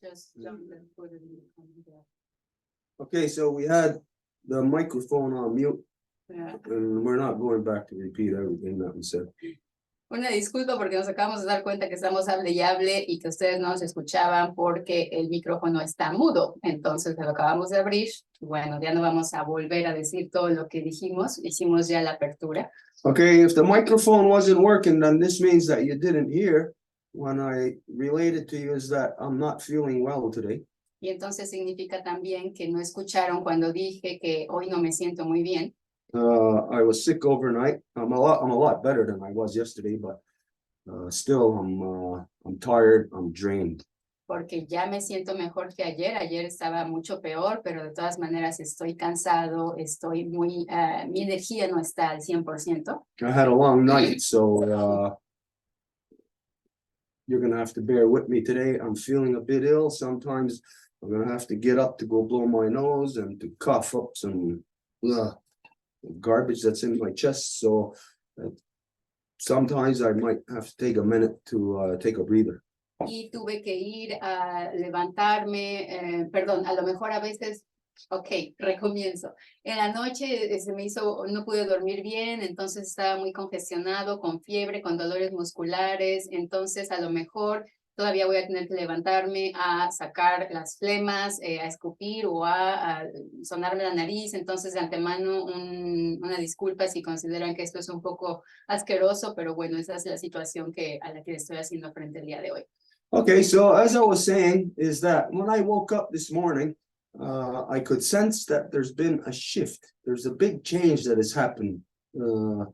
Just jump and put it in. Okay, so we had the microphone on mute, Yeah. and we're not going back to repeat everything that we said. Una disculpa porque nos acabamos de dar cuenta que estamos hable y hable y que ustedes no nos escuchaban porque el micrófono está mudo. Entonces lo acabamos de abrir. Bueno, ya no vamos a volver a decir todo lo que dijimos. Hicimos ya la apertura. Okay, if the microphone wasn't working, then this means that you didn't hear when I related to you is that I'm not feeling well today. Y entonces significa también que no escucharon cuando dije que hoy no me siento muy bien. I was sick overnight. I'm a lot better than I was yesterday, but still I'm tired, I'm drained. Porque ya me siento mejor que ayer. Ayer estaba mucho peor, pero de todas maneras estoy cansado, estoy muy, mi energía no está al 100%. I had a long night, so you're gonna have to bear with me today. I'm feeling a bit ill. Sometimes I'm gonna have to get up to go blow my nose and to cough up some garbage that's in my chest. So sometimes I might have to take a minute to take a breather. Y tuve que ir a levantarme, perdón, a lo mejor a veces, ok, recomienzo. En la noche se me hizo, no pude dormir bien, entonces estaba muy congestionado, con fiebre, con dolores musculares, entonces a lo mejor todavía voy a tener que levantarme a sacar las flemas, a escupir o a sonarme la nariz. Entonces de antemano una disculpa si consideran que esto es un poco asqueroso, pero bueno, esa es la situación a la que estoy haciendo frente el día de hoy. Okay, so as I was saying, is that when I woke up this morning, I could sense that there's been a shift. There's a big change that has happened on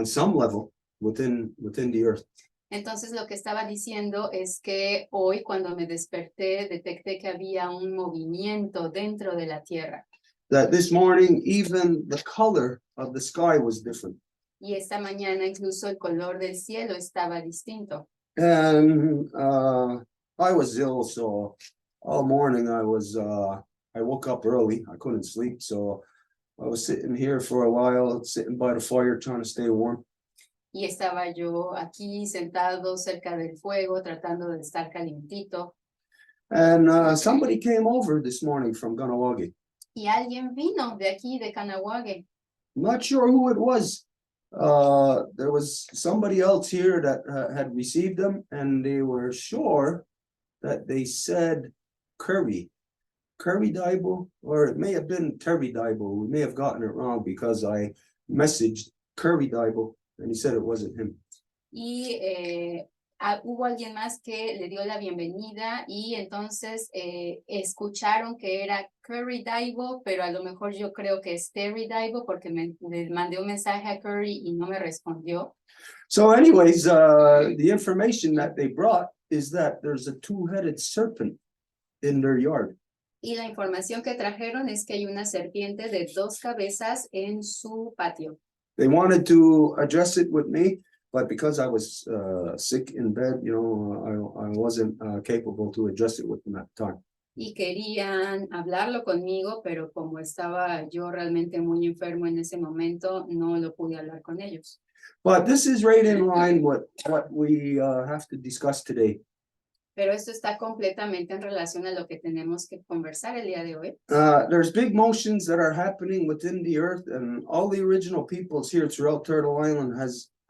some level within the earth. Entonces lo que estaba diciendo es que hoy cuando me desperté detecté que había un movimiento dentro de la Tierra. That this morning, even the color of the sky was different. Y esta mañana incluso el color del cielo estaba distinto. And I was ill, so all morning I woke up early. I couldn't sleep, so I was sitting here for a while, sitting by the fire, trying to stay warm. Y estaba yo aquí sentado cerca del fuego, tratando de estar calientito. And somebody came over this morning from Ganawagi. Y alguien vino de aquí, de Canahuague. Not sure who it was. There was somebody else here that had received them, and they were sure that they said curry daibo, or it may have been curry daibo. We may have gotten it wrong because I messaged curry daibo. And he said it wasn't him. Y hubo alguien más que le dio la bienvenida y entonces escucharon que era Curry Daibo, pero a lo mejor yo creo que es Terry Daibo porque le mandé un mensaje a Curry y no me respondió. So anyways, the information that they brought is that there's a two-headed serpent in their yard. Y la información que trajeron es que hay una serpiente de 2 cabezas en su patio. They wanted to address it with me, but because I was sick in bed, I wasn't capable to address it with them at the time. Y querían hablarlo conmigo, pero como estaba yo realmente muy enfermo en ese momento, no lo pude hablar con ellos. But this is right in line with what we have to discuss today. Pero esto está completamente en relación a lo que tenemos que conversar el día de hoy. There's big motions that are happening within the earth, and all the original peoples here throughout Turtle Island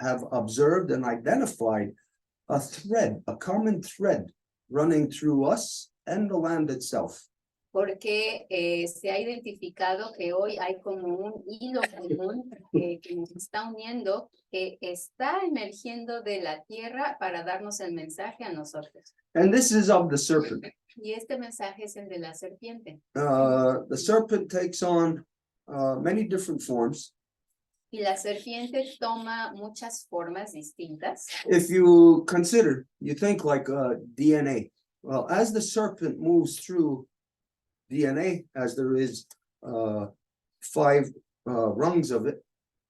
have observed and identified a common thread running through us and the land itself. Porque se ha identificado que hoy hay como un hilo común que nos está uniendo, que está emergiendo de la tierra para darnos el mensaje a nosotros. And this is of the serpent. Y este mensaje es el de la serpiente. The serpent takes on many different forms. Y la serpiente toma muchas formas distintas. If you consider, you think like DNA. Well, as the serpent moves through DNA, as there is 5 rungs of it,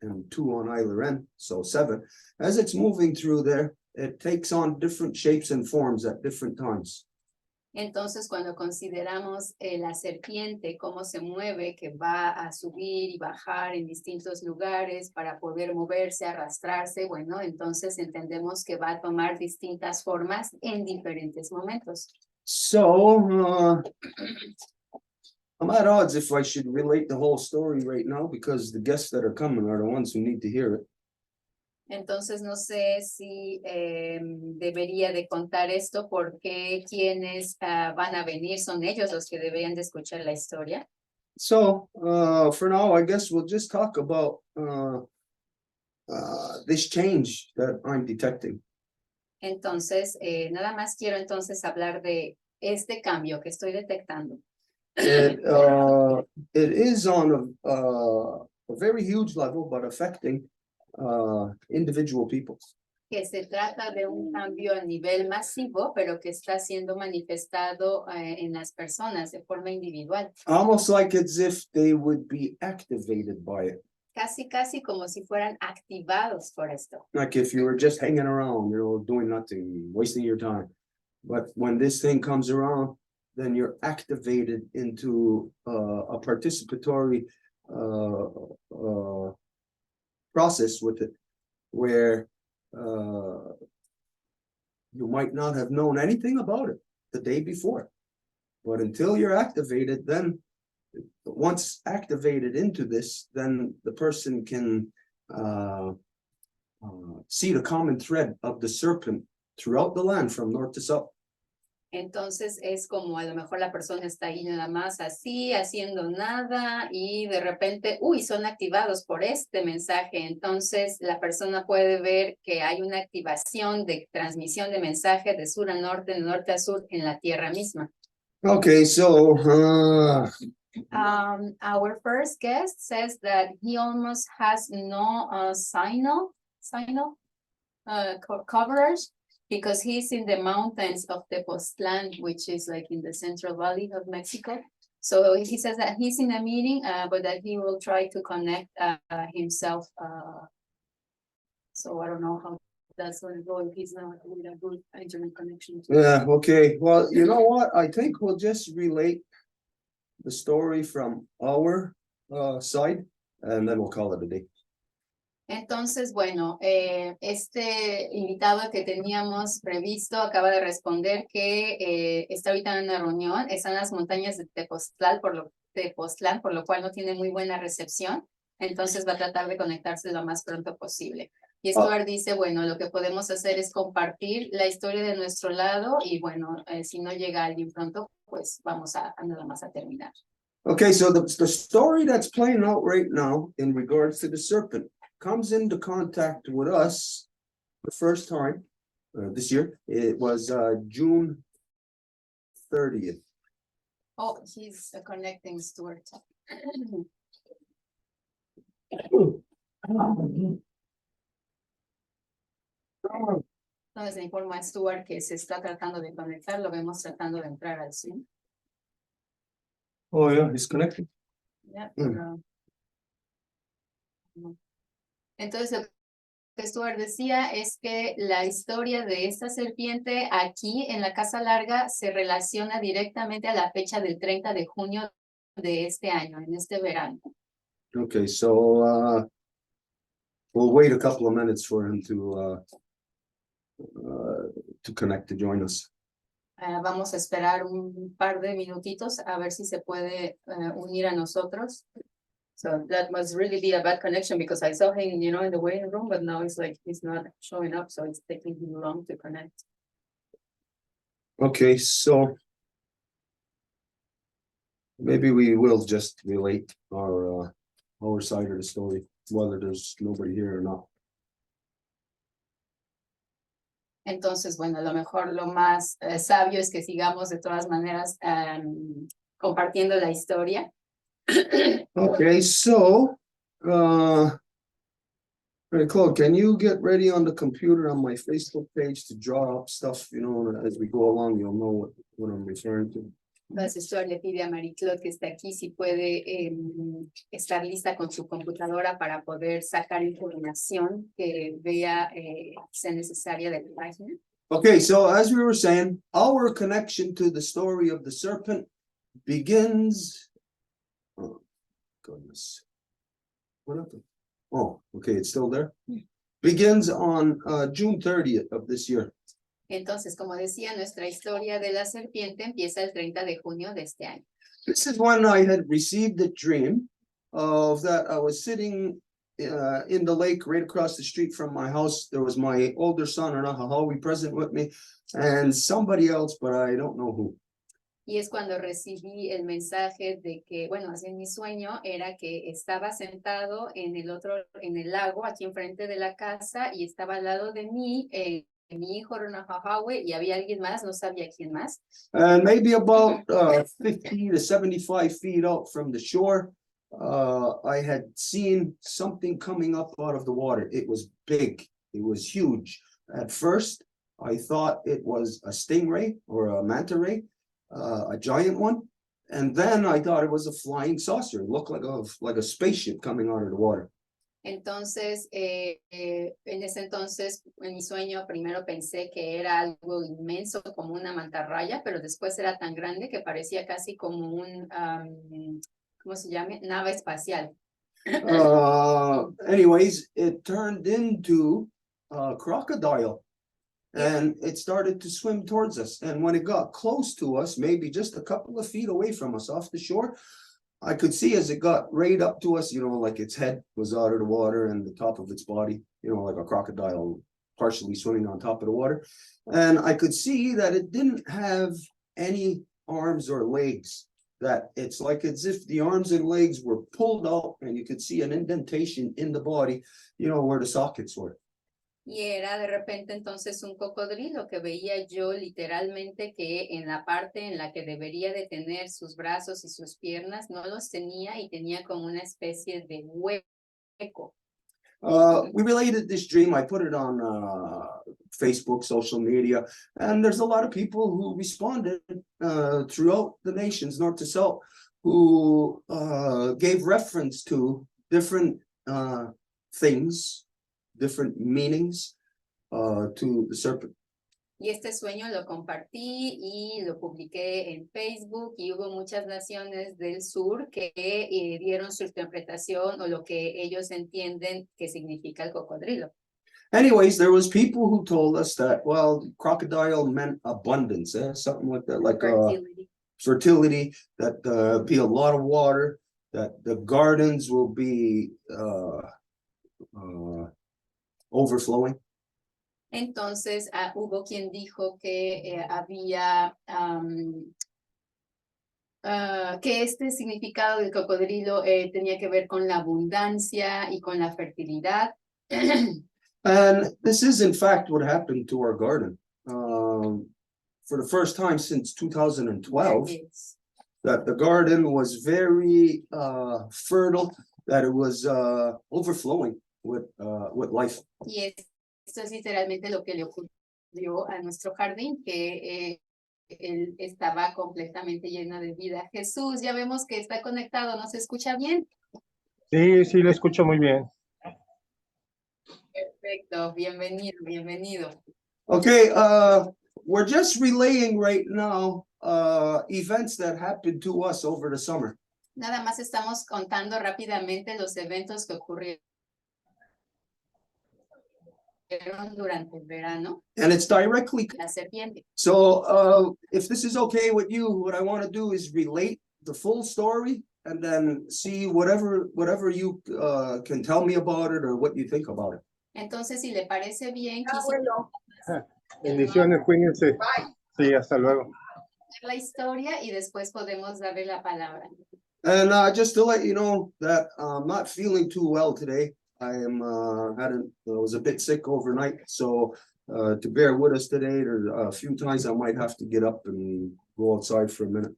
and 2 on either end, so 7. As it's moving through there, it takes on different shapes and forms at different times. Entonces, cuando consideramos la serpiente, cómo se mueve, que va a subir y bajar en distintos lugares para poder moverse, arrastrarse, bueno, entonces entendemos que va a tomar distintas formas en diferentes momentos. So, I'm at odds if I should relate the whole story right now because the guests that are coming are the ones who need to hear it. Entonces no sé si debería de contar esto porque quienes van a venir son ellos los que deberían de escuchar la historia. So, for now, I guess we'll just talk about this change that I'm detecting. Entonces, nada más quiero entonces hablar de este cambio que estoy detectando. It is on a very huge level, but affecting individual people. Que se trata de un cambio a nivel masivo, pero que está siendo manifestado en las personas de forma individual. Almost like as if they would be activated by it. Casi como si fueran activados por esto. Like if you were just hanging around, doing nothing, wasting your time. But when this thing comes around, then you're activated into a participatory process with it, where you might not have known anything about it the day before. But until you're activated, then once activated into this, then the person can see the common thread of the serpent throughout the land from north to south. Entonces es como a lo mejor la persona está ahí nada más así, haciendo nada y de repente, son activados por este mensaje. Entonces la persona puede ver que hay una activación de transmisión de mensaje de sur a norte, de norte a sur en la tierra misma. Okay, so our first guest says that he almost has no coverage because he's in the mountains of Tepoztlan, which is like in the Central Valley of Mexico. So he says that he's in a meeting, but that he will try to connect himself. So I don't know how that's going to go if he's not with a good internet connection. yeah, okay. Well, you know what? I think we'll just relate the story from our side, and then we'll call it a day. Entonces, bueno, este invitado que teníamos previsto acaba de responder que está ahorita en una reunión, está en las montañas de Tepoztlán, por lo cual no tiene muy buena recepción, entonces va a tratar de conectarse lo más pronto posible. Y Stuart dice, bueno, lo que podemos hacer es compartir la historia de nuestro lado y bueno, si no llega alguien pronto, pues vamos a nada más a terminar. Okay, so the story that's playing out right now in regards to the serpent comes into contact with us the first time this year. It was June 30th. Oh, he's connecting, Stuart. Entonces le informa a Stuart que se está tratando de conectar, lo vemos tratando de entrar al Zoom. Oh yeah, he's connected. Yeah, pero... Entonces lo que Stuart decía es que la historia de esta serpiente aquí en la Casa Larga se relaciona directamente a la fecha del 30 de junio de este año, en este verano. Okay, so we'll wait a couple of minutes for him to connect, to join us. Vamos a esperar un par de minutitos a ver si se puede unir a nosotros. So that must really be a bad connection because I saw him, in the waiting room, but now it's like he's not showing up, so it's taking him long to connect. Okay, so maybe we will just relate our side of the story, whether there's nobody here or not. Entonces, bueno, a lo mejor lo más sabio es que sigamos de todas maneras compartiendo la historia. Okay, so Claude, can you get ready on the computer on my Facebook page to draw up stuff, as we go along, you'll know what I'm referring to. Entonces, Stuart le pide a Marie-Claude que está aquí si puede estar lista con su computadora para poder sacar información que vea sea necesaria de la página. Okay, so as we were saying, our connection to the story of the serpent begins. Oh, goodness. What happened? Oh, okay, it's still there. Begins on June 30th of this year. Entonces, como decía, nuestra historia de la serpiente empieza el 30 de junio de este año. This is when I had received the dream of that I was sitting in the lake right across the street from my house. There was my older son, Anahahawi, present with me, and somebody else, but I don't know who. Y es cuando recibí el mensaje de que, bueno, así mi sueño era que estaba sentado en el lago, aquí enfrente de la casa, y estaba al lado de mí, mi hijo Ronahahawe, y había alguien más, no sabía quién más. And maybe about 50 to 75 feet out from the shore, I had seen something coming up out of the water. It was big, it was huge. At first, I thought it was a stingray or a manta ray, a giant one. And then I thought it was a flying saucer. It looked like a spaceship coming out of the water. Entonces, en ese entonces, en mi sueño, primero pensé que era algo inmenso, como una mantarraya, pero después era tan grande que parecía casi como un, ¿cómo se llama? Nave espacial. Anyways, it turned into a crocodile. And it started to swim towards us. And when it got close to us, maybe just a couple of feet away from us off the shore, I could see as it got right up to us, like its head was out of the water and the top of its body, like a crocodile partially swimming on top of the water. And I could see that it didn't have any arms or legs, that it's like as if the arms and legs were pulled out and you could see an indentation in the body, where the sockets were. Y era de repente entonces un cocodrilo que veía yo literalmente que en la parte en la que debería de tener sus brazos y sus piernas no los tenía y tenía como una especie de hueco. We related this dream. I put it on Facebook, social media, and there's a lot of people who responded throughout the nations, north to south, who gave reference to different things, different meanings to the serpent. Y este sueño lo compartí y lo publiqué en Facebook y hubo muchas naciones del sur que dieron su interpretación o lo que ellos entienden que significa el cocodrilo. Anyways, there was people who told us that, well, crocodile meant abundance, something like that, like fertility, that be a lot of water, that the gardens will be overflowing. Entonces hubo quien dijo que había que este significado del cocodrilo tenía que ver con la abundancia y con la fertilidad. And this is in fact what happened to our garden. For the first time since 2012, that the garden was very fertile, that it was overflowing with life. Y esto es literalmente lo que le ocurrió a nuestro jardín, que él estaba completamente lleno de vida. Jesús, ya vemos que está conectado, ¿nos escucha bien? Sí, lo escucho muy bien. Perfecto, bienvenido. Okay, we're just relaying right now events that happened to us over the summer. Nada más estamos contando rápidamente los eventos que ocurrieron durante el verano. And it's directly. La serpiente. So if this is okay with you, what I want to do is relate the full story and then see whatever you can tell me about it or what you think about it. Entonces, si le parece bien, Bueno. Bendiciones, cuídense. Sí, hasta luego. La historia y después podemos darle la palabra. And just to let you know that I'm not feeling too well today. I am was a bit sick overnight, so to bear with us today, there's a few times I might have to get up and go outside for a minute.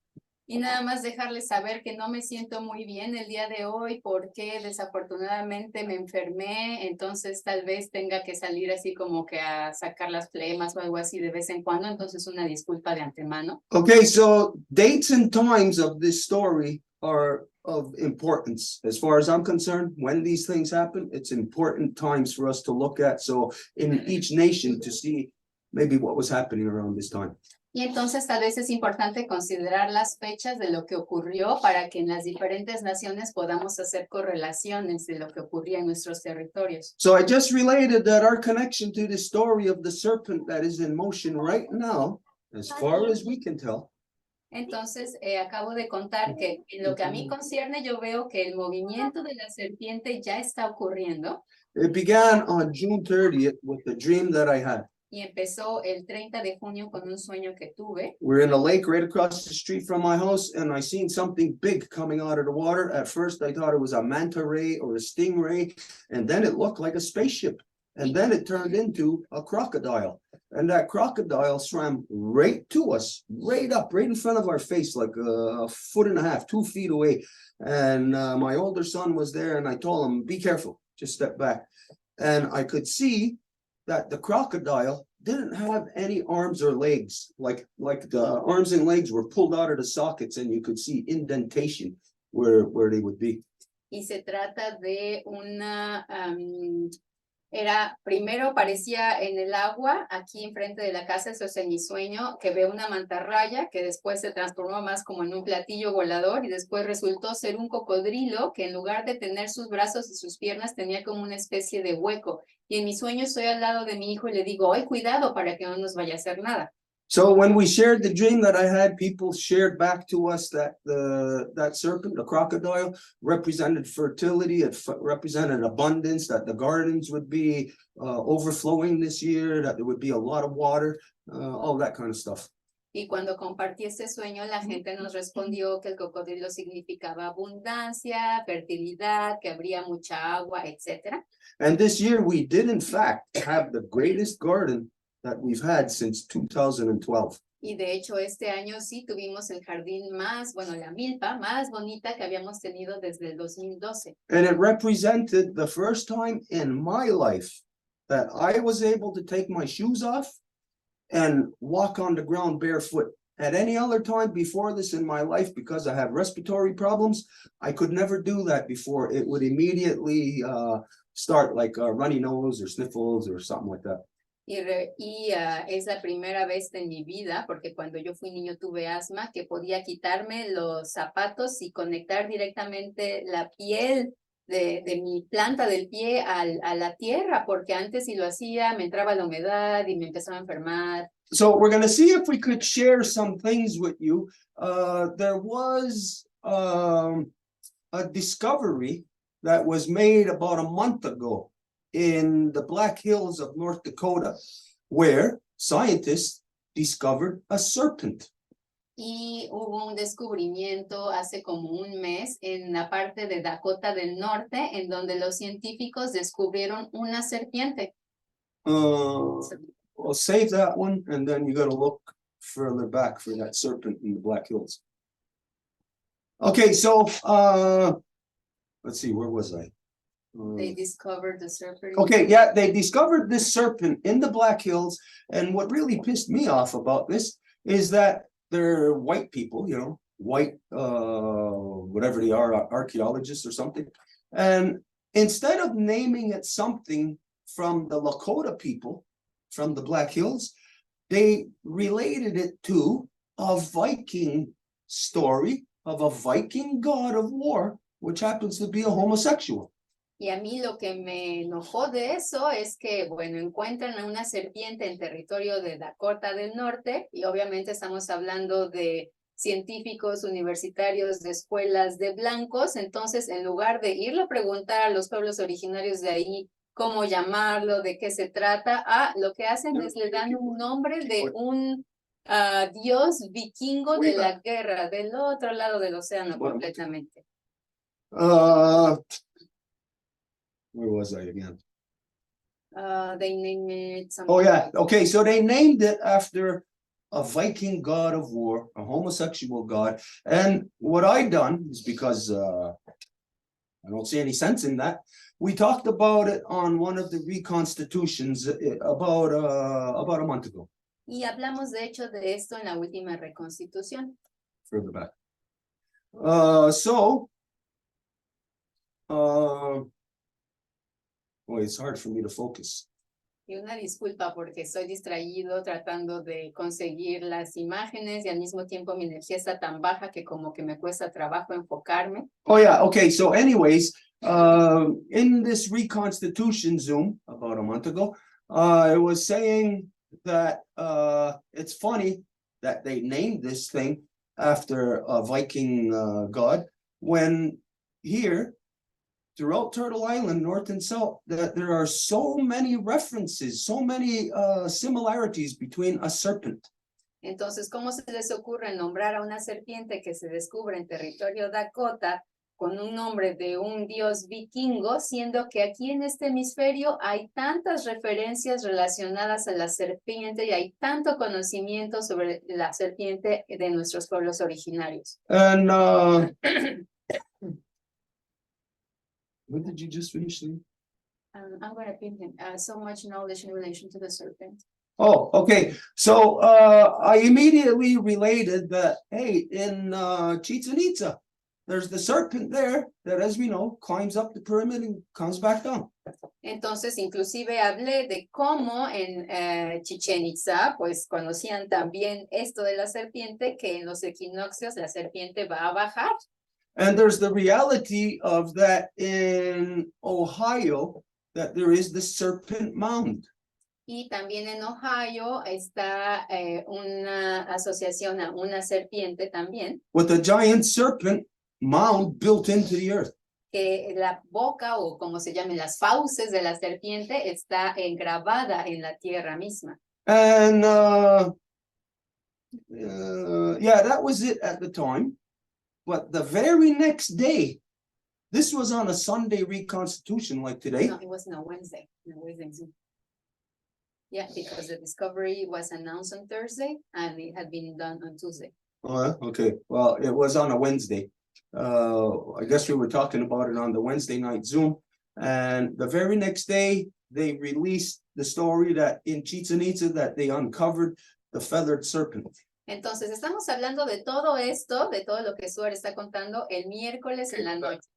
Y nada más dejarles saber que no me siento muy bien el día de hoy porque desafortunadamente me enfermé, entonces tal vez tenga que salir así como que a sacar las flemas o algo así de vez en cuando, entonces una disculpa de antemano. Okay, so dates and times of this story are of importance. As far as I'm concerned, when these things happen, it's important times for us to look at. So in each nation to see maybe what was happening around this time. Y entonces tal vez es importante considerar las fechas de lo que ocurrió para que en las diferentes naciones podamos hacer correlaciones de lo que ocurría en nuestros territorios. So I just related that our connection to the story of the serpent that is in motion right now, as far as we can tell, Entonces, acabo de contar que en lo que a mí concierne, yo veo que el movimiento de la serpiente ya está ocurriendo. it began on June 30th with the dream that I had. Y empezó el 30 de junio con un sueño que tuve. We're in a lake right across the street from my house, and I seen something big coming out of the water. At first, I thought it was a manta ray or a stingray, and then it looked like a spaceship. And then it turned into a crocodile. And that crocodile swam right to us, right up, right in front of our face, like a foot and a half, 2 feet away. And my older son was there, and I told him, be careful, just step back. And I could see that the crocodile didn't have any arms or legs, like the arms and legs were pulled out of the sockets, and you could see indentation where they would be. Y se trata de una, primero parecía en el agua, aquí enfrente de la casa, eso es en mi sueño, que veo una mantarraya que después se transformó más como en un platillo volador y después resultó ser un cocodrilo que en lugar de tener sus brazos y sus piernas tenía como una especie de hueco. Y en mi sueño estoy al lado de mi hijo y le digo, ¡ay, cuidado para que no nos vaya a hacer nada! So when we shared the dream that I had, people shared back to us that that serpent, the crocodile, represented fertility. It represented abundance, that the gardens would be overflowing this year, that there would be a lot of water, all that kind of stuff. Y cuando compartí este sueño, la gente nos respondió que el cocodrilo significaba abundancia, fertilidad, que habría mucha agua, etc. And this year we did in fact have the greatest garden that we've had since 2012. Y de hecho este año sí tuvimos el jardín más, bueno, la milpa más bonita que habíamos tenido desde el 2012. And it represented the first time in my life that I was able to take my shoes off and walk on the ground barefoot. At any other time before this in my life, because I have respiratory problems, I could never do that before. It would immediately start like a runny nose or sniffles or something like that. Es la primera vez en mi vida, porque cuando yo fui niño tuve asma, que podía quitarme los zapatos y conectar directamente la piel de mi planta del pie a la tierra, porque antes si lo hacía me entraba la humedad y me empezaba a enfermar. So we're going to see if we could share some things with you. There was a discovery that was made about a month ago in the Black Hills of North Dakota, where scientists discovered a serpent. Y hubo un descubrimiento hace como un mes en la parte de Dakota del Norte, en donde los científicos descubrieron una serpiente. I'll save that one, and then you got to look further back for that serpent in the Black Hills. Okay, so let's see, where was I? They discovered the serpent. Okay, yeah, they discovered this serpent in the Black Hills, and what really pissed me off about this is that they're white people, you know, white, whatever they are, archaeologists or something, and instead of naming it something from the Lakota people, from the Black Hills, they related it to a Viking story of a Viking god of war, which happens to be a homosexual. Y a mí lo que me enojó de eso es que, bueno, encuentran a una serpiente en territorio de Dakota del Norte, y obviamente estamos hablando de científicos universitarios de escuelas de blancos, entonces en lugar de irlo a preguntar a los pueblos originarios de ahí cómo llamarlo, de qué se trata, lo que hacen es le dan un nombre de un dios vikingo de la guerra, del otro lado del océano completamente. Where was I again? They named it something. Oh yeah, okay, so they named it after a Viking god of war, a homosexual god. And what I done is because I don't see any sense in that. We talked about it on one of the reconstitutions about a month ago. Y hablamos de hecho de esto en la última reconstitución. Further back. Boy, it's hard for me to focus. Y una disculpa porque estoy distraído tratando de conseguir las imágenes y al mismo tiempo mi energía está tan baja que como que me cuesta trabajo enfocarme. Oh yeah, okay, so anyways, in this Reconstitution Zoom about a month ago, I was saying that it's funny that they named this thing after a Viking god, when here, throughout Turtle Island, north and south, that there are so many references, so many similarities between a serpent. Entonces, ¿cómo se les ocurre nombrar a una serpiente que se descubre en territorio Dakota con un nombre de un dios vikingo, siendo que aquí en este hemisferio hay tantas referencias relacionadas a la serpiente y hay tanto conocimiento sobre la serpiente de nuestros pueblos originarios? And what did you just finish saying? I'm going to pin him. So much knowledge in relation to the serpent. Oh, okay. So I immediately related that, hey, in Chichen Itza, there's the serpent there that, as we know, climbs up the pyramid and comes back down. Entonces, inclusive hablé de cómo en Chichen Itza, pues conocían también esto de la serpiente, que en los equinoccios la serpiente va a bajar. And there's the reality of that in Ohio, that there is the serpent mound. Y también en Ohio está una asociación a una serpiente también. With a giant serpent mound built into the earth. Que la boca o como se llame las fauces de la serpiente está grabada en la tierra misma. And yeah, that was it at the time. But the very next day, this was on a Sunday Reconstitution like today. No, it was on Wednesday. No, Wednesday. Yeah, because the discovery was announced on Thursday and it had been done on Tuesday. Oh, okay. Well, it was on a Wednesday. I guess we were talking about it on the Wednesday night Zoom. And the very next day, they released the story that in Chichen Itza that they uncovered the feathered serpent. Entonces, estamos hablando de todo esto, de todo lo que Suar está contando el miércoles en la noche.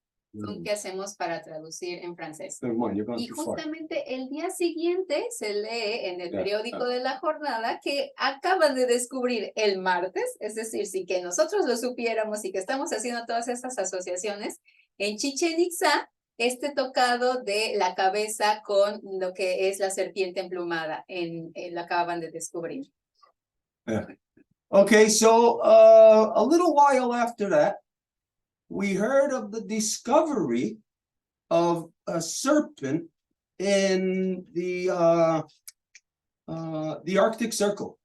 ¿Qué hacemos para traducir en francés? Y justamente el día siguiente se lee en el periódico de la jornada que acaban de descubrir el martes, es decir, si que nosotros lo supiéramos y que estamos haciendo todas estas asociaciones, en Chichen Itza, este tocado de la cabeza con lo que es la serpiente emplumada, lo acaban de descubrir. Okay, so a little while after that, we heard of the discovery of a serpent in the Arctic Circle.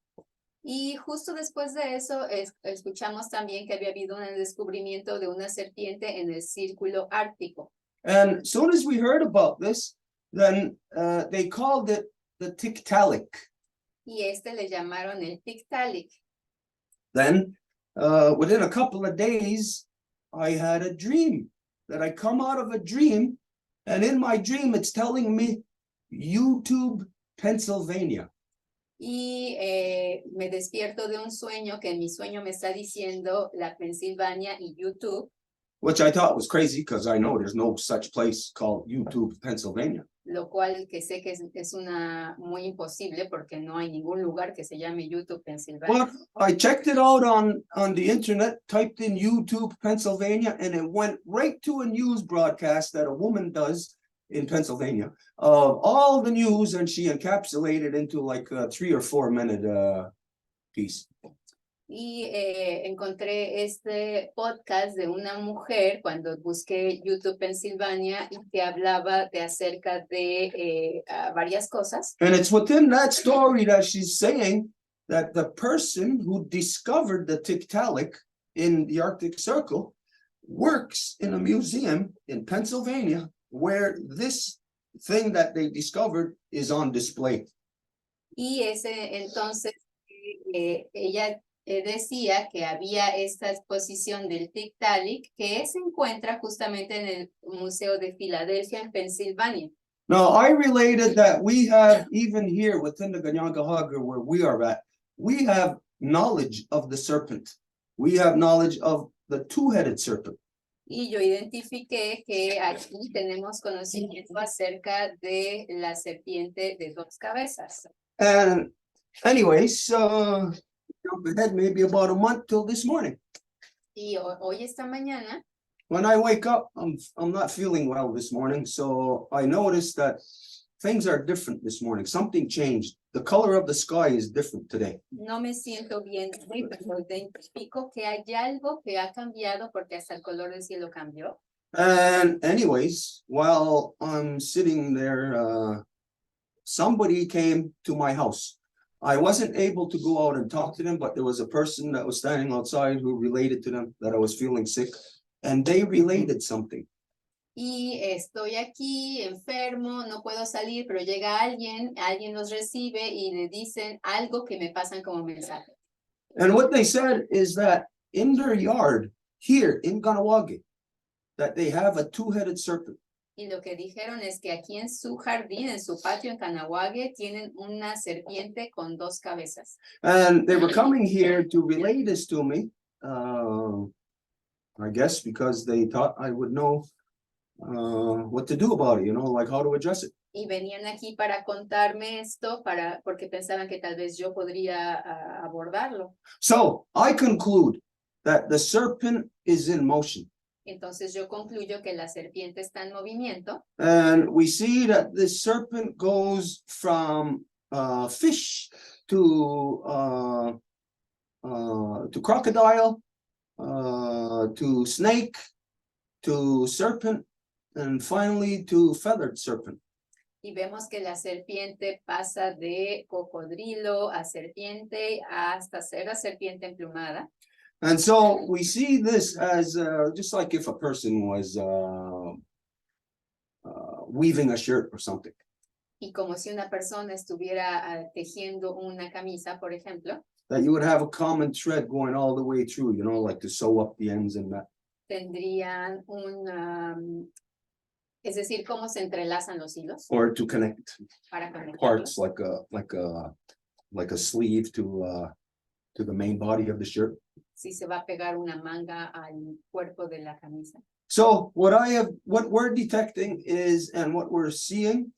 Y justo después de eso, escuchamos también que había habido un descubrimiento de una serpiente en el círculo ártico. And as soon as we heard about this, then they called it the Tiktalik. Y le llamaron el Tiktalik. Then, within a couple of days, I had a dream that I come out of a dream, and in my dream, it's telling me YouTube, Pennsylvania. Y me despierto de un sueño que en mi sueño me está diciendo la Pensilvania y YouTube. Which I thought was crazy because I know there's no such place called YouTube, Pennsylvania. Lo cual que sé que es una muy imposible porque no hay ningún lugar que se llame YouTube, Pennsylvania. But I checked it out on the internet, typed in YouTube, Pennsylvania, and it went right to a news broadcast that a woman does in Pennsylvania of all the news, and she encapsulated into like a 3 or 4 minute piece. Y encontré este podcast de una mujer cuando busqué YouTube Pennsylvania y que hablaba de acerca de varias cosas. And it's within that story that she's saying that the person who discovered the Tiktalik in the Arctic Circle works in a museum in Pennsylvania where this thing that they discovered is on display. Y entonces ella decía que había esta exposición del Tiktalik que se encuentra justamente en el Museo de Filadelfia en Pensilvania. Now, I related that we have, even here within the Ganyangahaga where we are at, we have knowledge of the serpent. We have knowledge of the two-headed serpent. Y yo identifiqué que aquí tenemos conocimiento acerca de la serpiente de 2 cabezas. And anyways, jump ahead maybe about a month till this morning. Y hoy esta mañana, When I wake up, I'm not feeling well this morning, so I noticed that things are different this morning. Something changed. The color of the sky is different today. no me siento bien, pero identifico que hay algo que ha cambiado porque hasta el color del cielo cambió. And anyways, while I'm sitting there, somebody came to my house. I wasn't able to go out and talk to them, but there was a person that was standing outside who related to them that I was feeling sick, and they related something. Y estoy aquí enfermo, no puedo salir, pero llega alguien los recibe y le dicen algo que me pasan como mensaje. And what they said is that in their yard here in Ganawage, that they have a two-headed serpent. Y lo que dijeron es que aquí en su jardín, en su patio en Canahuague, tienen una serpiente con 2 cabezas. And they were coming here to relay this to me, I guess because they thought I would know what to do about it, like how to address it. Y venían aquí para contarme esto, porque pensaban que tal vez yo podría abordarlo. So I conclude that the serpent is in motion. Entonces yo concluyo que la serpiente está en movimiento. And we see that the serpent goes from fish to crocodile, to snake, to serpent, and finally to feathered serpent. Y vemos que la serpiente pasa de cocodrilo a serpiente hasta ser la serpiente emplumada. And so we see this as just like if a person was weaving a shirt or something. Y como si una persona estuviera tejiendo una camisa, por ejemplo. That you would have a common thread going all the way through, like to sew up the ends and that. Tendrían es decir, cómo se entrelazan los hilos. Or to connect Para conectarlos. parts like a sleeve to the main body of the shirt. Si se va a pegar una manga al cuerpo de la camisa. So what we're detecting is, and what we're seeing,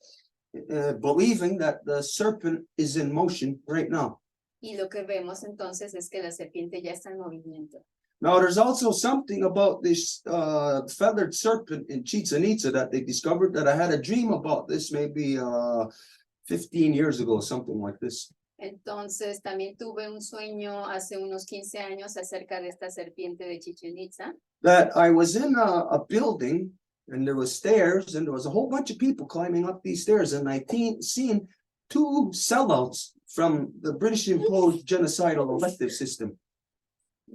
believing that the serpent is in motion right now. Y lo que vemos entonces es que la serpiente ya está en movimiento. Now, there's also something about this feathered serpent in Chichen Itza that they discovered, that I had a dream about this maybe 15 years ago, something like this. Entonces también tuve un sueño hace unos 15 años acerca de esta serpiente de Chichen Itza. That I was in a building and there was stairs and there was a whole bunch of people climbing up these stairs, and I seen 2 sellouts from the British imposed genocidal elective system.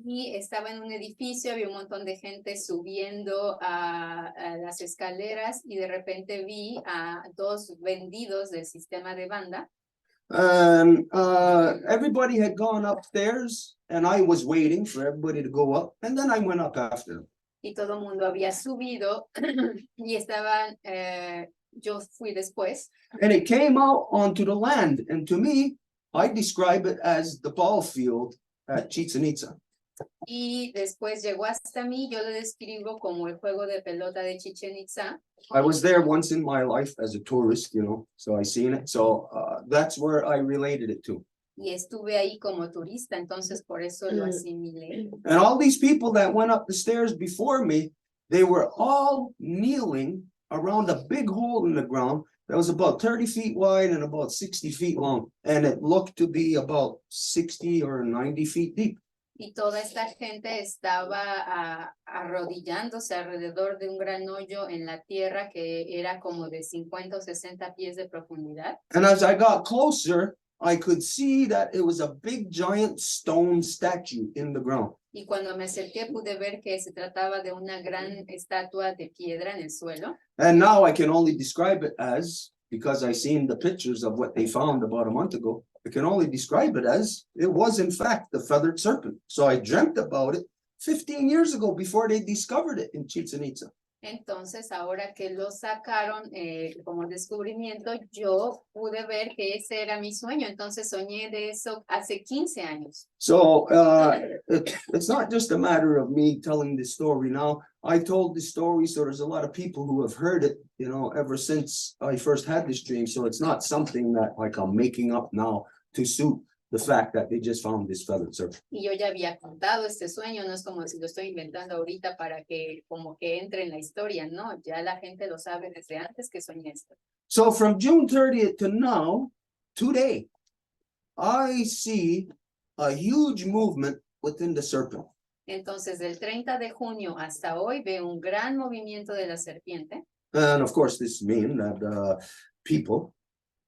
Y estaba en un edificio, había un montón de gente subiendo a las escaleras y de repente vi a 2 vendidos del sistema de banda. And everybody had gone upstairs and I was waiting for everybody to go up, and then I went up after them. Y todo el mundo había subido y estaban, yo fui después. And it came out onto the land, and to me, I describe it as the ball field at Chichen Itza. Y después llegó hasta mí, yo lo describo como el juego de pelota de Chichen Itza. I was there once in my life as a tourist, so I seen it. So that's where I related it to. Y estuve ahí como turista, entonces por eso lo asimilé. And all these people that went up the stairs before me, they were all kneeling around a big hole in the ground that was about 30 feet wide and about 60 feet long. And it looked to be about 60 or 90 feet deep. Y toda esta gente estaba arrodillándose alrededor de un gran hoyo en la tierra que era como de 50 o 60 pies de profundidad. And as I got closer, I could see that it was a big giant stone statue in the ground. Y cuando me acerqué pude ver que se trataba de una gran estatua de piedra en el suelo. And now I can only describe it as, because I seen the pictures of what they found about a month ago, I can only describe it as it was in fact the feathered serpent. So I dreamt about it 15 years ago before they discovered it in Chichen Itza. Entonces, ahora que lo sacaron como descubrimiento, yo pude ver que ese era mi sueño. Entonces, soñé de eso hace 15 años. So it's not just a matter of me telling this story now. I told this story, so there's a lot of people who have heard it, you know, ever since I first had this dream. So it's not something that like I'm making up now to suit the fact that they just found this feathered serpent. Y yo ya había contado este sueño, no es como si lo estoy inventando ahorita para que como que entre en la historia, no, ya la gente lo sabe desde antes que soñé esto. So from June 30th to now, today, I see a huge movement within the serpent. Entonces, del 30 de junio hasta hoy veo un gran movimiento de la serpiente. And of course, this means that people,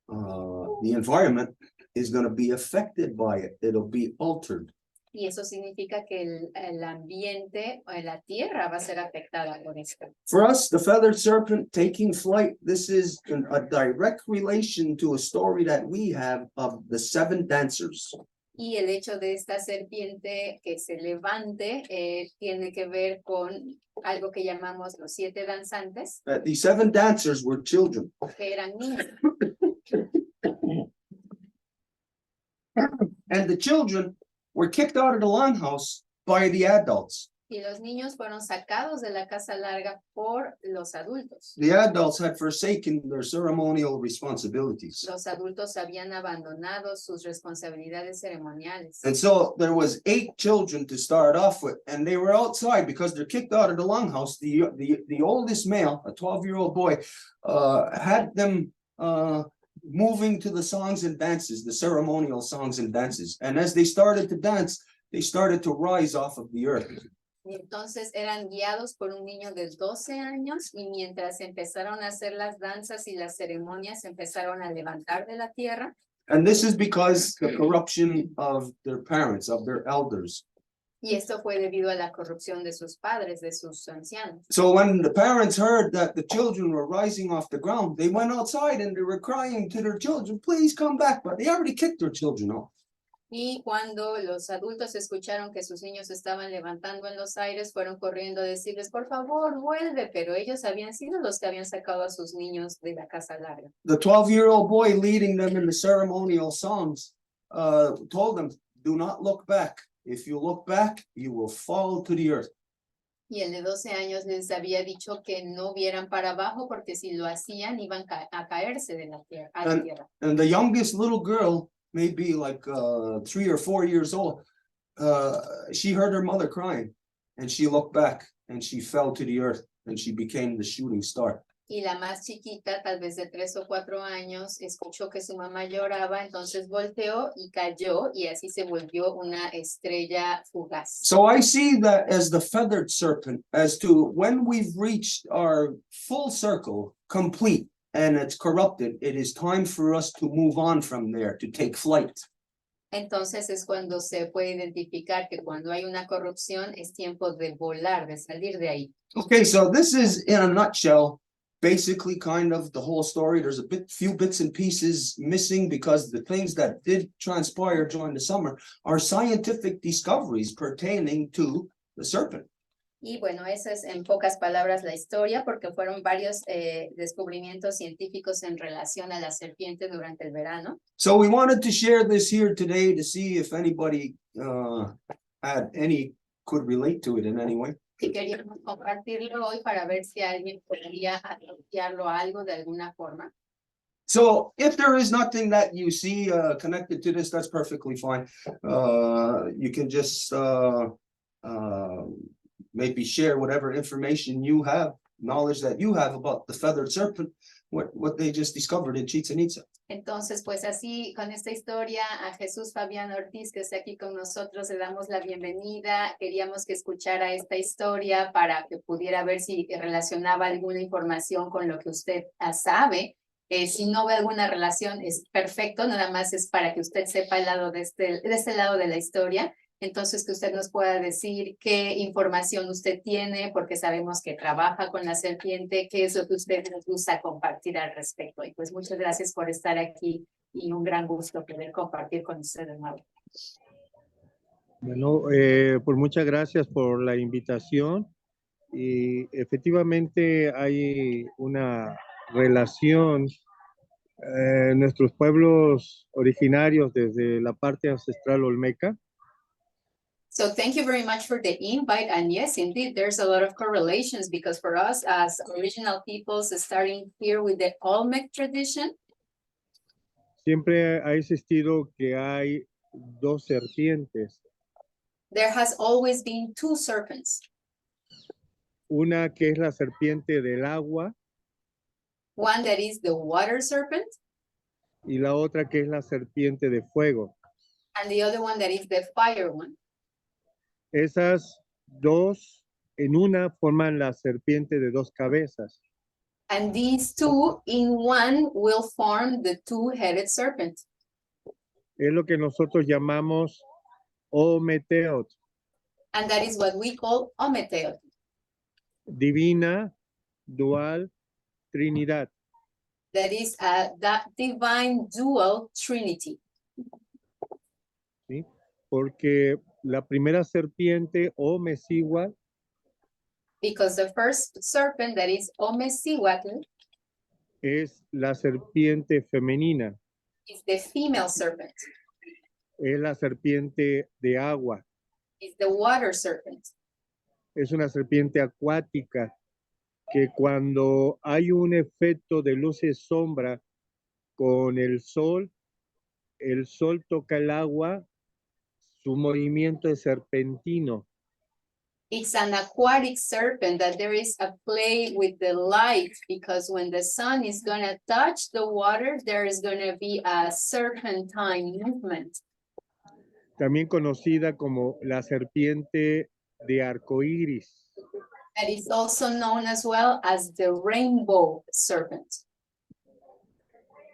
the environment is going to be affected by it. It'll be altered. Y eso significa que el ambiente o la tierra va a ser afectada por esto. For us, the feathered serpent taking flight, this is a direct relation to a story that we have of the 7 dancers. Y el hecho de esta serpiente que se levante tiene que ver con algo que llamamos los 7 danzantes, These 7 dancers were children. que eran niños. And the children were kicked out of the longhouse by the adults. Y los niños fueron sacados de la casa larga por los adultos. The adults had forsaken their ceremonial responsibilities. Los adultos habían abandonado sus responsabilidades ceremoniales. And so there was 8 children to start off with, and they were outside because they're kicked out of the longhouse. The oldest male, a 12-year-old boy, had them moving to the songs and dances, the ceremonial songs and dances. And as they started to dance, they started to rise off of the earth. Y entonces eran guiados por un niño de 12 años y mientras empezaron a hacer las danzas y las ceremonias, empezaron a levantar de la tierra. And this is because the corruption of their parents, of their elders. Y esto fue debido a la corrupción de sus padres, de sus ancianos. So when the parents heard that the children were rising off the ground, they went outside and they were crying to their children, please come back. But they already kicked their children off. Y cuando los adultos escucharon que sus niños estaban levantando en los aires, fueron corriendo a decirles, por favor, vuelve. Pero ellos habían sido los que habían sacado a sus niños de la casa larga. The 12-year-old boy leading them in the ceremonial songs told them, do not look back. If you look back, you will fall to the earth. Y el de 12 años les había dicho que no vieran para abajo porque si lo hacían iban a caerse de la tierra, a la tierra. And the youngest little girl, maybe like 3 or 4 years old, she heard her mother crying and she looked back and she fell to the earth and she became the shooting star. Y la más chiquita, tal vez de 3 o 4 años, escuchó que su mamá lloraba, entonces volteó y cayó y así se volvió una estrella fugaz. So I see that as the feathered serpent, as to when we've reached our full circle complete and it's corrupted, it is time for us to move on from there, to take flight. Entonces es cuando se puede identificar que cuando hay una corrupción es tiempo de volar, de salir de ahí. Okay, so this is in a nutshell, basically kind of the whole story. There's a few bits and pieces missing because the things that did transpire during the summer are scientific discoveries pertaining to the serpent. Y bueno, esa es en pocas palabras la historia porque fueron varios descubrimientos científicos en relación a la serpiente durante el verano. So we wanted to share this here today to see if anybody could relate to it in any way. Y queríamos compartirlo hoy para ver si alguien podría asociarlo a algo de alguna forma. So if there is nothing that you see connected to this, that's perfectly fine. You can just maybe share whatever information you have, knowledge that you have about the feathered serpent, what they just discovered in Chichen Itza. Entonces, pues así, con esta historia, a Jesús Fabian Ortiz, que está aquí con nosotros, le damos la bienvenida. Queríamos que escuchara esta historia para que pudiera ver si relacionaba alguna información con lo que usted sabe. Si no ve alguna relación, es perfecto, nada más es para que usted sepa el lado de este lado de la historia. Entonces, que usted nos pueda decir qué información usted tiene, porque sabemos que trabaja con la serpiente, qué es lo que usted nos gusta compartir al respecto. Y pues muchas gracias por estar aquí y un gran gusto poder compartir con usted de nuevo. Bueno, pues muchas gracias por la invitación. Y efectivamente hay una relación. Nuestros pueblos originarios desde la parte ancestral olmeca So thank you very much for the invite. And yes, indeed, there's a lot of correlations because for us as original peoples, starting here with the Olmec tradition, siempre ha existido que hay dos serpientes, there has always been two serpents. una que es la serpiente del agua One that is the water serpent y la otra que es la serpiente de fuego. and the other one that is the fire one. Esas dos en una forman la serpiente de dos cabezas. And these two in one will form the two-headed serpent. Es lo que nosotros llamamos Ometeot, And that is what we call Ometeot, divina, dual, Trinidad. that is that divine dual trinity. ¿Sí? Porque la primera serpiente o Mesígua Because the first serpent, that is Omecihuatl, es la serpiente femenina, is the female serpent, es la serpiente de agua, is the water serpent. es una serpiente acuática que cuando hay un efecto de luz y sombra con el sol toca el agua, su movimiento es serpentino. It's an aquatic serpent that there is a play with the light because when the sun is going to touch the water, there is going to be a serpentine movement. También conocida como la serpiente de arcoíris. That is also known as well as the rainbow serpent.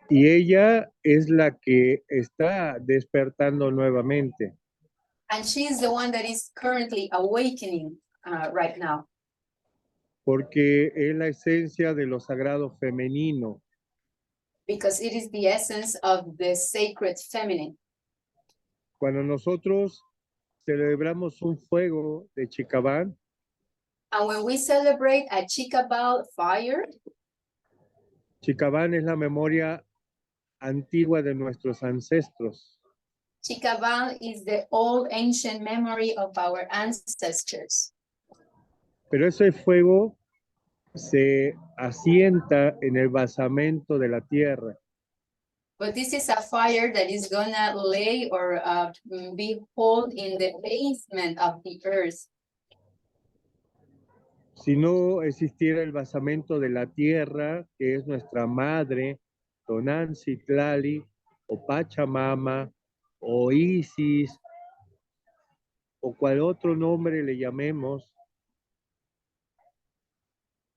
Y ella es la que está despertando nuevamente. And she is the one that is currently awakening right now. Porque es la esencia de lo sagrado femenino. Because it is the essence of the sacred feminine. Cuando nosotros celebramos un fuego de Chicabán, And when we celebrate a Chicabal fire, Chicabán es la memoria antigua de nuestros ancestros. Chicabal is the old ancient memory of our ancestors. Pero ese fuego se asienta en el basamento de la tierra. But this is a fire that is gonna lay or be held in the basement of the earth. Si no existiera el basamento de la tierra, que es nuestra madre, Tonantzin o Pachamama, o Isis, o cual otro nombre le llamemos,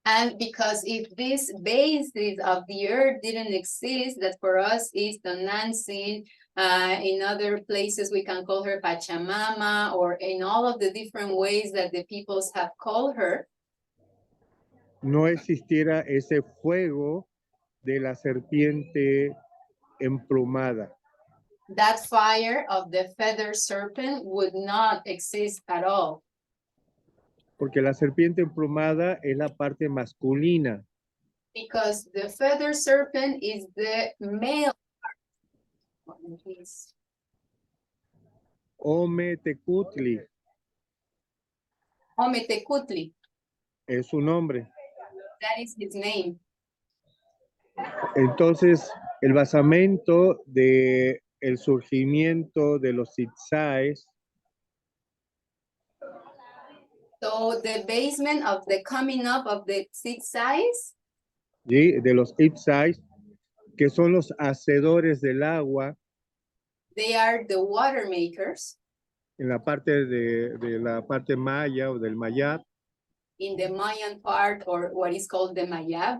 And because if this basis of the earth didn't exist, that for us is the Tonantzin, in other places we can call her Pachamama, or in all of the different ways that the peoples have called her, no existiera ese fuego de la serpiente emplumada. that fire of the feather serpent would not exist at all. Porque la serpiente emplumada es la parte masculina. Because the feather serpent is the male part. Ometecutli Ometecutli, es su nombre. that is his name. Entonces, el basamento de el surgimiento de los Itzáes So the basement of the coming up of the six sides, ¿sí? De los Itzáes, que son los hacedores del agua they are the water makers en la parte de la parte maya o del mayab, in the Mayan part, or what is called the Mayab.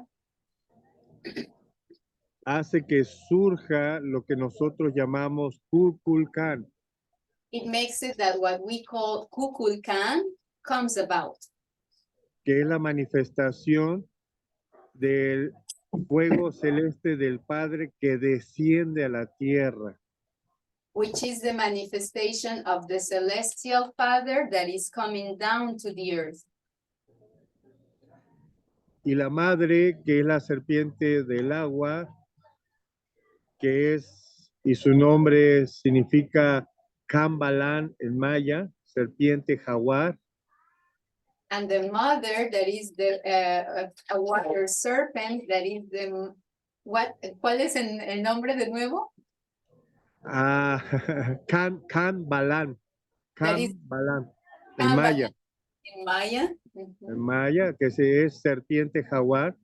hace que surja lo que nosotros llamamos Kukulcán, It makes it that what we call Kukulkan comes about, que es la manifestación del fuego celeste del Padre que desciende a la tierra. which is the manifestation of the celestial Father that is coming down to the earth. Y la madre, que es la serpiente del agua, que es, y su nombre significa Cambalán en maya, serpiente jaguar. And the mother, that is a water serpent, that is the, ¿cuál es el nombre de nuevo? Cambalán. That is Cambalán en maya. in Maya. En maya, que es serpiente jaguar.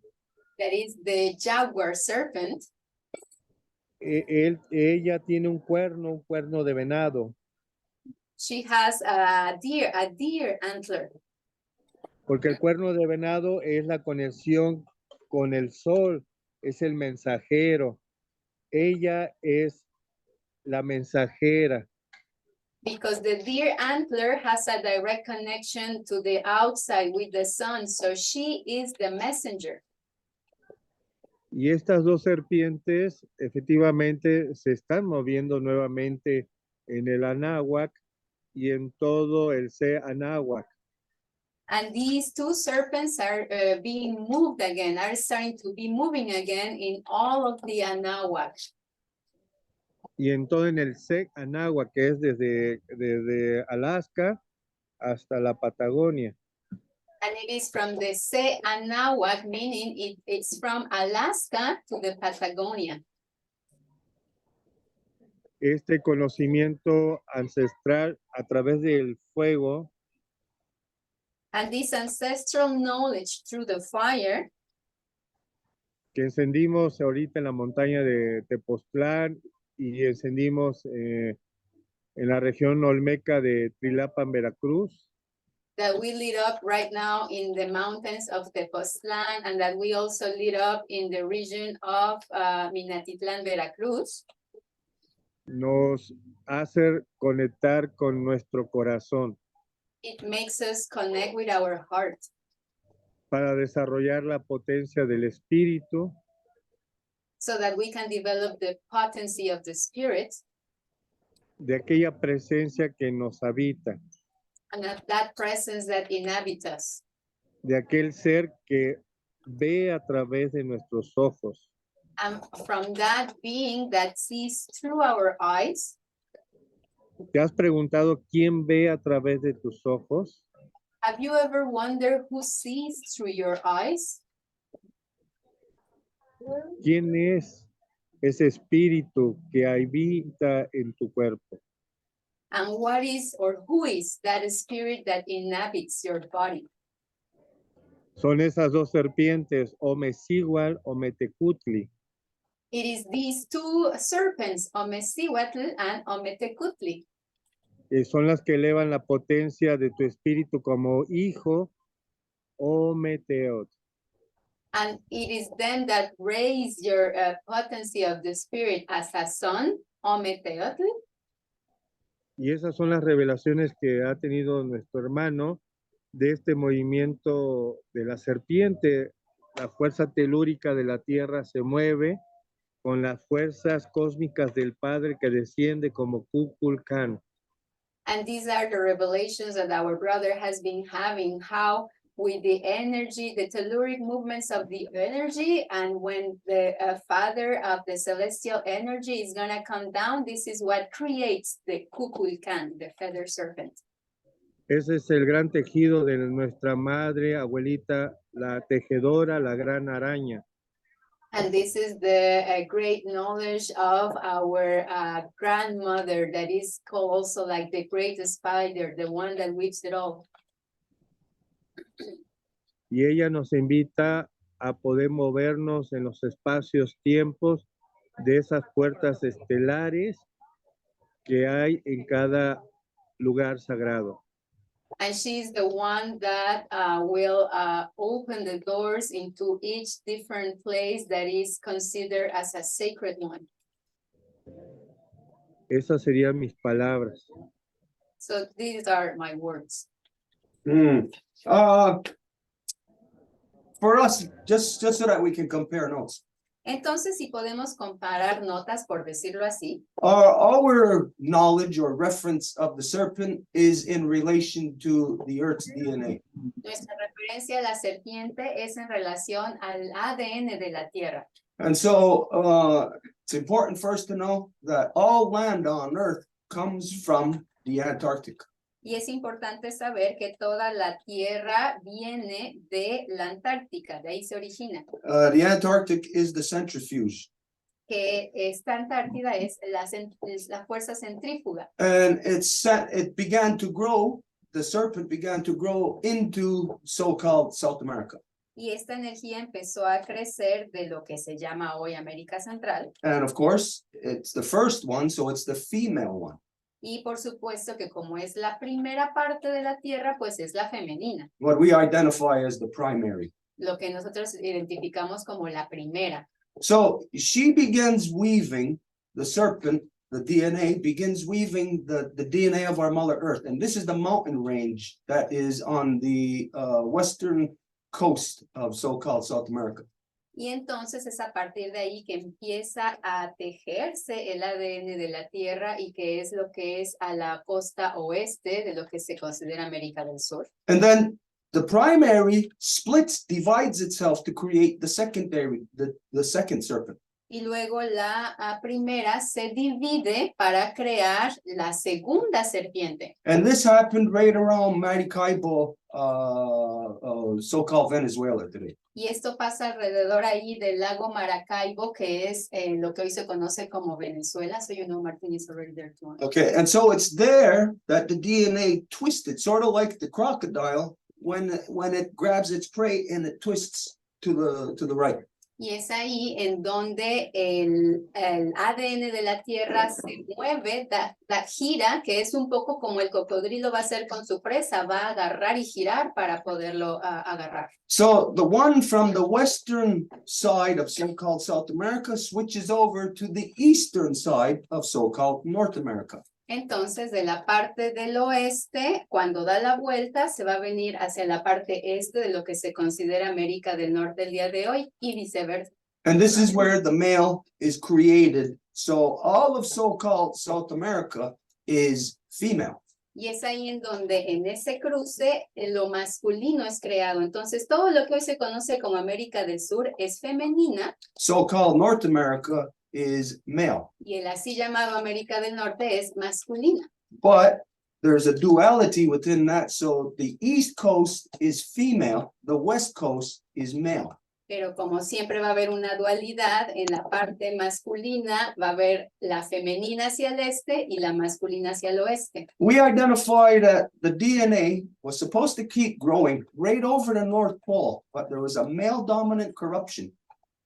That is the jaguar serpent. Ella tiene un cuerno de venado. She has a deer antler. Porque el cuerno de venado es la conexión con el sol, es el mensajero. Ella es la mensajera. Because the deer antler has a direct connection to the outside with the sun, so she is the messenger. Y estas dos serpientes efectivamente se están moviendo nuevamente en el Anáhuac y en todo el Anáhuac. And these two serpents are being moved again, are starting to be moving again in all of the Anáhuac. Y en todo en el Anáhuac, que es desde Alaska hasta la Patagonia. And it is from the Anáhuac, meaning it's from Alaska to the Patagonia. Este conocimiento ancestral a través del fuego. And this ancestral knowledge through the fire. Que encendimos ahorita en la montaña de Tepoztlán y encendimos en la región olmeca de Trilapan, Veracruz. That we lit up right now in the mountains of Tepoztlán, and that we also lit up in the region of Minatitlán, Veracruz. Nos hace conectar con nuestro corazón. It makes us connect with our heart. Para desarrollar la potencia del espíritu. So that we can develop the potency of the spirit. De aquella presencia que nos habita. And of that presence that inhabits us. De aquel ser que ve a través de nuestros ojos. And from that being that sees through our eyes. ¿Te has preguntado quién ve a través de tus ojos? Have you ever wondered who sees through your eyes? ¿Quién es ese espíritu que habita en tu cuerpo? And what is or who is that spirit that inhabits your body? Son esas dos serpientes, Omecigual, Ometecutli. It is these two serpents, Omecihuatl and Ometecutli. Son las que elevan la potencia de tu espíritu como hijo, Ometeot. And it is then that raise your potency of the spirit as a son, Ometeotl. Y esas son las revelaciones que ha tenido nuestro hermano de este movimiento de la serpiente. La fuerza telúrica de la tierra se mueve con las fuerzas cósmicas del Padre que desciende como Kukulkan. And these are the revelations that our brother has been having, how with the energy, the telluric movements of the energy, and when the father of the celestial energy is gonna come down, this is what creates the Kukulkan, the feather serpent. Ese es el gran tejido de nuestra madre, abuelita, la tejedora, la gran araña. And this is the great knowledge of our grandmother that is called also like the great spider, the one that weaves it all. Y ella nos invita a poder movernos en los espacios-tiempos de esas puertas estelares que hay en cada lugar sagrado. And she's the one that will open the doors into each different place that is considered as a sacred one. Esas serían mis palabras. So these are my words. For us, just so that we can compare notes. Entonces, si podemos comparar notas, por decirlo así. Our knowledge or reference of the serpent is in relation to the Earth's DNA. Nuestra referencia a la serpiente es en relación al ADN de la Tierra. And so it's important first to know that all land on Earth comes from the Antarctic. Y es importante saber que toda la tierra viene de la Antártica, de ahí se origina. The Antarctic is the centrifuge. Que esta Antártida es la fuerza centrífuga. And it began to grow, the serpent began to grow into so-called South America. Y esta energía empezó a crecer de lo que se llama hoy América Central. And of course, it's the first one, so it's the female one. Y por supuesto que como es la primera parte de la tierra, pues es la femenina. What we identify as the primary. Lo que nosotros identificamos como la primera. So she begins weaving, the serpent, the DNA, begins weaving the DNA of our Mother Earth. And this is the mountain range that is on the western coast of so-called South America. Y entonces es a partir de ahí que empieza a tejerse el ADN de la Tierra y que es lo que es a la costa oeste de lo que se considera América del Sur. And then the primary splits, divides itself to create the secondary, the second serpent. Y luego la primera se divide para crear la segunda serpiente. And this happened right around Maracaibo, so-called Venezuela today. Y esto pasa alrededor ahí del lago Maracaibo, que es lo que hoy se conoce como Venezuela. So you know Martin is already there too. Okay, and so it's there that the DNA twisted, sort of like the crocodile when it grabs its prey and it twists to the right. Y es ahí en donde el ADN de la Tierra se mueve, gira, que es un poco como el cocodrilo va a hacer con su presa, va a agarrar y girar para poderlo agarrar. So the one from the western side of so-called South America switches over to the eastern side of so-called North America. Entonces, de la parte del oeste, cuando da la vuelta, se va a venir hacia la parte este de lo que se considera América del Norte el día de hoy y viceversa. And this is where the male is created. So all of so-called South America is female. Y es ahí en donde en ese cruce lo masculino es creado. Entonces, todo lo que hoy se conoce como América del Sur es femenina. So-called North America is male. Y el así llamado América del Norte es masculina. But there's a duality within that. So the East Coast is female, the West Coast is male. Pero como siempre va a haber una dualidad, en la parte masculina va a haber la femenina hacia el este y la masculina hacia el oeste. We identify that the DNA was supposed to keep growing right over the North Pole, but there was a male dominant corruption.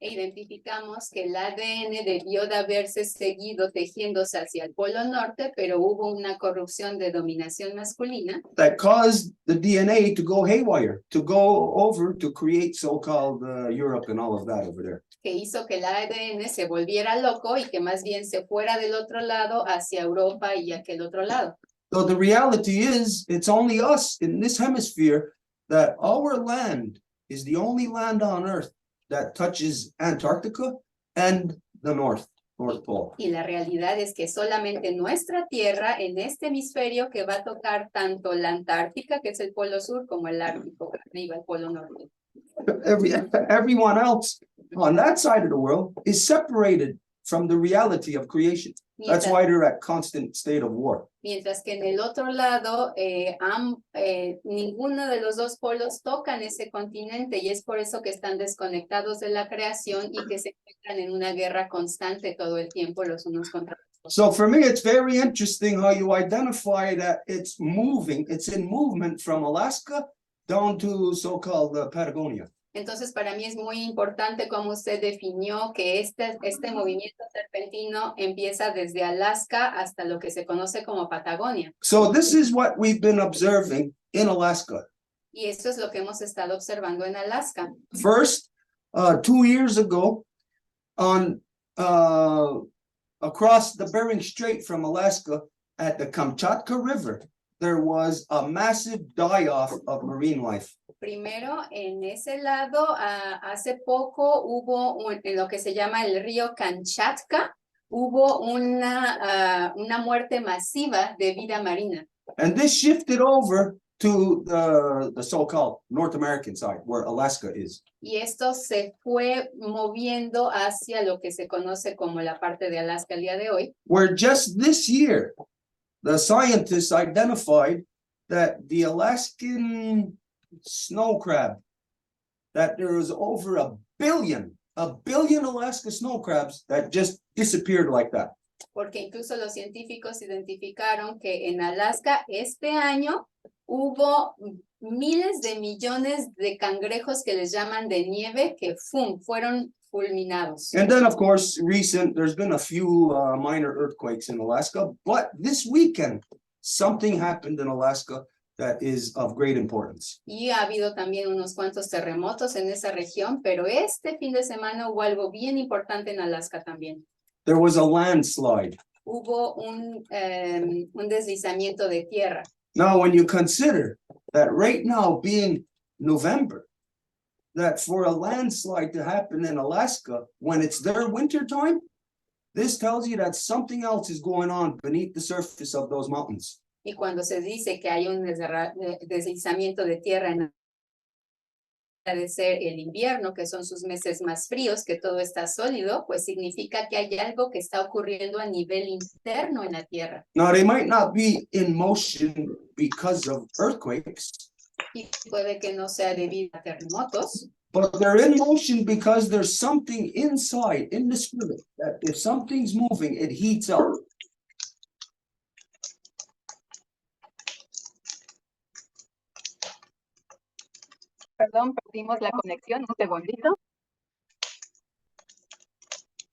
E identificamos que el ADN debió de haberse seguido tejiéndose hacia el polo norte, pero hubo una corrupción de dominación masculina That caused the DNA to go haywire, to go over to create so-called Europe and all of that over there. que hizo que el ADN se volviera loco y que más bien se fuera del otro lado hacia Europa y aquel otro lado. So the reality is, it's only us in this hemisphere that our land is the only land on Earth that touches Antarctica and the North Pole. Y la realidad es que solamente nuestra Tierra en este hemisferio que va a tocar tanto la Antártica, que es el polo sur, como el Ártico, arriba el polo norte. Everyone else on that side of the world is separated from the reality of creation. That's why they're at constant state of war. Mientras que en el otro lado, ninguno de los dos polos tocan ese continente y es por eso que están desconectados de la creación y que se encuentran en una guerra constante todo el tiempo los unos contra los otros. So for me, it's very interesting how you identify that it's moving, it's in movement from Alaska down to so-called Patagonia. Entonces, para mí es muy importante cómo usted definió que este movimiento serpentino empieza desde Alaska hasta lo que se conoce como Patagonia. So this is what we've been observing in Alaska. Y eso es lo que hemos estado observando en Alaska. First, 2 years ago, on across the Bering Strait from Alaska at the Kamchatka River, there was a massive die-off of marine life. Primero, en ese lado, hace poco hubo en lo que se llama el río Kamchatka, hubo una muerte masiva de vida marina. And this shifted over to the so-called North American side, where Alaska is. Y esto se fue moviendo hacia lo que se conoce como la parte de Alaska el día de hoy. Where just this year, the scientists identified that the Alaskan snow crab, that there was over a billion Alaska snow crabs that just disappeared like that. Porque incluso los científicos identificaron que en Alaska este año hubo miles de millones de cangrejos que les llaman de nieve que fueron fulminados. And then, of course, there's been a few minor earthquakes in Alaska, but this weekend, something happened in Alaska that is of great importance. Y ha habido también unos cuantos terremotos en esa región, pero este fin de semana hubo algo bien importante en Alaska también. There was a landslide. Hubo un deslizamiento de tierra. Now, when you consider that right now being November, that for a landslide to happen in Alaska when it's their winter time, this tells you that something else is going on beneath the surface of those mountains. Y cuando se dice que hay un deslizamiento de tierra en de ser el invierno, que son sus meses más fríos, que todo está sólido, pues significa que hay algo que está ocurriendo a nivel interno en la tierra. Now, they might not be in motion because of earthquakes, Y puede que no sea debido a terremotos, but they're in motion because there's something inside, in the spirit, that if something's moving, it heats up. Perdón, perdimos la conexión, un segundito.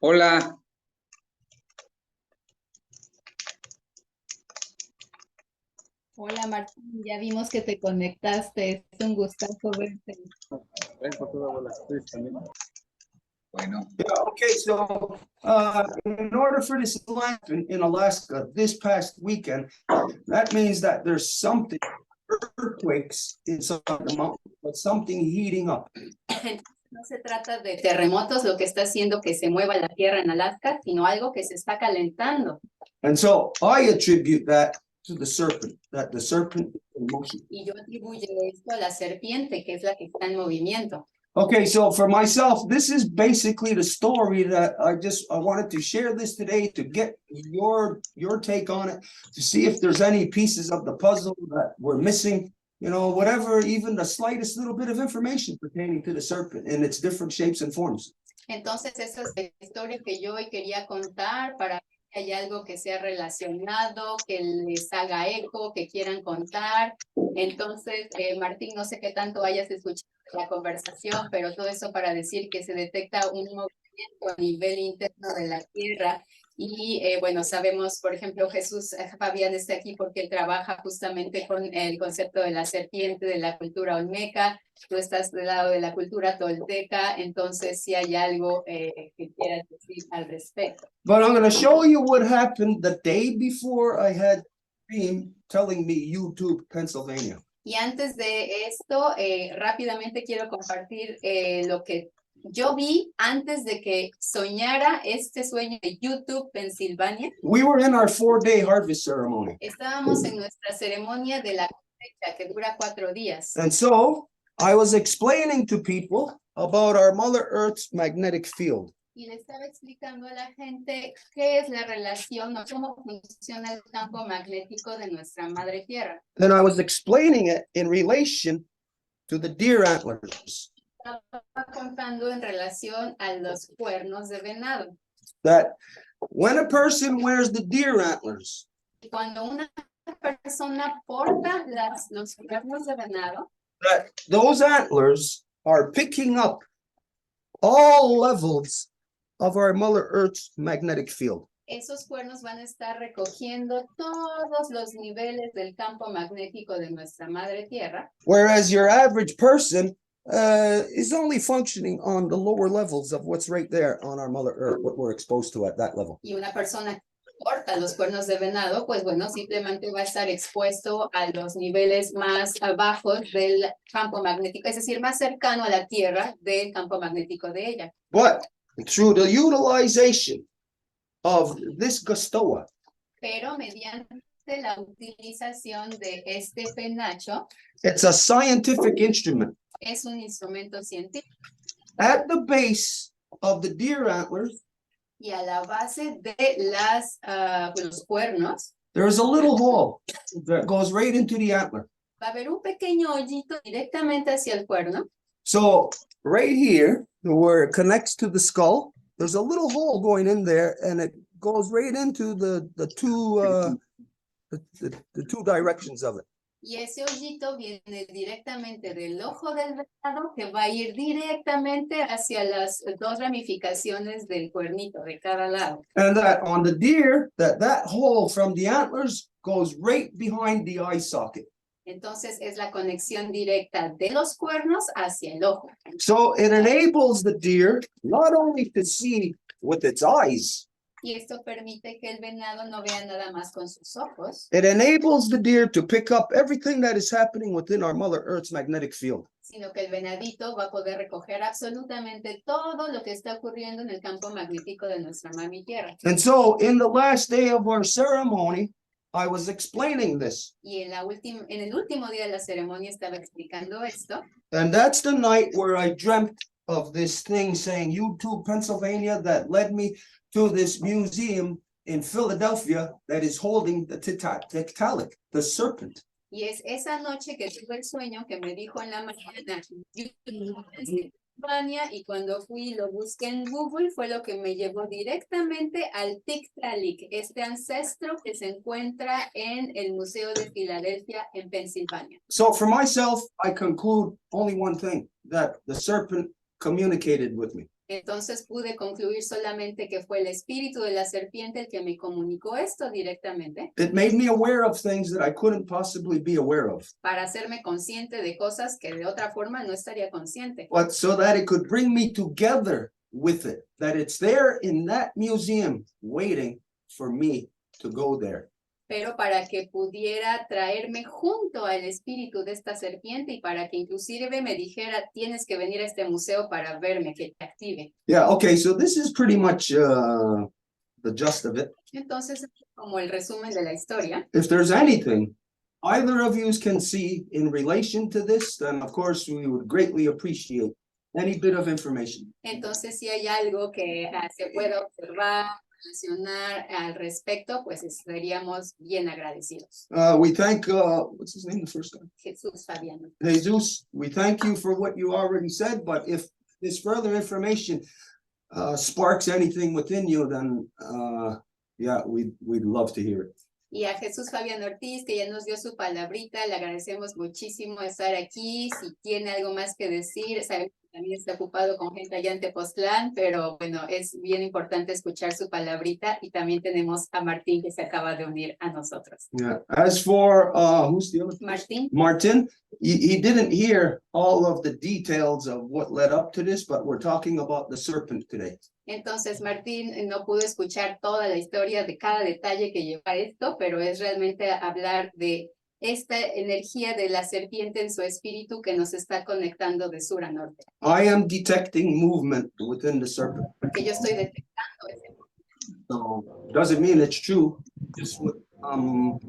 Hola. Hola Martín, ya vimos que te conectaste, es un gustazo verte. Bueno, Yeah, okay, so in order for this to happen in Alaska this past weekend, that means that there's something, earthquakes inside the mountain, but something heating up. No se trata de terremotos, lo que está haciendo que se mueva la tierra en Alaska, sino algo que se está calentando. And so I attribute that to the serpent, that the serpent is in motion. Y yo atribuyo esto a la serpiente, que es la que está en movimiento. Okay, so for myself, this is basically the story that I wanted to share this today to get your take on it, to see if there's any pieces of the puzzle that we're missing, you know, whatever, even the slightest little bit of information pertaining to the serpent in its different shapes and forms. Entonces, esa es la historia que yo hoy quería contar para ver si hay algo que sea relacionado, que les haga eco, que quieran contar. Entonces, Martín, no sé qué tanto hayas escuchado la conversación, pero todo eso para decir que se detecta un movimiento a nivel interno de la Tierra. Y bueno, sabemos, por ejemplo, Jesús Fabian está aquí porque él trabaja justamente con el concepto de la serpiente, de la cultura olmeca. Tú estás del lado de la cultura tolteca, entonces si hay algo que quieras decir al respecto. But I'm going to show you what happened the day before I had Beam telling me YouTube, Pennsylvania. Y antes de esto, rápidamente quiero compartir lo que yo vi antes de que soñara este sueño de YouTube, Pensilvania. We were in our 4-day harvest ceremony. Estábamos en nuestra ceremonia de la cosecha que dura 4 días. And so I was explaining to people about our Mother Earth's magnetic field. Y le estaba explicando a la gente qué es la relación o cómo funciona el campo magnético de nuestra madre tierra. Then I was explaining it in relation to the deer antlers. Estaba contando en relación a los cuernos de venado. That when a person wears the deer antlers, Y cuando una persona porta los cuernos de venado, that those antlers are picking up all levels of our Mother Earth's magnetic field. esos cuernos van a estar recogiendo todos los niveles del campo magnético de nuestra madre tierra. Whereas your average person is only functioning on the lower levels of what's right there on our Mother Earth, what we're exposed to at that level. Y una persona que porta los cuernos de venado, pues bueno, simplemente va a estar expuesto a los niveles más bajos del campo magnético, es decir, más cercano a la tierra del campo magnético de ella. But through the utilization of this Gustoa, Pero mediante la utilización de este penacho, it's a scientific instrument. es un instrumento científico. At the base of the deer antlers, Y a la base de los cuernos, there's a little hole that goes right into the antler. Va a haber un pequeño hoyito directamente hacia el cuerno. So right here, where it connects to the skull, there's a little hole going in there, and it goes right into the two directions of it. Y ese hoyito viene directamente del ojo del venado que va a ir directamente hacia las dos ramificaciones del cuernito de cada lado. And that on the deer, that hole from the antlers goes right behind the eye socket. Entonces es la conexión directa de los cuernos hacia el ojo. So it enables the deer not only to see with its eyes, Y esto permite que el venado no vea nada más con sus ojos, it enables the deer to pick up everything that is happening within our Mother Earth's magnetic field. sino que el venadito va a poder recoger absolutamente todo lo que está ocurriendo en el campo magnético de nuestra mami tierra. And so in the last day of our ceremony, I was explaining this. Y en el último día de la ceremonia estaba explicando esto. And that's the night where I dreamt of this thing saying, YouTube, Pennsylvania, that led me to this museum in Philadelphia that is holding the Tiktalik, the serpent. Y es esa noche que tuve el sueño que me dijo en la mañana, y cuando fui y lo busqué en Google fue lo que me llevó directamente al Tiktalik, este ancestro que se encuentra en el Museo de Filadelfia en Pensilvania. So for myself, I conclude only one thing, that the serpent communicated with me. Entonces pude concluir solamente que fue el espíritu de la serpiente el que me comunicó esto directamente It made me aware of things that I couldn't possibly be aware of, para hacerme consciente de cosas que de otra forma no estaría consciente. but so that it could bring me together with it, that it's there in that museum waiting for me to go there. Pero para que pudiera traerme junto al espíritu de esta serpiente y para que inclusive me dijera, tienes que venir a este museo para verme, que te active. Yeah, okay, so this is pretty much the gist of it. Entonces, como el resumen de la historia, If there's anything either of you can see in relation to this, then of course we would greatly appreciate any bit of information. entonces si hay algo que se pueda observar, relacionar al respecto, pues estaríamos bien agradecidos. We thank, what's his name the first time? Jesús Fabian. Jesus, we thank you for what you already said, but if this further information sparks anything within you, then yeah, we'd love to hear it. Y a Jesús Fabian Ortiz, que ya nos dio su palabrita, le agradecemos muchísimo estar aquí. Si tiene algo más que decir, sabemos que también está ocupado con gente allá en Tepoztlán, pero bueno, es bien importante escuchar su palabrita. Y también tenemos a Martín, que se acaba de unir a nosotros. Yeah. As for who's the other? Martin, he didn't hear all of the details of what led up to this, but we're talking about the serpent today. Entonces, Martín no pudo escuchar toda la historia de cada detalle que lleva esto, pero es realmente hablar de esta energía de la serpiente en su espíritu que nos está conectando de sur a norte. I am detecting movement within the serpent. Porque yo estoy detectando ese movimiento. So doesn't mean it's true, just what I'm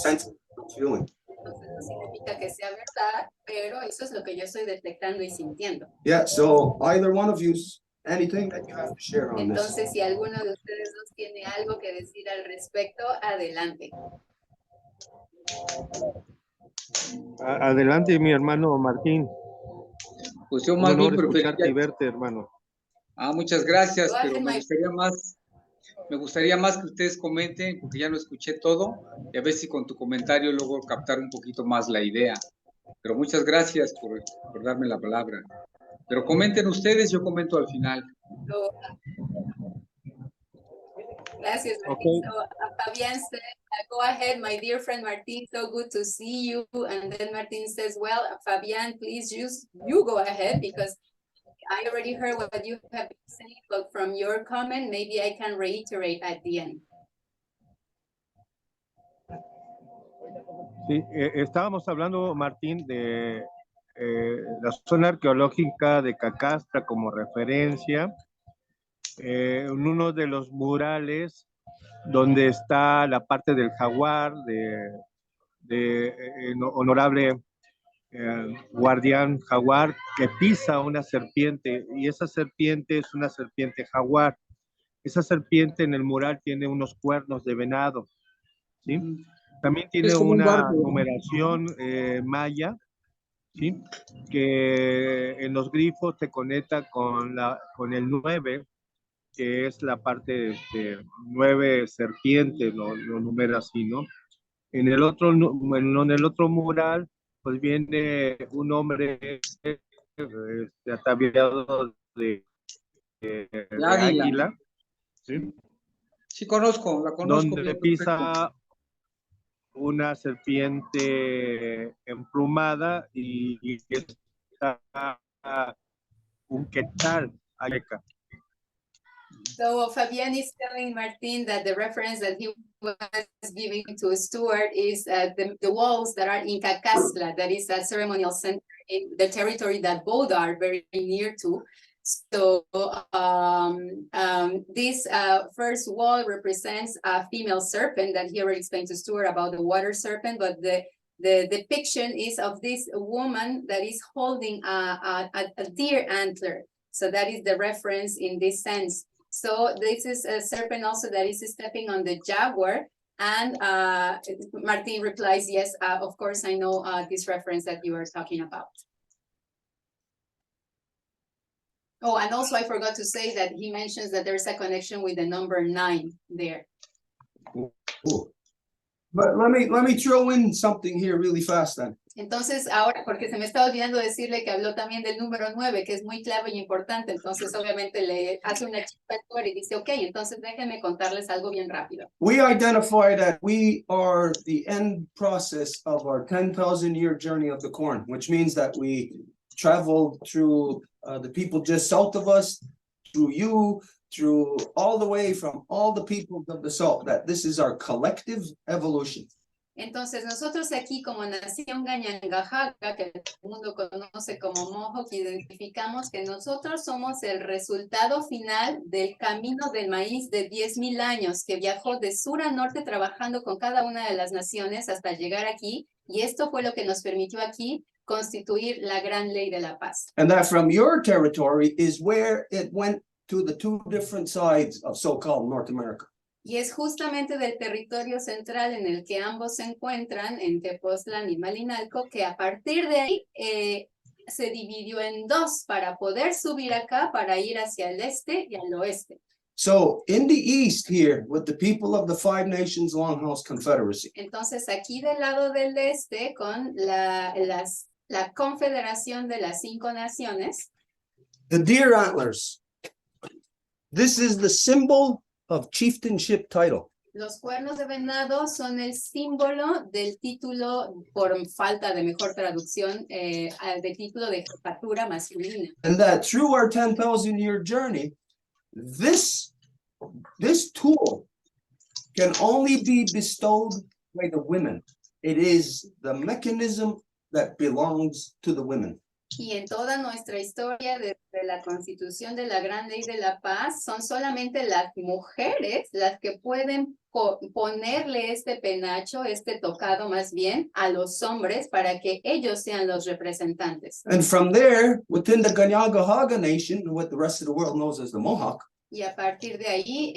sensing, feeling. Entonces, no significa que sea verdad, pero eso es lo que yo estoy detectando y sintiendo. Yeah, so either one of you's anything that you have to share on this. Entonces, si alguno de ustedes dos tiene algo que decir al respecto, adelante. Adelante, mi hermano Martín. Pues yo más bien escucharte y verte, hermano. Muchas gracias, Go pero ahead, me gustaría más que ustedes comenten, porque ya lo escuché todo, y a ver si con tu comentario luego captar un poquito más la idea. Pero muchas gracias por darme la palabra. Pero comenten ustedes, yo comento al final. Gracias, Martín. Okay. So, Fabian said, go ahead, my dear friend Martín, so good to see you. And then Martín says, well, Fabian, please you go ahead, because I already heard what you have been saying, but from your comment, maybe I can reiterate at the end. Sí, estábamos hablando, Martín, de la zona arqueológica de Cacastra como referencia, en uno de los murales donde está la parte del jaguar, de honorable guardián jaguar que pisa una serpiente, y esa serpiente es una serpiente jaguar. Esa serpiente en el mural tiene unos cuernos de venado. ¿sí? También tiene como un una barco. numeración maya, ¿sí? Que en los grifos te conecta con el 9, que es la parte de 9 serpientes, lo numera así, ¿no? En el otro mural, pues viene un hombre ataviado de águila, ¿sí? Sí, conozco, la conozco. Donde pisa una serpiente emplumada y está un quetzal. So Fabian is telling Martin that the reference that he was giving to Stuart is the walls that are in Cacasla, that is a ceremonial center in the territory that both are very near to. So this first wall represents a female serpent that he already explained to Stuart about the water serpent, but the depiction is of this woman that is holding a deer antler. So that is the reference in this sense. So this is a serpent also that is stepping on the jaguar. And Martin replies, yes, of course, I know this reference that you are talking about. Oh, and also I forgot to say that he mentions that there's a connection with the number 9 there. Cool. But let me throw in something here really fast then. Entonces, ahora, porque se me estaba olvidando decirle que habló también del número 9, que es muy clave y importante, entonces obviamente le hace una chispa y dice, ok, entonces déjenme contarles algo bien rápido. We identify that we are the end process of our 10,000-year journey of the corn, which means that we traveled through the people just south of us, through you, through all the way from all the people of the salt, that this is our collective evolution. Entonces, nosotros aquí como nación Gañangajaga, que el mundo conoce como Mohawk, identificamos que nosotros somos el resultado final del camino del maíz de 10,000 años, que viajó de sur a norte trabajando con cada una de las naciones hasta llegar aquí, y esto fue lo que nos permitió aquí constituir la gran ley de la paz. And that from your territory is where it went to the 2 different sides of so-called North America. Y es justamente del territorio central en el que ambos se encuentran, en Tepoztlán y Malinalco, que a partir de ahí se dividió en 2 para poder subir acá, para ir hacia el este y al oeste. So in the east here, with the people of the 5 Nations Longhouse Confederacy, Entonces aquí del lado del este, con la confederación de las 5 naciones, the deer antlers, this is the symbol of chieftainship title. los cuernos de venado son el símbolo del título, por falta de mejor traducción, del título de jefatura masculina. And that through our 10,000-year journey, this tool can only be bestowed by the women. It is the mechanism that belongs to the women. Y en toda nuestra historia, desde la Constitución de la Gran Ley de la Paz, son solamente las mujeres las que pueden ponerle este penacho, este tocado más bien, a los hombres para que ellos sean los representantes. And from there, within the Gañangajaga Nation, what the rest of the world knows as the Mohawk, Y a partir de ahí,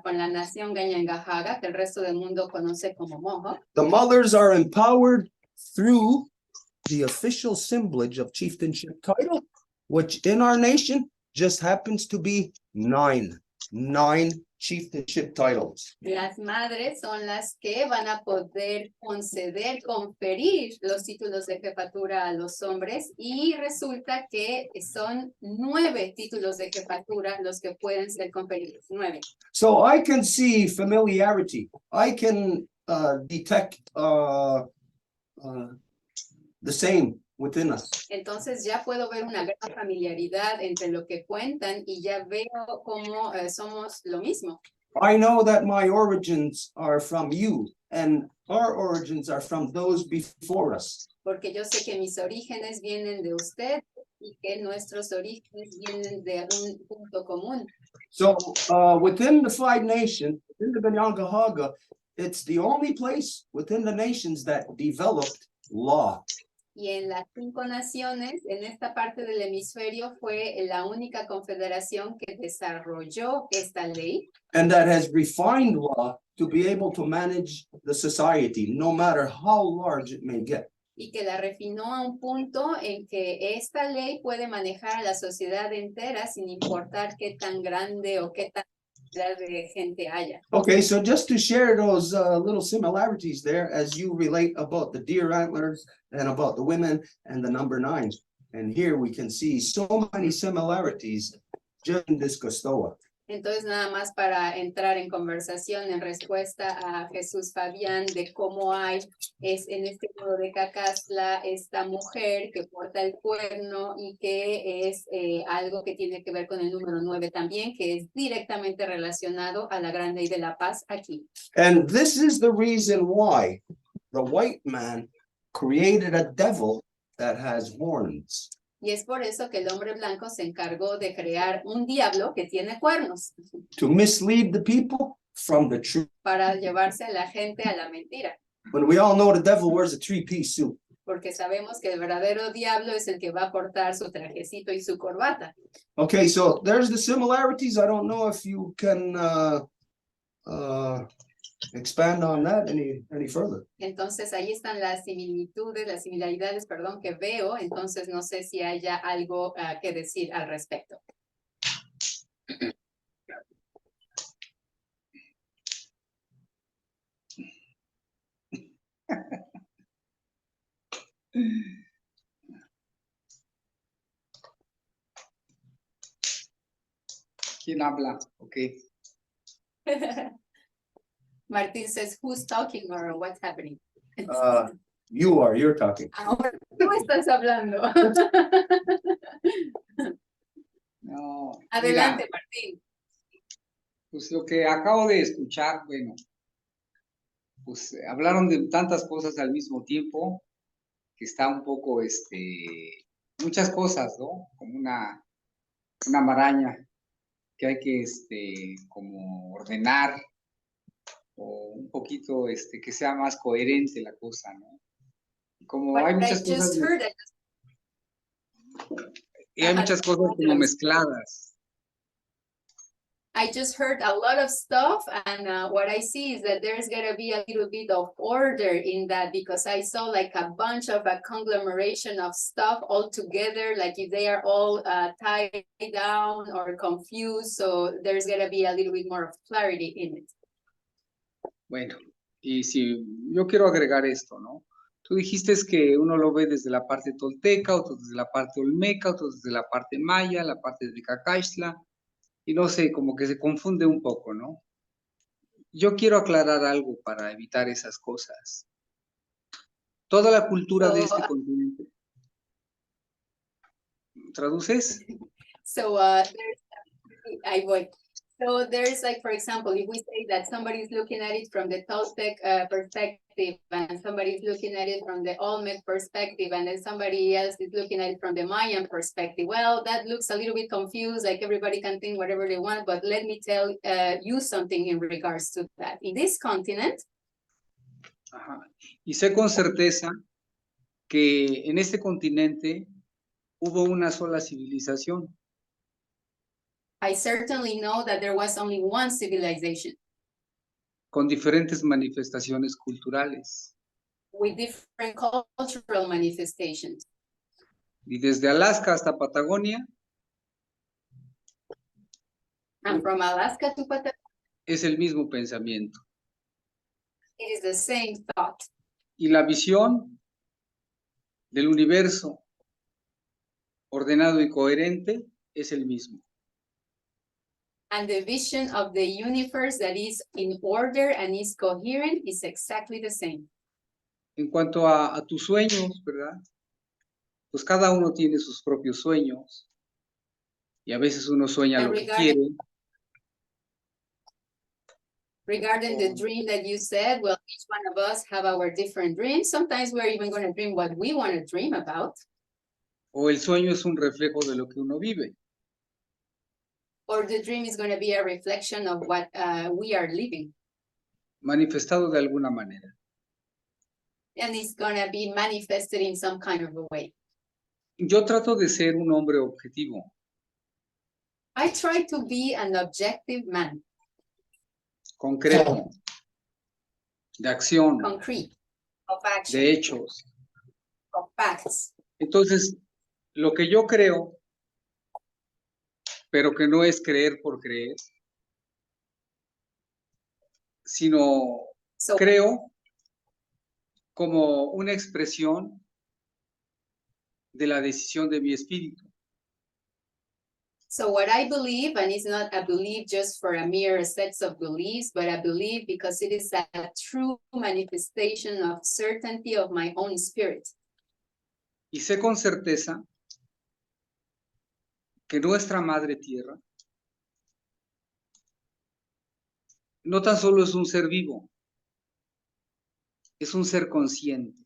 con la nación Gañangajaga, que el resto del mundo conoce como Mohawk, the mothers are empowered through the official assemblage of chieftainship title, which in our nation just happens to be 9 chieftainship titles. las madres son las que van a poder conferir los títulos de jefatura a los hombres, y resulta que son 9 títulos de jefatura los que pueden ser conferidos, 9. So I can see familiarity. I can detect the same within us. Entonces ya puedo ver una gran familiaridad entre lo que cuentan y ya veo cómo somos lo mismo. I know that my origins are from you, and our origins are from those before us. Porque yo sé que mis orígenes vienen de usted y que nuestros orígenes vienen de un punto común. So within the 5 nations, within the Gañangajaga, it's the only place within the nations that developed law. Y en las 5 naciones, en esta parte del hemisferio, fue la única confederación que desarrolló esta ley and that has refined law to be able to manage the society, no matter how large it may get. y que la refinó a un punto en que esta ley puede manejar a la sociedad entera sin importar qué tan grande o qué tan cantidad de gente haya. Okay, so just to share those little similarities there as you relate about the deer antlers and about the women and the number 9. And here we can see so many similarities just in this Costoa. Entonces, nada más para entrar en conversación en respuesta a Jesús Fabián de cómo hay en este nudo de Cacasla esta mujer que porta el cuerno y que es algo que tiene que ver con el número 9 también, que es directamente relacionado a la gran ley de la paz aquí. And this is the reason why the white man created a devil that has horns. Y es por eso que el hombre blanco se encargó de crear un diablo que tiene cuernos To mislead the people from the truth. para llevarse a la gente a la mentira. When we all know the devil wears a 3-piece suit. Porque sabemos que el verdadero diablo es el que va a portar su trajecito y su corbata. Okay, so there's the similarities. I don't know if you can expand on that any further. Entonces ahí están las similitudes, las similaridades, perdón, que veo. Entonces no sé si haya algo que decir al respecto. ¿Quién habla? Okay. Martín says, who's talking or what's happening? You're talking. Ahora tú estás hablando. No, Adelante, mira, Martín. pues lo que acabo de escuchar, bueno, pues hablaron de tantas cosas al mismo tiempo que está un poco, muchas cosas, ¿no? Como una maraña que hay que, como ordenar o un poquito, que sea más coherente la cosa, ¿no? Como hay muchas cosas, y hay muchas cosas como mezcladas. I just heard a lot of stuff, and what I see is that there's gonna be a little bit of order in that, because I saw like a bunch of a conglomeration of stuff all together, like if they are all tied down or confused, so there's gonna be a little bit more of clarity in it. Bueno, y si yo quiero agregar esto, ¿no? Tú dijiste que uno lo ve desde la parte tolteca, otro desde la parte olmeca, otro desde la parte maya, la parte de Cacaxtla, y no sé, como que se confunde un poco, ¿no? Yo quiero aclarar algo para evitar esas cosas. Toda la cultura de este continente. ¿Traduces? So So there's like, for example, if we say that somebody's looking at it from the Toltec perspective, and somebody's looking at it from the Olmec perspective, and then somebody else is looking at it from the Mayan perspective, well, that looks a little bit confused, like everybody can think whatever they want, but let me tell you something in regards to that. In this continent, ajá, y sé con certeza que en este continente hubo una sola civilización. I certainly know that there was only one civilization. Con diferentes manifestaciones culturales. With different cultural manifestations. Y desde Alaska hasta Patagonia. And from Alaska to Patagonia. Es el mismo pensamiento. It is the same thought. Y la visión del universo ordenado y coherente es el mismo. And the vision of the universe that is in order and is coherent is exactly the same. En cuanto a tus sueños, ¿verdad? Pues cada uno tiene sus propios sueños. Y a veces uno sueña lo que quiere. Regarding the dream that you said, well, each one of us have our different dreams. Sometimes we're even going to dream what we want to dream about. O el sueño es un reflejo de lo que uno vive. Or the dream is going to be a reflection of what we are living. Manifestado de alguna manera. and it's gonna be manifested in some kind of a way. Yo trato de ser un hombre objetivo, I try to be an objective man, concreto, de acción, concrete, of action, de hechos. of facts. Entonces, lo que yo creo, pero que no es creer por creer, sino So creo como una expresión de la decisión de mi espíritu. So what I believe, and it's not a belief just for a mere sets of beliefs, but I believe because it is a true manifestation of certainty of my own spirit. Y sé con certeza que nuestra Madre Tierra no tan solo es un ser vivo, es un ser consciente.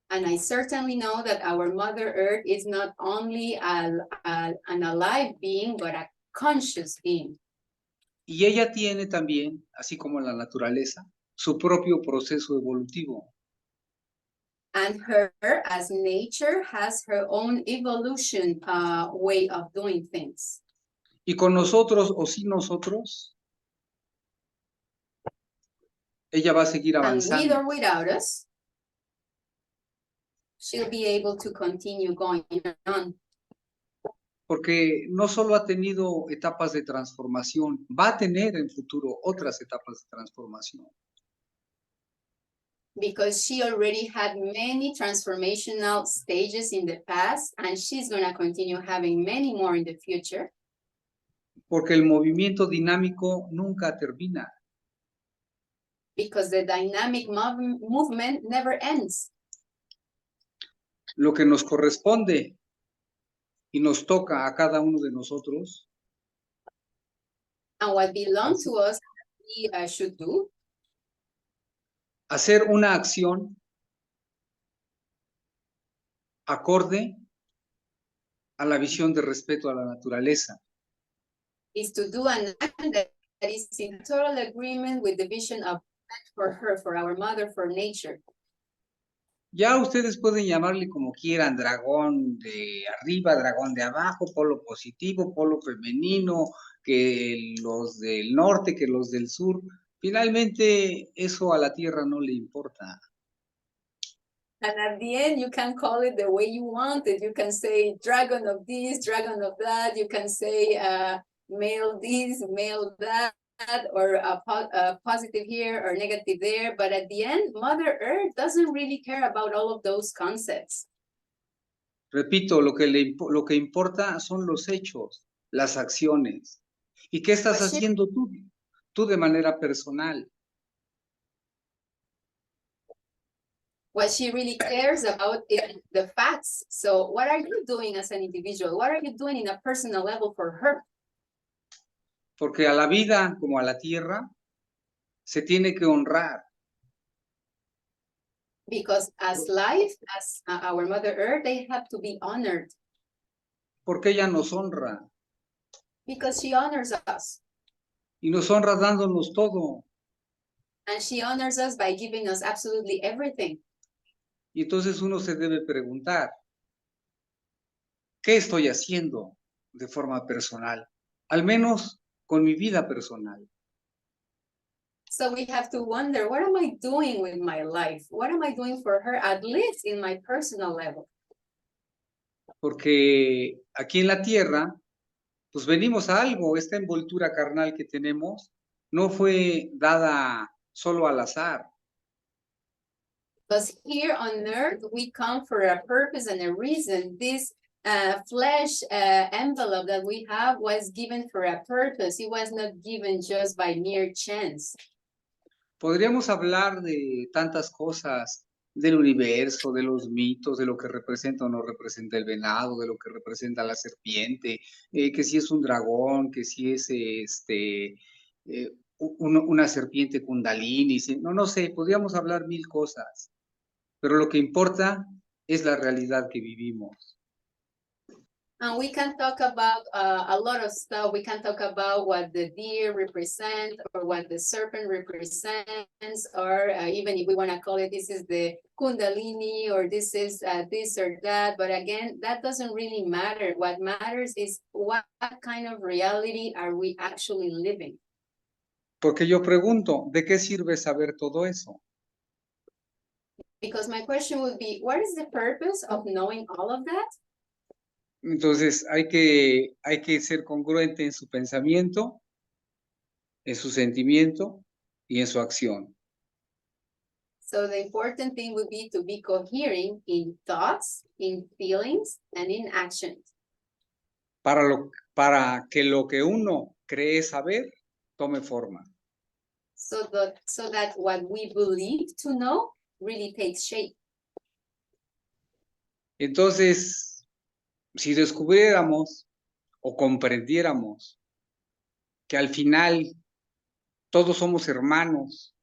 And I certainly know that our Mother Earth is not only an alive being, but a conscious being. Y ella tiene también, así como la naturaleza, su propio proceso evolutivo. And her, as nature, has her own evolution way of doing things. Y con nosotros o sin nosotros, ella va a seguir And with avanzando. or without us, she'll be able to continue going on. Porque no solo ha tenido etapas de transformación, va a tener en futuro otras etapas de transformación. Because she already had many transformational stages in the past, and she's going to continue having many more in the future. Porque el movimiento dinámico nunca termina. Because the dynamic movement never ends. Lo que nos corresponde y nos toca a cada uno de nosotros And what belongs to us, we should do, hacer una acción acorde a la visión de respeto a la naturaleza. is to do an action that is in total agreement with the vision of for her, for our mother, for nature. Ya ustedes pueden llamarle como quieran, dragón de arriba, dragón de abajo, polo positivo, polo femenino, que los del norte, que los del sur. Finalmente, eso a la Tierra no le importa. And at the end, you can call it the way you want it. You can say dragon of this, dragon of that. You can say male this, male that, or a positive here or negative there. But at the end, Mother Earth doesn't really care about all of those concepts. Repito, lo que importa son los hechos, las acciones. ¿Y qué estás Pues sí. haciendo tú de manera personal? What she really cares about is the facts. So what are you doing as an individual? What are you doing in a personal level for her? Porque a la vida como a la tierra se tiene que honrar. Because as life, as our Mother Earth, they have to be honored. Porque ella nos honra. Because she honors us. Y nos honra dándonos todo. And she honors us by giving us absolutely everything. Y entonces uno se debe preguntar, ¿qué estoy haciendo de forma personal? Al menos con mi vida personal. So we have to wonder, what am I doing with my life? What am I doing for her, at least in my personal level? Porque aquí en la tierra, pues venimos a algo. Esta envoltura carnal que tenemos no fue dada solo al azar. Because here on earth, we come for a purpose and a reason. This flesh envelope that we have was given for a purpose. It was not given just by mere chance. Podríamos hablar de tantas cosas, del universo, de los mitos, de lo que representa o no representa el venado, de lo que representa la serpiente, que si es un dragón, que si es una serpiente kundalini, no sé, podríamos hablar mil cosas, pero lo que importa es la realidad que vivimos. And we can talk about a lot of stuff. We can talk about what the deer represent or what the serpent represents, or even if we want to call it, this is the Kundalini, or this is this or that. But again, that doesn't really matter. What matters is what kind of reality are we actually living? Porque yo pregunto, ¿de qué sirve saber todo eso? Because my question would be, what is the purpose of knowing all of that? Entonces hay que ser congruente en su pensamiento, en su sentimiento y en su acción. So the important thing would be to be coherent in thoughts, in feelings, and in actions. Para que lo que uno cree saber tome forma. So that what we believe to know really takes shape. Entonces, si descubriéramos o comprendiéramos que al final todos somos hermanos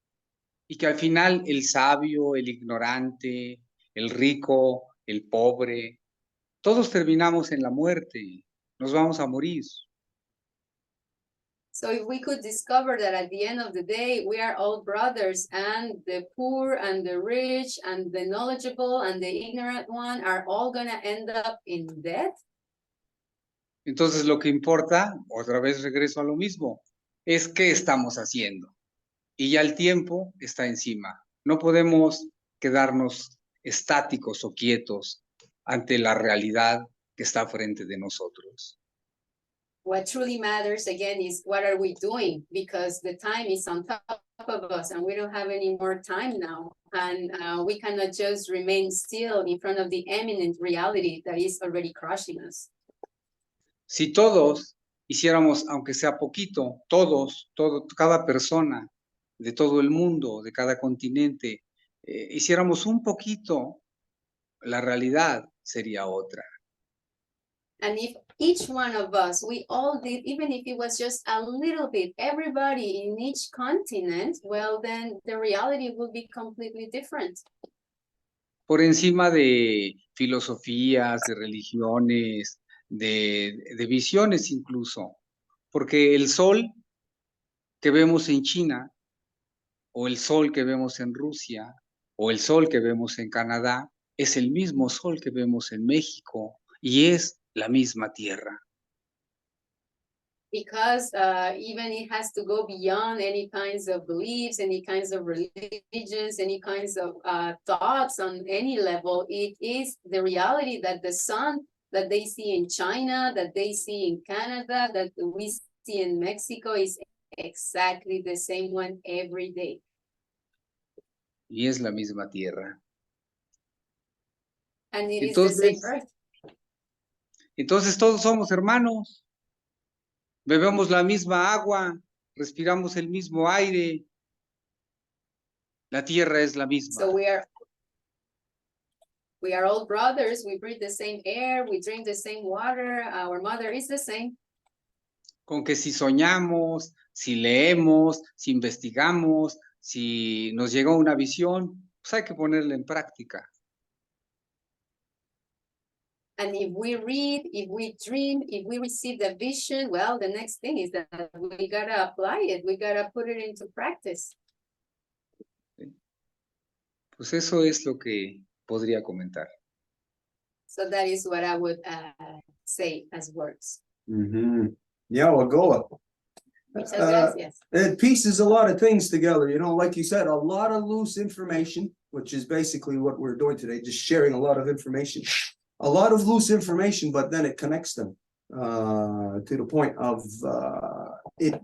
y que al final el sabio, el ignorante, el rico, el pobre, todos terminamos en la muerte, nos vamos a morir. So if we could discover that at the end of the day, we are all brothers, and the poor and the rich and the knowledgeable and the ignorant one are all going to end up in death. Entonces lo que importa, otra vez regreso a lo mismo, es qué estamos haciendo. Y ya el tiempo está encima. No podemos quedarnos estáticos o quietos ante la realidad que está frente de nosotros. What truly matters, again, is what are we doing? Because the time is on top of us and we don't have any more time now. And we cannot just remain still in front of the imminent reality that is already crushing us. Si todos hiciéramos, aunque sea poquito, cada persona de todo el mundo, de cada continente, hiciéramos un poquito, la realidad sería otra. And if each one of us, we all did, even if it was just a little bit, everybody in each continent, well, then the reality will be completely different. Por encima de filosofías, de religiones, de visiones incluso, porque el sol que vemos en China, o el sol que vemos en Rusia, o el sol que vemos en Canadá, es el mismo sol que vemos en México, y es la misma tierra. Because even it has to go beyond any kinds of beliefs, any kinds of religions, any kinds of thoughts on any level. It is the reality that the sun that they see in China, that they see in Canada, that we see in Mexico is exactly the same one every day. Y es la misma tierra. And it is the same earth. Entonces todos somos hermanos. Bebemos la misma agua, respiramos el mismo aire. La tierra es la misma. So we are all brothers. We breathe the same air. We drink the same water. Our mother is the same. Con que si soñamos, si leemos, si investigamos, si nos llegó una visión, pues hay que ponerla en práctica. And if we read, if we dream, if we receive the vision, well, the next thing is that we gotta apply it. We gotta put it into practice. Pues eso es lo que podría comentar. So that is what I would say as words. Yeah, well, go. Muchas gracias. It pieces a lot of things together, you know, like you said, a lot of loose information, which is basically what we're doing today, just sharing a lot of information. A lot of loose information, but then it connects them to the point of it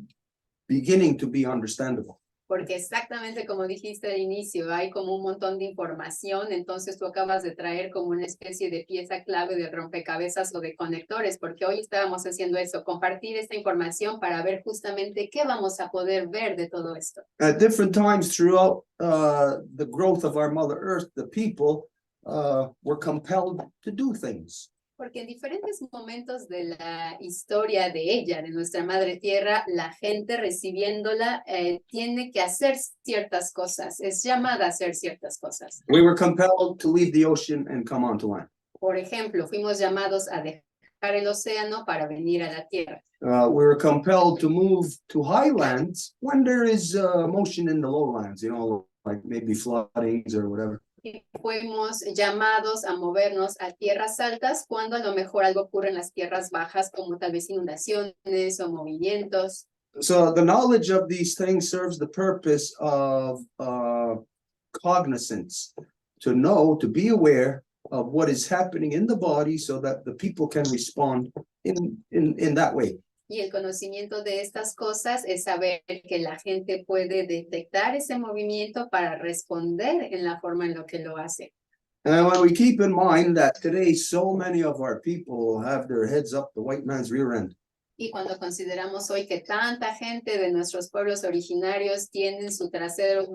beginning to be understandable. Porque exactamente como dijiste al inicio, hay como un montón de información, entonces tú acabas de traer como una especie de pieza clave de rompecabezas o de conectores, porque hoy estábamos haciendo eso, compartir esta información para ver justamente qué vamos a poder ver de todo esto. At different times throughout the growth of our Mother Earth, the people were compelled to do things. Porque en diferentes momentos de la historia de ella, de nuestra Madre Tierra, la gente recibiéndola tiene que hacer ciertas cosas, es llamada a hacer ciertas cosas. We were compelled to leave the ocean and come onto land. Por ejemplo, fuimos llamados a dejar el océano para venir a la tierra. We're compelled to move to highlands when there is motion in the lowlands, you know, like maybe floodings or whatever. Y fuimos llamados a movernos a tierras altas cuando a lo mejor algo ocurre en las tierras bajas, como tal vez inundaciones o movimientos. So the knowledge of these things serves the purpose of cognizance, to know, to be aware of what is happening in the body so that the people can respond in that way. Y el conocimiento de estas cosas es saber que la gente puede detectar ese movimiento para responder en la forma en lo que lo hace. And when we keep in mind that today so many of our people have their heads up the white man's rear end. Y cuando consideramos hoy que tanta gente de nuestros pueblos originarios tienen su trasero,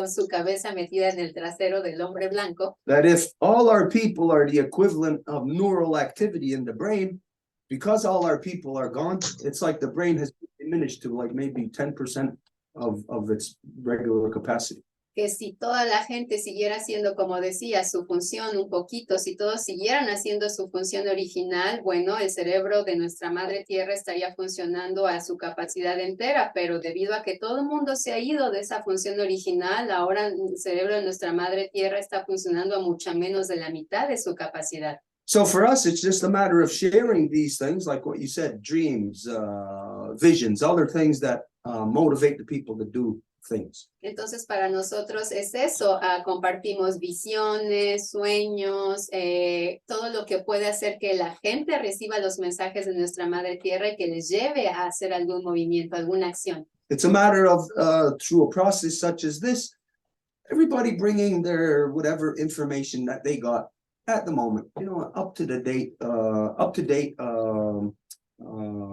su cabeza metida en el trasero del hombre blanco, That if all our people are the equivalent of neural activity in the brain, because all our people are gone, it's like the brain has diminished to like maybe 10% of its regular capacity. que si toda la gente siguiera haciendo, como decía, su función un poquito, si todos siguieran haciendo su función original, bueno, el cerebro de nuestra madre tierra estaría funcionando a su capacidad entera, pero debido a que todo el mundo se ha ido de esa función original, ahora el cerebro de nuestra madre tierra está funcionando a mucha menos de la mitad de su capacidad. So for us, it's just a matter of sharing these things, like what you said, dreams, visions, other things that motivate the people to do things. Entonces, para nosotros es eso, compartimos visiones, sueños, todo lo que puede hacer que la gente reciba los mensajes de nuestra madre tierra y que les lleve a hacer algún movimiento, alguna acción. It's a matter of, through a process such as this, everybody bringing their whatever information that they got at the moment, you know, up to date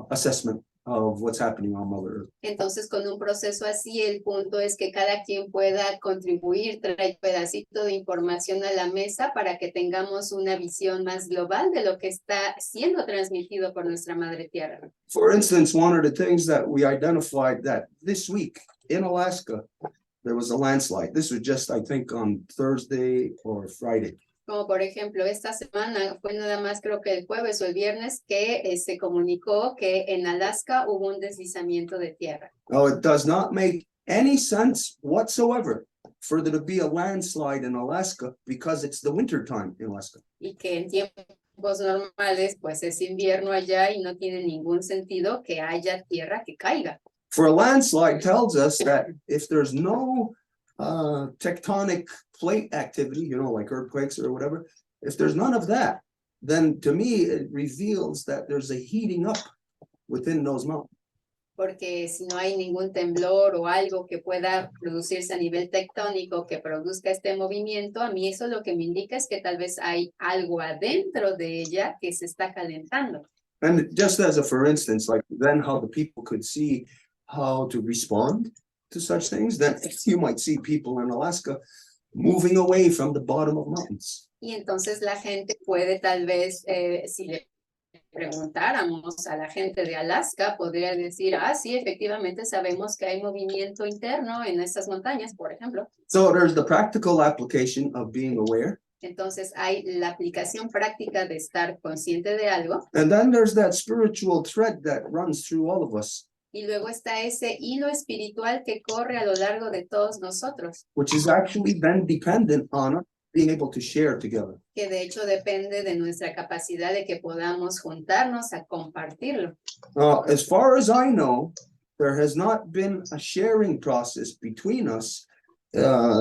assessment of what's happening on Mother Earth. Entonces, con un proceso así, el punto es que cada quien pueda contribuir, traer pedacito de información a la mesa para que tengamos una visión más global de lo que está siendo transmitido por nuestra madre tierra. For instance, one of the things that we identified that this week in Alaska, there was a landslide. This was just, I think, on Thursday or Friday. Como por ejemplo, esta semana fue nada más creo que el jueves o el viernes que se comunicó que en Alaska hubo un deslizamiento de tierra. Now, it does not make any sense whatsoever for there to be a landslide in Alaska because it's the winter time in Alaska. Y que en tiempos normales pues es invierno allá y no tiene ningún sentido que haya tierra que caiga. For a landslide tells us that if there's no tectonic plate activity, you know, like earthquakes or whatever, if there's none of that, then to me it reveals that there's a heating up within those mountains. Porque si no hay ningún temblor o algo que pueda producirse a nivel tectónico que produzca este movimiento, a mí eso lo que me indica es que tal vez hay algo adentro de ella que se está calentando. And just as a for instance, like then how the people could see how to respond to such things, then you might see people in Alaska moving away from the bottom of mountains. Y entonces la gente puede tal vez, si le preguntáramos a la gente de Alaska, podría decir, sí, efectivamente sabemos que hay movimiento interno en estas montañas, por ejemplo. So there's the practical application of being aware. Entonces hay la aplicación práctica de estar consciente de algo. And then there's that spiritual thread that runs through all of us. Y luego está ese hilo espiritual que corre a lo largo de todos nosotros. Which is actually then dependent on us being able to share together. Que de hecho depende de nuestra capacidad de que podamos juntarnos a compartirlo. As far as I know, there has not been a sharing process between us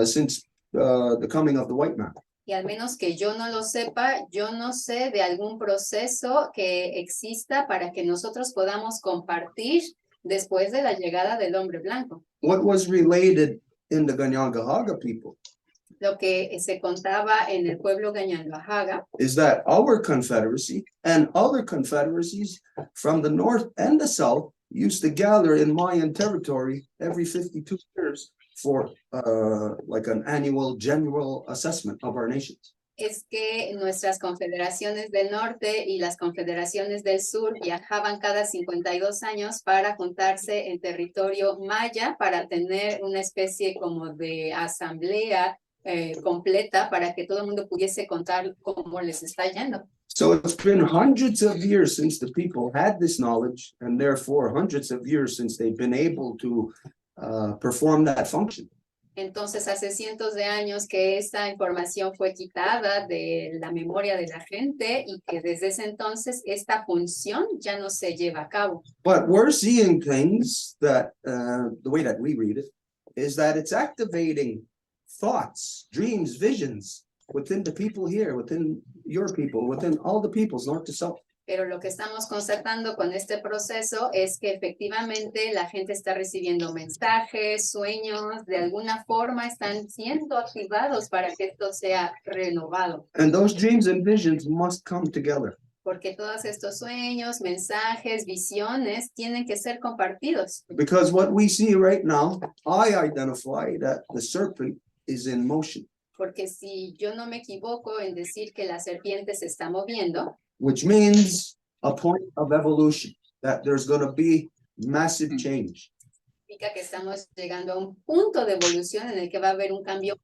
since the coming of the white man. Y al menos que yo no lo sepa, yo no sé de algún proceso que exista para que nosotros podamos compartir después de la llegada del hombre blanco. What was related in the Ganyangahaga people Lo que se contaba en el pueblo Ganyangahaga is that our confederacy and other confederacies from the north and the south used to gather in Mayan territory every 52 years for like an annual general assessment of our nations. es que nuestras confederaciones del norte y las confederaciones del sur viajaban cada 52 años para juntarse en territorio maya para tener una especie como de asamblea completa para que todo el mundo pudiese contar cómo les está yendo. So it's been hundreds of years since the people had this knowledge, and therefore hundreds of years since they've been able to perform that function. Entonces, hace cientos de años que esta información fue quitada de la memoria de la gente y que desde ese entonces esta función ya no se lleva a cabo. But we're seeing things that, the way that we read it, is that it's activating thoughts, dreams, visions within the people here, within your people, within all the peoples, north to south. Pero lo que estamos constatando con este proceso es que efectivamente la gente está recibiendo mensajes, sueños, de alguna forma están siendo activados para que esto sea renovado. And those dreams and visions must come together. Porque todos estos sueños, mensajes, visiones tienen que ser compartidos. Because what we see right now, I identify that the serpent is in motion. Porque si yo no me equivoco en decir que la serpiente se está moviendo, which means a point of evolution, that there's going to be massive change. significa que estamos llegando a un punto de evolución en el que va a haber un cambio.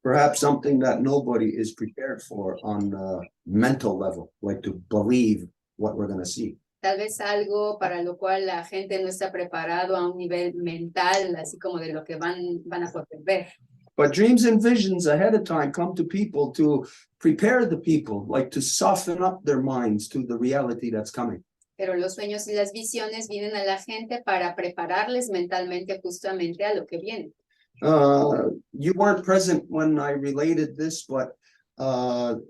Perhaps something that nobody is prepared for on the mental level, like to believe what we're going to see. Tal vez algo para lo cual la gente no está preparado a un nivel mental, así como de lo que van a poder ver. But dreams and visions ahead of time come to people to prepare the people, like to soften up their minds to the reality that's coming. Pero los sueños y las visiones vienen a la gente para prepararles mentalmente justamente a lo que viene. You weren't present when I related this, but the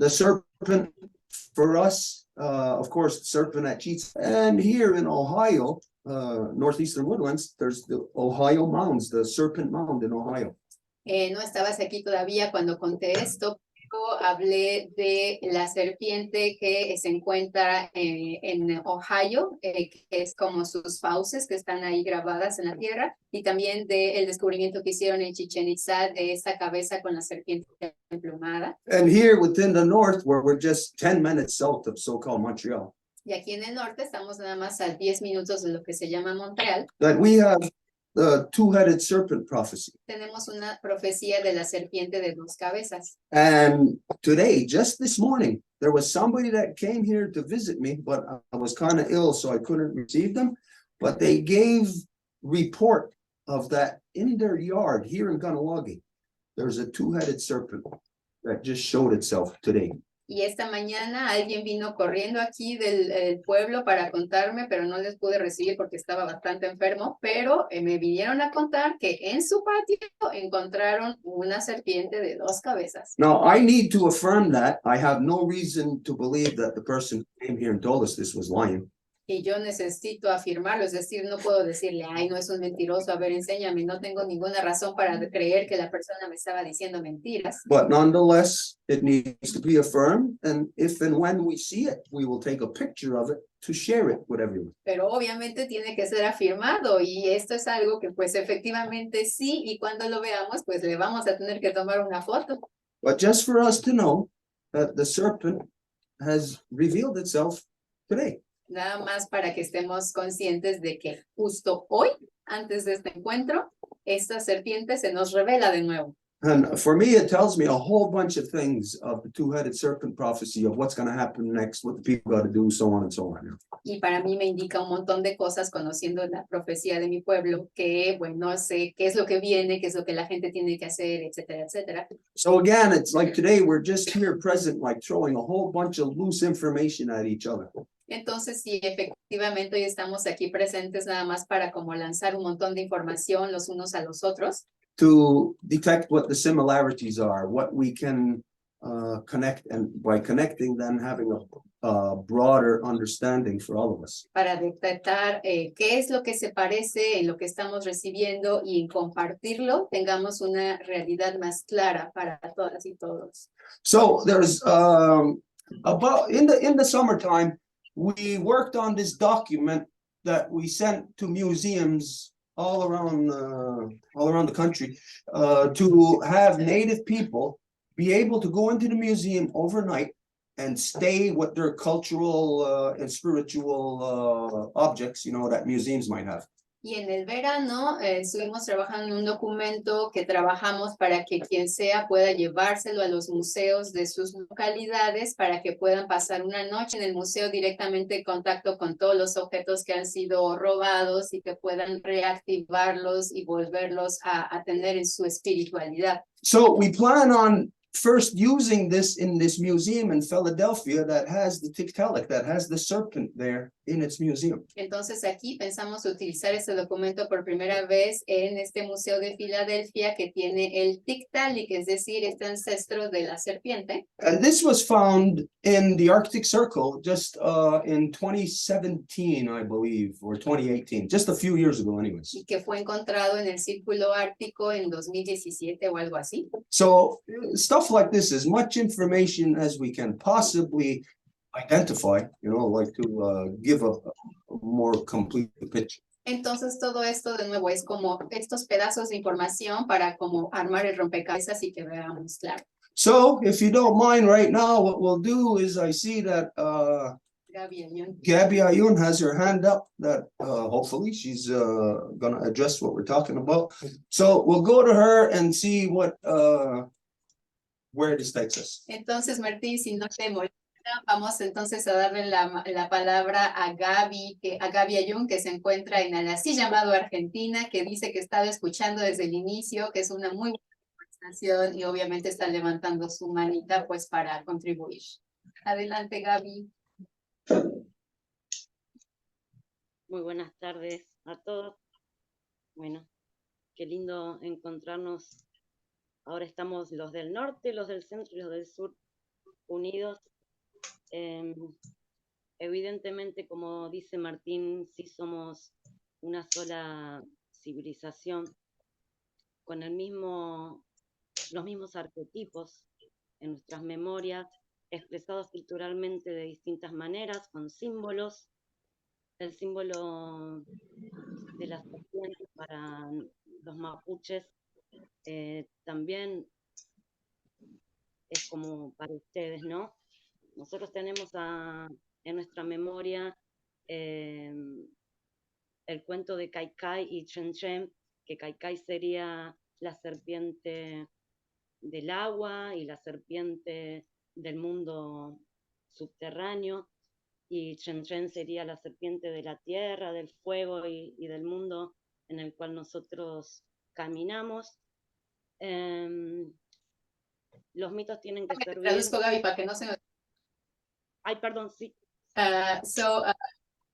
serpent for us, of course, the serpent at Cheats. And here in Ohio, northeastern woodlands, there's the Ohio Mounds, the Serpent Mound in Ohio. No estabas aquí todavía cuando conté esto, pero hablé de la serpiente que se encuentra en Ohio, que es como sus fauces que están ahí grabadas en la tierra, y también del descubrimiento que hicieron en Chichén Itzá de esta cabeza con la serpiente emplumada. And here within the north, where we're just 10 minutes south of so-called Montreal, Y aquí en el norte estamos nada más a 10 minutos de lo que se llama Montreal. that we have the two-headed serpent prophecy. Tenemos una profecía de la serpiente de dos cabezas. And today, just this morning, there was somebody that came here to visit me, but I was kind of ill, so I couldn't receive them. But they gave report of that in their yard here in Kahnawake. There's a two-headed serpent that just showed itself today. Y esta mañana alguien vino corriendo aquí del pueblo para contarme, pero no les pude recibir porque estaba bastante enfermo, pero me vinieron a contar que en su patio encontraron una serpiente de dos cabezas. Now, I need to affirm that. I have no reason to believe that the person who came here and told us this was lying. Y yo necesito afirmarlo, es decir, no puedo decirle, ay, no es un mentiroso, a ver, enséñame, no tengo ninguna razón para creer que la persona me estaba diciendo mentiras. But nonetheless, it needs to be affirmed. And if and when we see it, we will take a picture of it to share it with everyone. Pero obviamente tiene que ser afirmado y esto es algo que pues efectivamente sí, y cuando lo veamos pues le vamos a tener que tomar una foto. But just for us to know that the serpent has revealed itself today. Nada más para que estemos conscientes de que justo hoy, antes de este encuentro, esta serpiente se nos revela de nuevo. And for me, it tells me a whole bunch of things of the two-headed serpent prophecy of what's going to happen next, what the people got to do, so on and so on. Y para mí me indica un montón de cosas conociendo la profecía de mi pueblo, que bueno, sé qué es lo que viene, qué es lo que la gente tiene que hacer, etcétera, etcétera. So again, it's like today, we're just here present, like throwing a whole bunch of loose information at each other. Entonces, sí, efectivamente, hoy estamos aquí presentes nada más para como lanzar un montón de información los unos a los otros. To detect what the similarities are, what we can connect, and by connecting, then having a broader understanding for all of us. Para detectar qué es lo que se parece en lo que estamos recibiendo y en compartirlo tengamos una realidad más clara para todas y todos. So there's about in the summertime, we worked on this document that we sent to museums all around the country to have Native people be able to go into the museum overnight and stay with their cultural and spiritual objects, you know, that museums might have. Y en el verano estuvimos trabajando en un documento que trabajamos para que quien sea pueda llevárselo a los museos de sus localidades para que puedan pasar una noche en el museo directamente en contacto con todos los objetos que han sido robados y que puedan reactivarlos y volverlos a tener en su espiritualidad. So we plan on first using this in this museum in Philadelphia that has the Tiktalik, that has the serpent there in its museum. Entonces aquí pensamos utilizar este documento por primera vez en este museo de Filadelfia que tiene el Tiktalik, es decir, este ancestro de la serpiente. And this was found in the Arctic Circle just in 2017, I believe, or 2018, just a few years ago anyways. Y que fue encontrado en el Círculo Ártico en 2017 o algo así. So stuff like this, as much information as we can possibly identify, like to give a more complete picture. Entonces todo esto de nuevo es como estos pedazos de información para como armar el rompecabezas y que veamos claro. So if you don't mind right now, what we'll do is I see that Gaby Ayun. Gaby Ayun has her hand up that hopefully she's gonna address what we're talking about. So we'll go to her and see where this takes us. Entonces, Martín, si no te molesta, vamos entonces a darle la palabra a Gaby Ayun, que se encuentra en el así llamado Argentina, que dice que ha estado escuchando desde el inicio, que es una muy buena conversación y obviamente está levantando su manita pues para contribuir. Adelante, Gaby. Muy buenas tardes a todos. Bueno, qué lindo encontrarnos. Ahora estamos los del norte, los del centro y los del sur unidos. Evidentemente, como dice Martín, sí somos una sola civilización con los mismos arquetipos en nuestras memorias, expresados culturalmente de distintas maneras, con símbolos. El símbolo de la serpiente para los mapuches también es como para ustedes, ¿no? Nosotros tenemos en nuestra memoria el cuento de Kai y Tren Tren, que Kai sería la serpiente del agua y la serpiente del mundo subterráneo, y Tren Tren sería la serpiente de la tierra, del fuego y del mundo en el cual nosotros caminamos. Los mitos tienen que servir... Traduzco, Gaby, para que no se me... Ay, perdón, sí.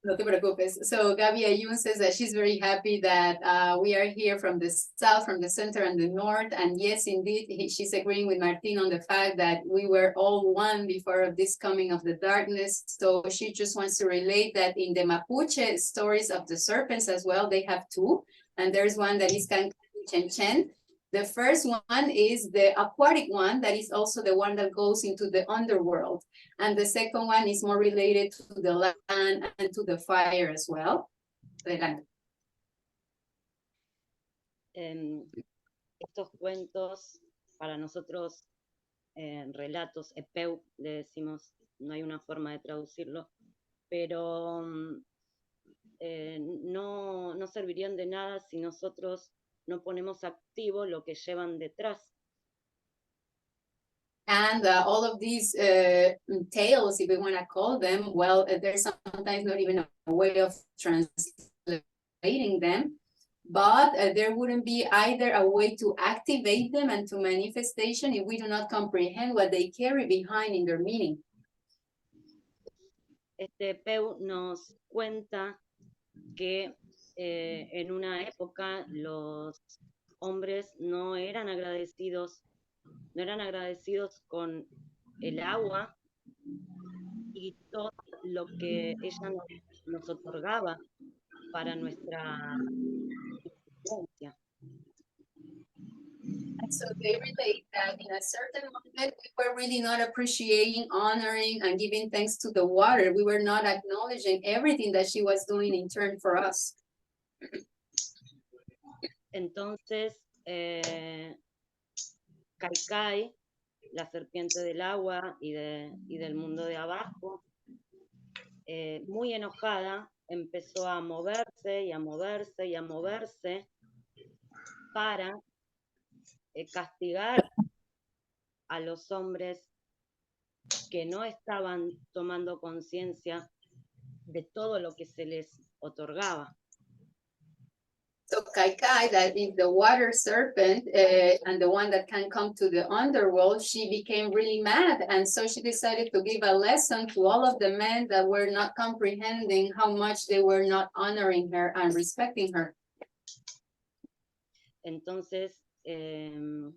No te preocupes. So Gaby Ayun says that she's very happy that we are here from the south, from the center and the north. And yes, indeed, she's agreeing with Martin on the fact that we were all one before this coming of the darkness. So she just wants to relate that in the Mapuche stories of the serpents as well, they have two. And there's one that is Kai and Tren Tren. The first one is the aquatic one, that is also the one that goes into the underworld. And the second one is more related to the land and to the fire as well. Estos cuentos, para nosotros, relatos, epeu, le decimos, no hay una forma de traducirlo, pero no servirían de nada si nosotros no ponemos activo lo que llevan detrás. And all of these tales, if we want to call them, well, there's sometimes not even a way of translating them, but there wouldn't be either a way to activate them and to manifestation if we do not comprehend what they carry behind in their meaning. Este peu nos cuenta que en una época los hombres no eran agradecidos con el agua y todo lo que ella nos otorgaba para nuestra existencia. And so they relate that in a certain moment, we were really not appreciating, honoring, and giving thanks to the water. We were not acknowledging everything that she was doing in turn for us. Entonces, Kai, la serpiente del agua y del mundo de abajo, muy enojada, empezó a moverse y a moverse y a moverse para castigar a los hombres que no estaban tomando conciencia de todo lo que se les otorgaba. So Kai, that is the water serpent and the one that can come to the underworld, she became really mad. And so she decided to give a lesson to all of the men that were not comprehending how much they were not honoring her and respecting her. Entonces, en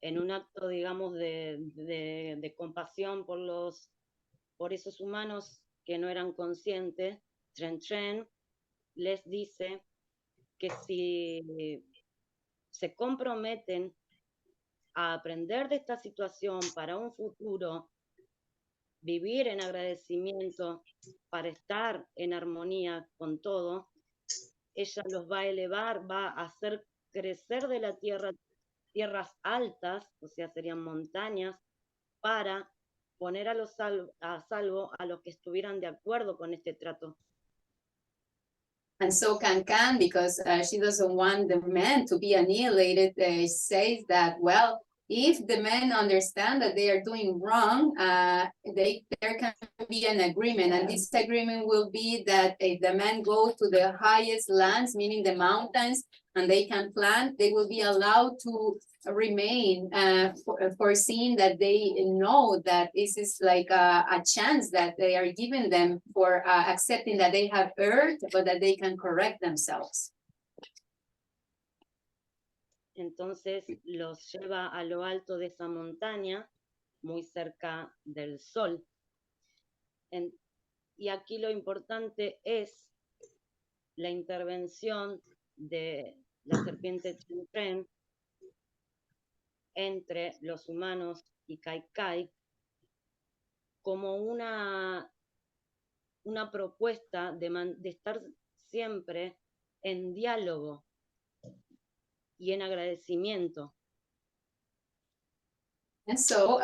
un acto, digamos, de compasión por esos humanos que no eran conscientes, Tren Tren les dice que si se comprometen a aprender de esta situación para un futuro, vivir en agradecimiento, para estar en armonía con todo, ella los va a elevar, va a hacer crecer de la tierra tierras altas, o sea, serían montañas, para poner a salvo a los que estuvieran de acuerdo con este trato. And so Can, because she doesn't want the men to be annihilated, says that, well, if the men understand that they are doing wrong, there can be an agreement. And this agreement will be that if the men go to the highest lands, meaning the mountains, and they can plant, they will be allowed to remain, foreseeing that they know that this is like a chance that they are giving them for accepting that they have erred, but that they can correct themselves. Entonces los lleva a lo alto de esa montaña, muy cerca del sol. Y aquí lo importante es la intervención de la serpiente Tren Tren entre los humanos y Kai como una propuesta de estar siempre en diálogo y en agradecimiento. And so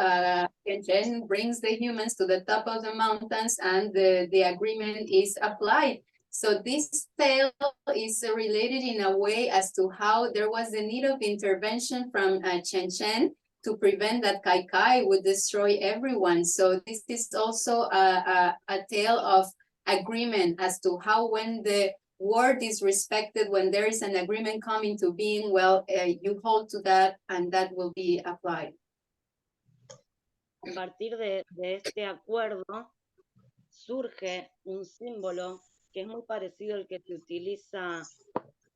Tren brings the humans to the top of the mountains, and the agreement is applied. So this tale is related in a way as to how there was a need of intervention from Chen to prevent that Kai would destroy everyone. So this is also a tale of agreement as to how, when the word is respected, when there is an agreement coming to being, well, you hold to that and that will be applied. A partir de este acuerdo surge un símbolo que es muy parecido al que se utiliza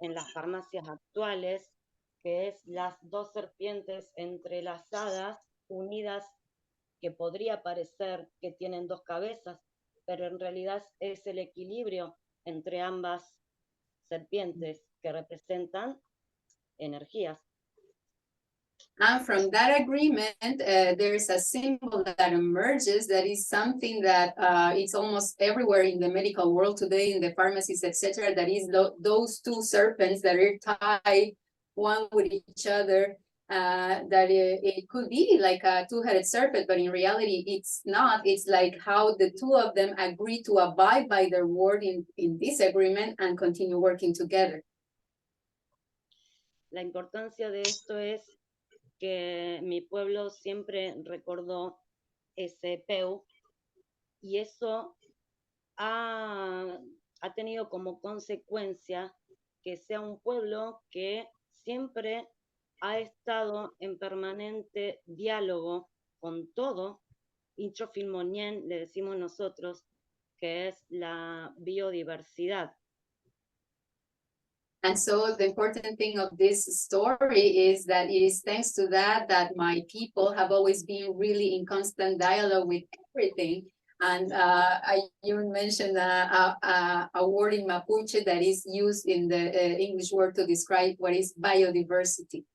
en las farmacias actuales, que es las dos serpientes entrelazadas, unidas, que podría parecer que tienen dos cabezas, pero en realidad es el equilibrio entre ambas serpientes que representan energías. And from that agreement, there's a symbol that emerges that is something that it's almost everywhere in the medical world today, in the pharmacies, etc. That is those two serpents that are tied one with each other. That it could be like a two-headed serpent, but in reality, it's not. It's like how the two of them agree to abide by their word in this agreement and continue working together. La importancia de esto es que mi pueblo siempre recordó ese peu, y eso ha tenido como consecuencia que sea un pueblo que siempre ha estado en permanente diálogo con todo, introfilmonien, le decimos nosotros, que es la biodiversidad. And so the important thing of this story is that it is thanks to that my people have always been really in constant dialogue with everything. And you mentioned a word in Mapuche that is used in the English word to describe what is biodiversity.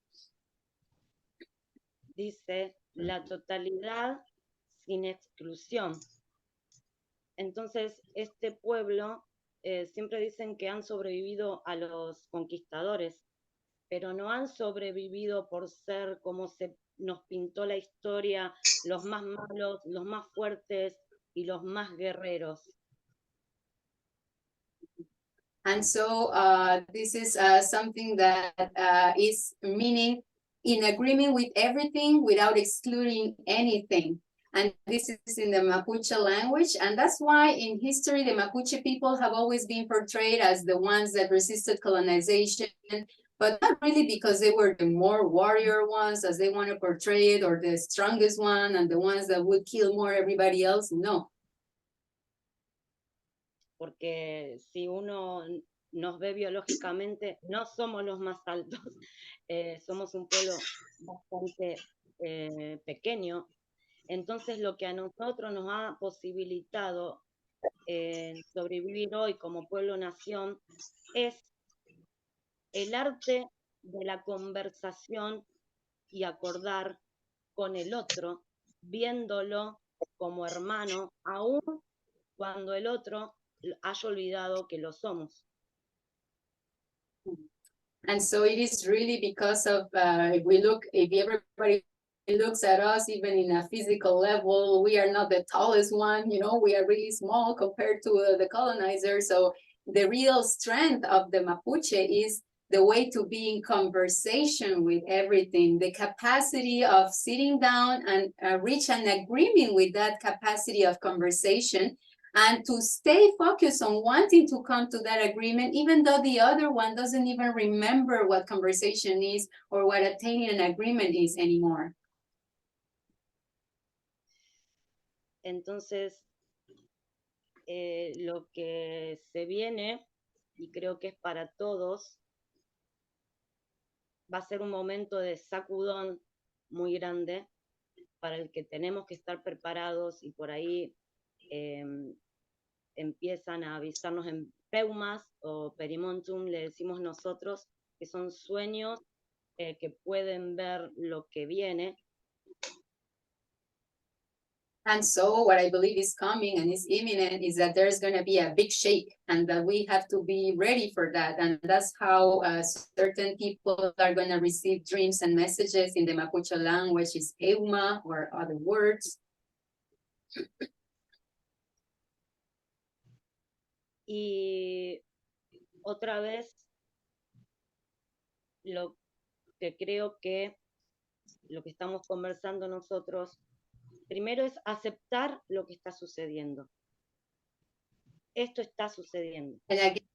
Dice la totalidad sin exclusión. Entonces, este pueblo siempre dicen que han sobrevivido a los conquistadores, pero no han sobrevivido por ser, como se nos pintó la historia, los más malos, los más fuertes y los más guerreros. And so this is something that is meaning in agreement with everything without excluding anything. And this is in the Mapuche language. And that's why in history, the Mapuche people have always been portrayed as the ones that resisted colonization, but not really because they were the more warrior ones as they want to portray it, or the strongest one and the ones that would kill more everybody else. No. Porque si uno nos ve biológicamente, no somos los más altos, somos un pueblo bastante pequeño. Entonces lo que a nosotros nos ha posibilitado sobrevivir hoy como pueblo-nación es el arte de la conversación y acordar con el otro, viéndolo como hermano, aún cuando el otro haya olvidado que lo somos. And so it is really because of, if everybody looks at us, even in a physical level, we are not the tallest one, we are really small compared to the colonizers. So the real strength of the Mapuche is the way to be in conversation with everything, the capacity of sitting down and reach an agreement with that capacity of conversation, and to stay focused on wanting to come to that agreement, even though the other one doesn't even remember what conversation is or what attaining an agreement is anymore. Entonces, lo que se viene, y creo que es para todos, va a ser un momento de sacudón muy grande para el que tenemos que estar preparados, y por ahí empiezan a avisarnos en peumas o perimontum, le decimos nosotros, que son sueños que pueden ver lo que viene. And so what I believe is coming and is imminent is that there's going to be a big shake, and that we have to be ready for that. And that's how certain people are going to receive dreams and messages in the Mapuche language, is peuma or other words. Y otra vez, lo que creo que lo que estamos conversando nosotros, primero es aceptar lo que está sucediendo. Esto está sucediendo. And again,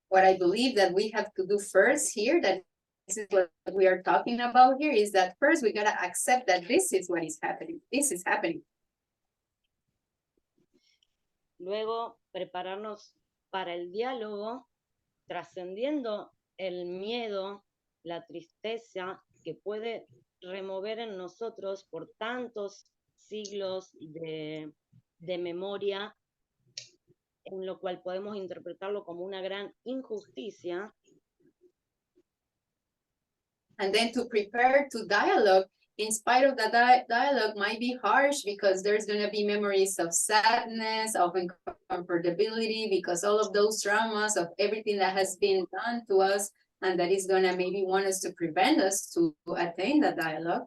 what I believe that we have to do first here, that this is what we are talking about here, is that first we gotta accept that this is what is happening. This is happening. Luego, prepararnos para el diálogo, trascendiendo el miedo, la tristeza que puede remover en nosotros por tantos siglos de memoria, en lo cual podemos interpretarlo como una gran injusticia. And then to prepare to dialogue, in spite of the dialogue might be harsh, because there's going to be memories of sadness, of uncomfortability, because all of those traumas of everything that has been done to us, and that is going to maybe want us to prevent us to attain the dialogue.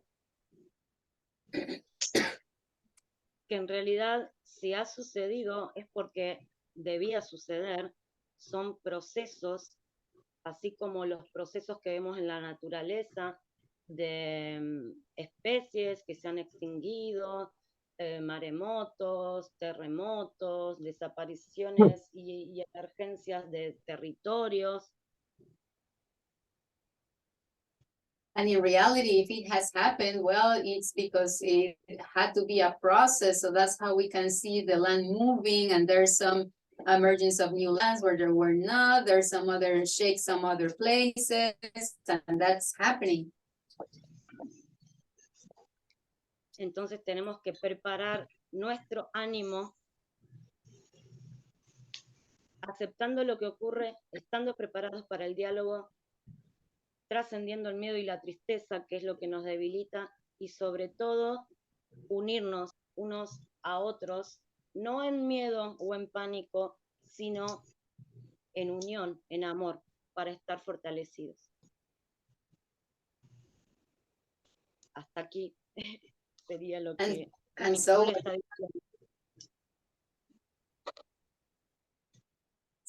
Que en realidad, si ha sucedido, es porque debía suceder. Son procesos, así como los procesos que vemos en la naturaleza, de especies que se han extinguido, maremotos, terremotos, desapariciones y emergencias de territorios. And in reality, if it has happened, well, it's because it had to be a process. So that's how we can see the land moving, and there's some emergence of new lands where there were not. There's some other shakes, some other places, and that's happening. Entonces tenemos que preparar nuestro ánimo, aceptando lo que ocurre, estando preparados para el diálogo, trascendiendo el miedo y la tristeza, que es lo que nos debilita, y sobre todo unirnos unos a otros, no en miedo o en pánico, sino en unión, en amor, para estar fortalecidos. Hasta aquí sería lo que... And so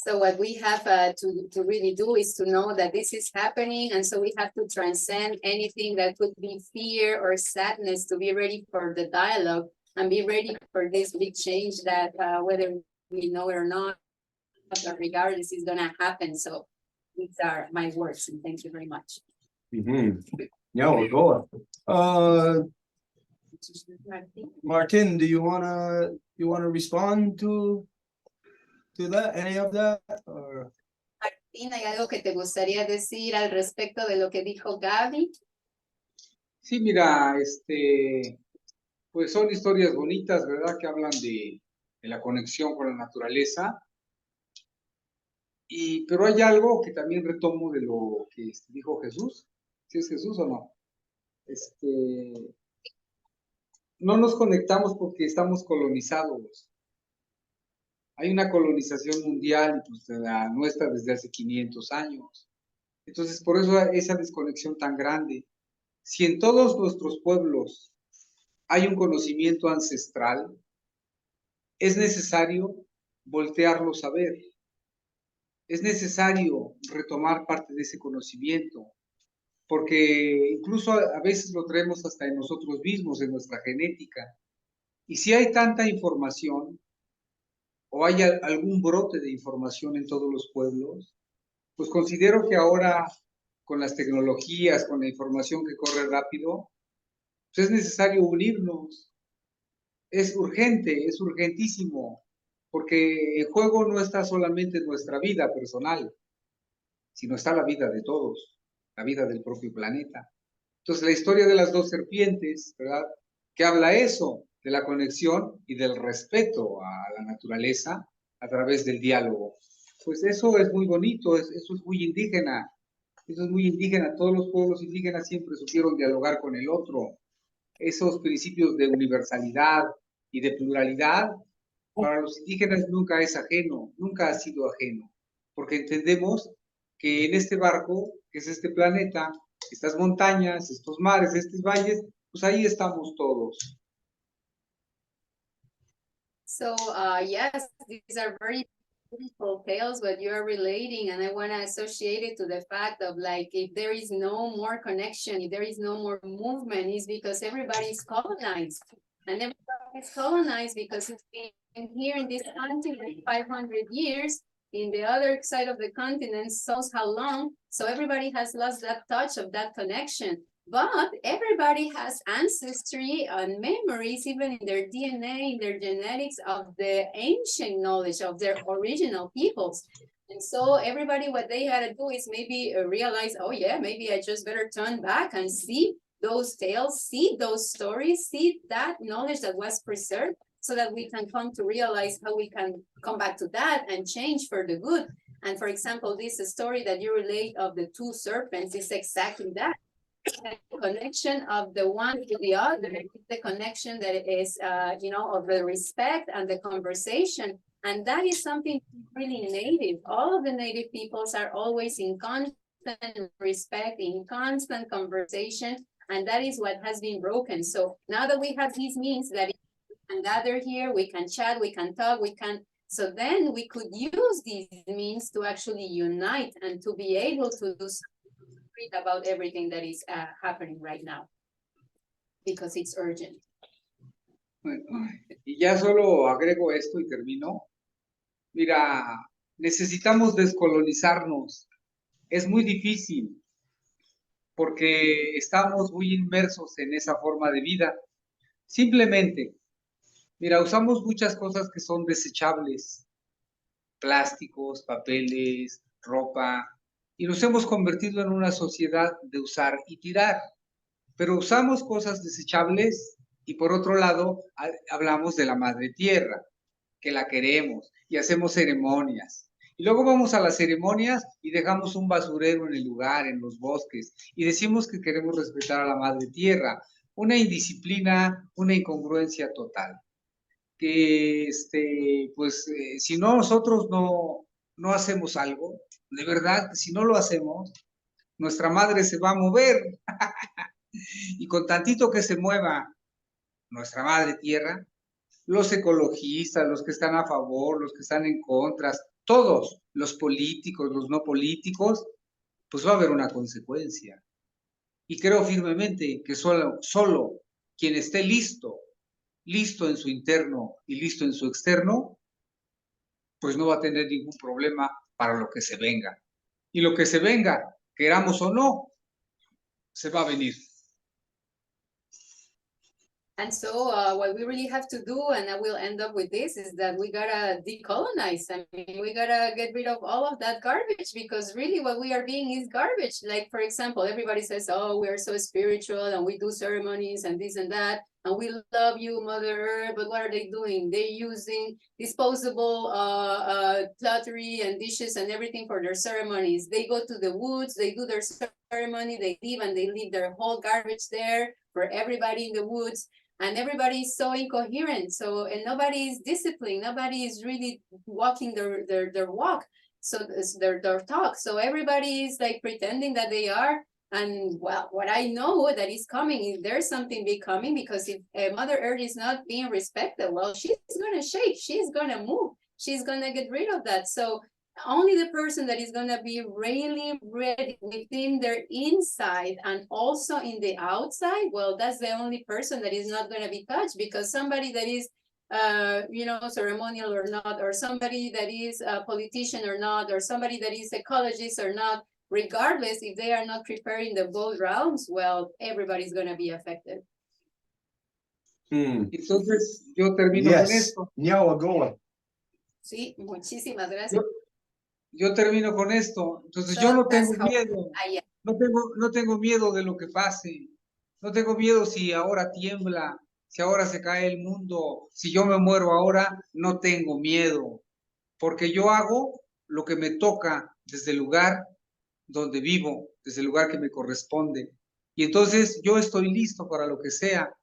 So what we have to really do is to know that this is happening, and so we have to transcend anything that could be fear or sadness to be ready for the dialogue and be ready for this big change that whether we know it or not, but regardless, is gonna happen. So these are my words, and thank you very much. Yeah, we'll go. Martin, do you wanna respond to that, any of that? Or Martín, ¿hay algo que te gustaría decir al respecto de lo que dijo Gaby? Sí, mira, pues son historias bonitas, ¿verdad? Que hablan de la conexión con la naturaleza. Pero hay algo que también retomo de lo que dijo Jesús. ¿Sí es Jesús o no? No nos conectamos porque estamos colonizados. Hay una colonización mundial, pues la nuestra desde hace 500 años. Entonces, por eso esa desconexión tan grande. Si en todos nuestros pueblos hay un conocimiento ancestral, es necesario voltearlos a ver. Es necesario retomar parte de ese conocimiento, porque incluso a veces lo traemos hasta en nosotros mismos, en nuestra genética. Y si hay tanta información, o hay algún brote de información en todos los pueblos, pues considero que ahora, con las tecnologías, con la información que corre rápido, pues es necesario unirnos. Es urgente, es urgentísimo, porque en juego no está solamente nuestra vida personal, sino está la vida de todos, la vida del propio planeta. Entonces, la historia de las dos serpientes, ¿verdad?, que habla eso, de la conexión y del respeto a la naturaleza a través del diálogo. Pues eso es muy bonito, eso es muy indígena, eso es muy indígena. Todos los pueblos indígenas siempre supieron dialogar con el otro. Esos principios de universalidad y de pluralidad, para los indígenas nunca es ajeno, nunca ha sido ajeno, porque entendemos que en este barco, que es este planeta, estas montañas, estos mares, estos valles, pues ahí estamos todos. So yes, these are very beautiful tales what you are relating, and I want to associate it to the fact of like, if there is no more connection, if there is no more movement, it's because everybody is colonized, and everybody is colonized because it's been here in this continent 500 years. In the other side of the continent, so how long? So everybody has lost that touch of that connection. But everybody has ancestry and memories, even in their DNA, in their genetics, of the ancient knowledge of their original peoples. And so everybody, what they had to do is maybe realize, oh yeah, maybe I just better turn back and see those tales, see those stories, see that knowledge that was preserved, so that we can come to realize how we can come back to that and change for the good. And for example, this story that you relate of the two serpents is exactly that. The connection of the one to the other, the connection that is, of the respect and the conversation. And that is something really native. All of the native peoples are always in constant respect, in constant conversation. And that is what has been broken. So now that we have these means that we can gather here, we can chat, we can talk, so then we could use these means to actually unite and to be able to do about everything that is happening right now, because it's urgent. Bueno, y ya solo agrego esto y termino. Mira, necesitamos descolonizarnos. Es muy difícil porque estamos muy inmersos en esa forma de vida. Simplemente, mira, usamos muchas cosas que son desechables, plásticos, papeles, ropa, y nos hemos convertido en una sociedad de usar y tirar. Pero usamos cosas desechables y por otro lado hablamos de la madre tierra, que la queremos y hacemos ceremonias. Y luego vamos a las ceremonias y dejamos un basurero en el lugar, en los bosques, y decimos que queremos respetar a la madre tierra. Una indisciplina, una incongruencia total. Que, si nosotros no hacemos algo, de verdad, si no lo hacemos, nuestra madre se va a mover. Y con tantito que se mueva nuestra madre tierra, los ecologistas, los que están a favor, los que están en contra, todos, los políticos, los no políticos, pues va a haber una consecuencia. Y creo firmemente que solo quien esté listo en su interno y listo en su externo, pues no va a tener ningún problema para lo que se venga. Y lo que se venga, queramos o no, se va a venir. And so what we really have to do, and I will end up with this, is that we gotta decolonize. I mean, we gotta get rid of all of that garbage, because really what we are being is garbage. Like, for example, everybody says, oh, we are so spiritual and we do ceremonies and this and that, and we love you, Mother Earth, but what are they doing? They're using disposable pottery and dishes and everything for their ceremonies. They go to the woods, they do their ceremony, they leave, and they leave their whole garbage there for everybody in the woods. And everybody is so incoherent. So, and nobody is disciplined. Nobody is really walking their walk. So their talk. So everybody is like pretending that they are. And well, what I know that is coming, is there's something big coming, because if Mother Earth is not being respected, well, she's going to shake. She's going to move. She's going to get rid of that. So only the person that is going to be really ready within their inside and also in the outside, well, that's the only person that is not going to be touched, because somebody that is ceremonial or not, or somebody that is a politician or not, or somebody that is ecologist or not, regardless, if they are not preparing the both realms, well, everybody's going to be affected. Entonces, yo termino con esto. Sí, muchísimas gracias. Yo termino con esto. Entonces, yo no tengo miedo. No tengo miedo de lo que pase. No tengo miedo si ahora tiembla, si ahora se cae el mundo, si yo me muero ahora, no tengo miedo. Porque yo hago lo que me toca desde el lugar donde vivo, desde el lugar que me corresponde. Y entonces yo estoy listo para lo que sea.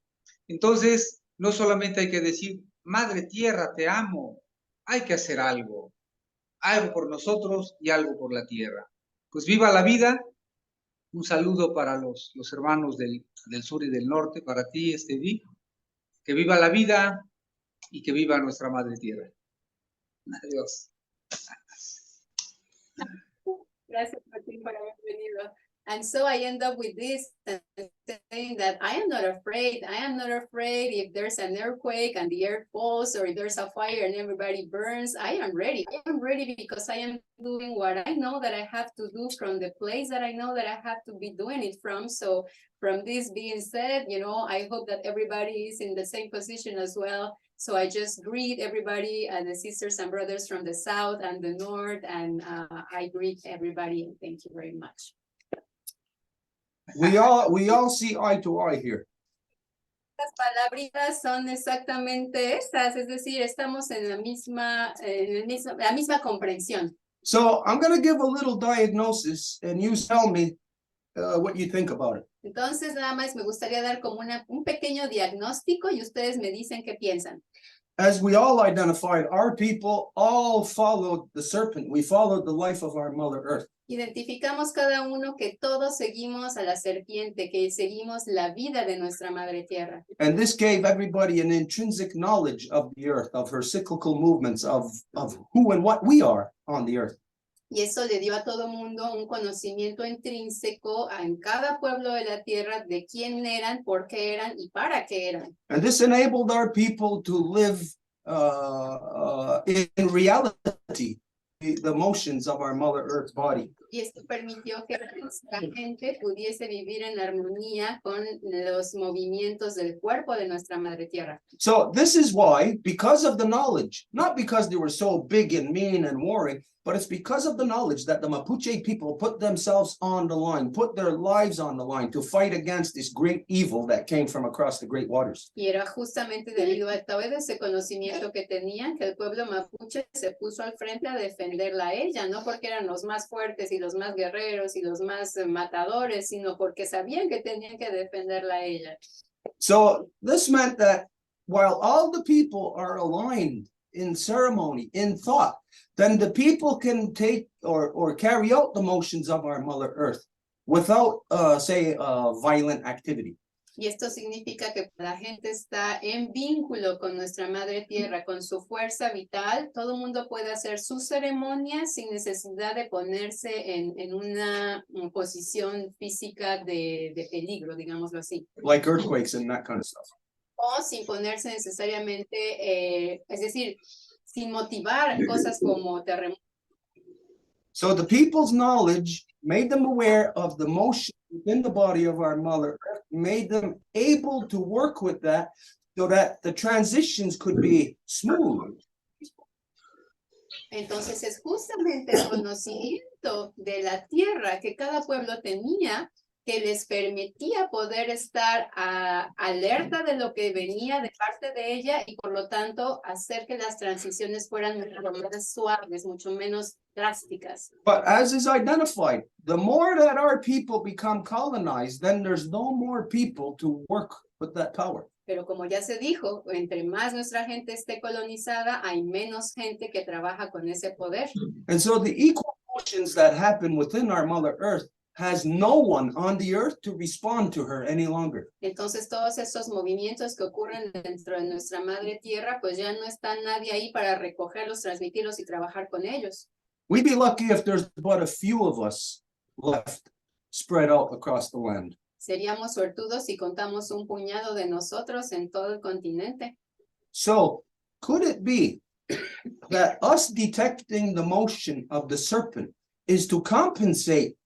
Entonces, no solamente hay que decir, Madre Tierra, te amo. Hay que hacer algo por nosotros y algo por la tierra. Pues viva la vida. Un saludo para los hermanos del sur y del norte, para ti, Edith. Que viva la vida y que viva nuestra Madre Tierra. Adiós. Gracias, Martín, por haber venido. And so I end up with this, saying that I am not afraid. I am not afraid if there's an earthquake and the earth falls, or if there's a fire and everybody burns. I am ready. I am ready because I am doing what I know that I have to do from the place that I know that I have to be doing it from. So from this being said, I hope that everybody is in the same position as well. So I just greet everybody, the sisters and brothers from the south and the north, and I greet everybody, and thank you very much. We all see eye to eye here. Las palabritas son exactamente estas, es decir, estamos en la misma comprensión. So I'm going to give a little diagnosis, and you tell me what you think about it. Entonces, nada más me gustaría dar como un pequeño diagnóstico y ustedes me dicen qué piensan. As we all identified, our people all followed the serpent. We followed the life of our Mother Earth. Identificamos cada uno que todos seguimos a la serpiente, que seguimos la vida de nuestra Madre Tierra. And this gave everybody an intrinsic knowledge of the earth, of her cyclical movements, of who and what we are on the earth. Y eso le dio a todo mundo un conocimiento intrínseco en cada pueblo de la tierra de quién eran, por qué eran y para qué eran. And this enabled our people to live in reality the motions of our Mother Earth's body. Y esto permitió que la gente pudiese vivir en armonía con los movimientos del cuerpo de nuestra Madre Tierra. So this is why, because of the knowledge, not because they were so big and mean and warring, but it's because of the knowledge that the Mapuche people put themselves on the line, put their lives on the line to fight against this great evil that came from across the great waters. Y era justamente debido a todo ese conocimiento que tenían que el pueblo mapuche se puso al frente a defenderla a ella, no porque eran los más fuertes y los más guerreros y los más matadores, sino porque sabían que tenían que defenderla a ella. So this meant that while all the people are aligned in ceremony, in thought, then the people can take or carry out the motions of our Mother Earth without, violent activity. Y esto significa que la gente está en vínculo con nuestra madre tierra, con su fuerza vital. Todo el mundo puede hacer sus ceremonias sin necesidad de ponerse en una posición física de peligro, digámoslo así. like earthquakes and that kind of stuff. O sin ponerse necesariamente, es decir, sin motivar cosas como terremotos. So the people's knowledge made them aware of the motion within the body of our mother earth, made them able to work with that so that the transitions could be smooth. Entonces es justamente el conocimiento de la tierra que cada pueblo tenía que les permitía poder estar alerta de lo que venía de parte de ella y por lo tanto hacer que las transiciones fueran mucho más suaves, mucho menos drásticas. But as is identified, the more that our people become colonized, then there's no more people to work with that power. Pero como ya se dijo, entre más nuestra gente esté colonizada, hay menos gente que trabaja con ese poder. And so the equal motions that happen within our mother earth has no one on the earth to respond to her any longer. Entonces todos esos movimientos que ocurren dentro de nuestra madre tierra, pues ya no está nadie ahí para recogerlos, transmitirlos y trabajar con ellos. We'd be lucky if there's but a few of us left spread out across the land. Seríamos suertudos si contamos un puñado de nosotros en todo el continente. So could it be that us detecting the motion of the serpent is to compensate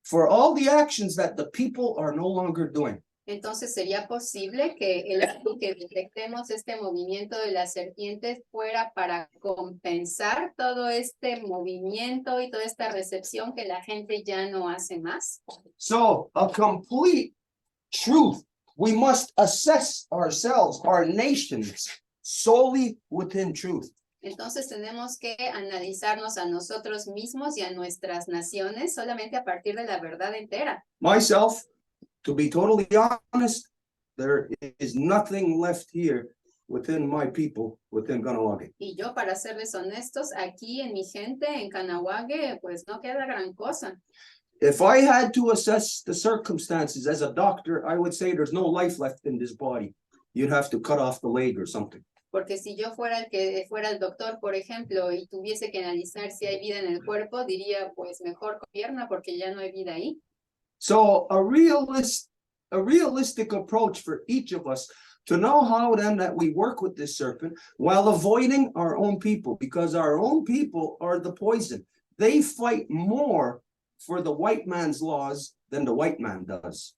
for all the actions that the people are no longer doing? Entonces sería posible que que detectemos este movimiento de la serpiente fuera para compensar todo este movimiento y toda esta recepción que la gente ya no hace más. So a complete truth, we must assess ourselves, our nations, solely within truth. Entonces tenemos que analizarnos a nosotros mismos y a nuestras naciones solamente a partir de la verdad entera. Myself, to be totally honest, there is nothing left here within my people, within Kahnawake. Y yo, para serles honestos, aquí en mi gente, en Kahnawake, pues no queda gran cosa. If I had to assess the circumstances as a doctor, I would say there's no life left in this body. You'd have to cut off the leg or something. Porque si yo fuera el doctor, por ejemplo, y tuviese que analizar si hay vida en el cuerpo, diría, pues mejor con pierna porque ya no hay vida ahí. So a realistic approach for each of us to know how then that we work with this serpent while avoiding our own people, because our own people are the poison. They fight more for the white man's laws than the white man does.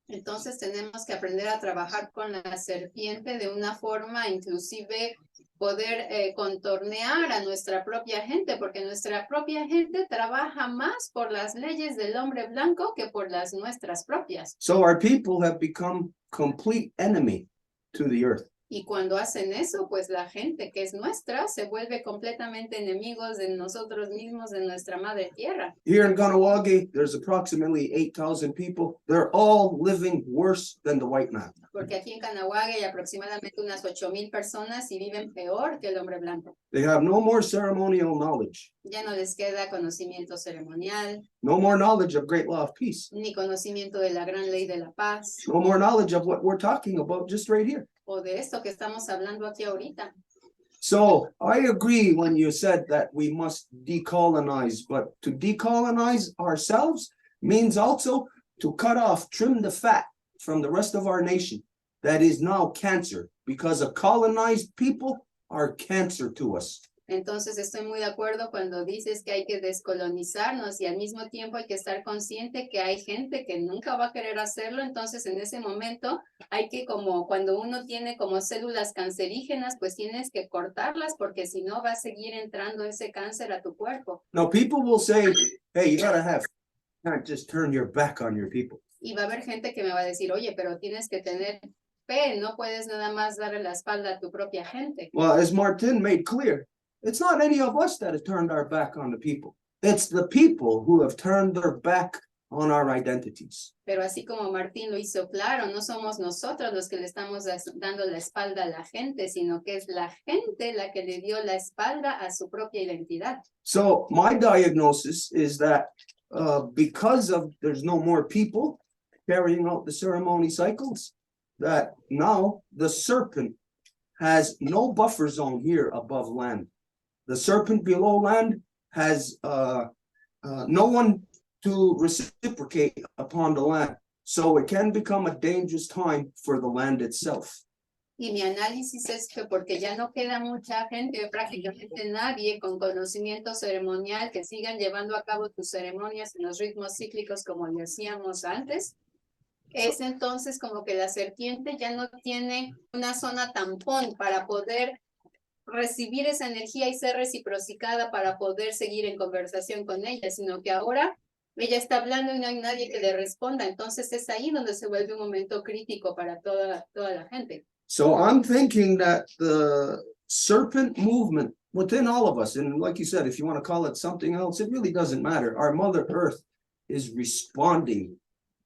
Entonces tenemos que aprender a trabajar con la serpiente de una forma inclusive poder contornear a nuestra propia gente, porque nuestra propia gente trabaja más por las leyes del hombre blanco que por las nuestras propias. So our people have become complete enemy to the earth. Y cuando hacen eso, pues la gente que es nuestra se vuelve completamente enemigos de nosotros mismos, de nuestra madre tierra. Here in Kahnawake, there's approximately 8,000 people. They're all living worse than the white man. Porque aquí en Kahnawake hay aproximadamente unas 8,000 personas y viven peor que el hombre blanco. They have no more ceremonial knowledge, Ya no les queda conocimiento ceremonial, no more knowledge of great law of peace, ni conocimiento de la gran ley de la paz, no more knowledge of what we're talking about just right here. o de esto que estamos hablando aquí ahorita. So I agree when you said that we must decolonize, but to decolonize ourselves means also to cut off, trim the fat from the rest of our nation that is now cancer, because a colonized people are cancer to us. Entonces estoy muy de acuerdo cuando dices que hay que descolonizarnos y al mismo tiempo hay que estar consciente que hay gente que nunca va a querer hacerlo. Entonces en ese momento hay que, como cuando uno tiene como células cancerígenas, pues tienes que cortarlas porque si no va a seguir entrando ese cáncer a tu cuerpo. Now people will say, hey, you can't just turn your back on your people. Y va a haber gente que me va a decir, oye, pero tienes que tener fe, no puedes nada más darle la espalda a tu propia gente. Well, as Martin made clear, it's not any of us that has turned our back on the people. It's the people who have turned their back on our identities. Pero así como Martín lo hizo claro, no somos nosotros los que le estamos dando la espalda a la gente, sino que es la gente la que le dio la espalda a su propia identidad. So my diagnosis is that because of there's no more people carrying out the ceremony cycles, that now the serpent has no buffer zone here above land. The serpent below land has no one to reciprocate upon the land. So it can become a dangerous time for the land itself. Y mi análisis es que porque ya no queda mucha gente, prácticamente nadie con conocimiento ceremonial que sigan llevando a cabo tus ceremonias en los ritmos cíclicos como lo hacíamos antes, es entonces como que la serpiente ya no tiene una zona tampón para poder recibir esa energía y ser reciprocada para poder seguir en conversación con ella, sino que ahora ella está hablando y no hay nadie que le responda. Entonces es ahí donde se vuelve un momento crítico para toda la gente. So I'm thinking that the serpent movement within all of us, and like you said, if you want to call it something else, it really doesn't matter. Our Mother Earth is responding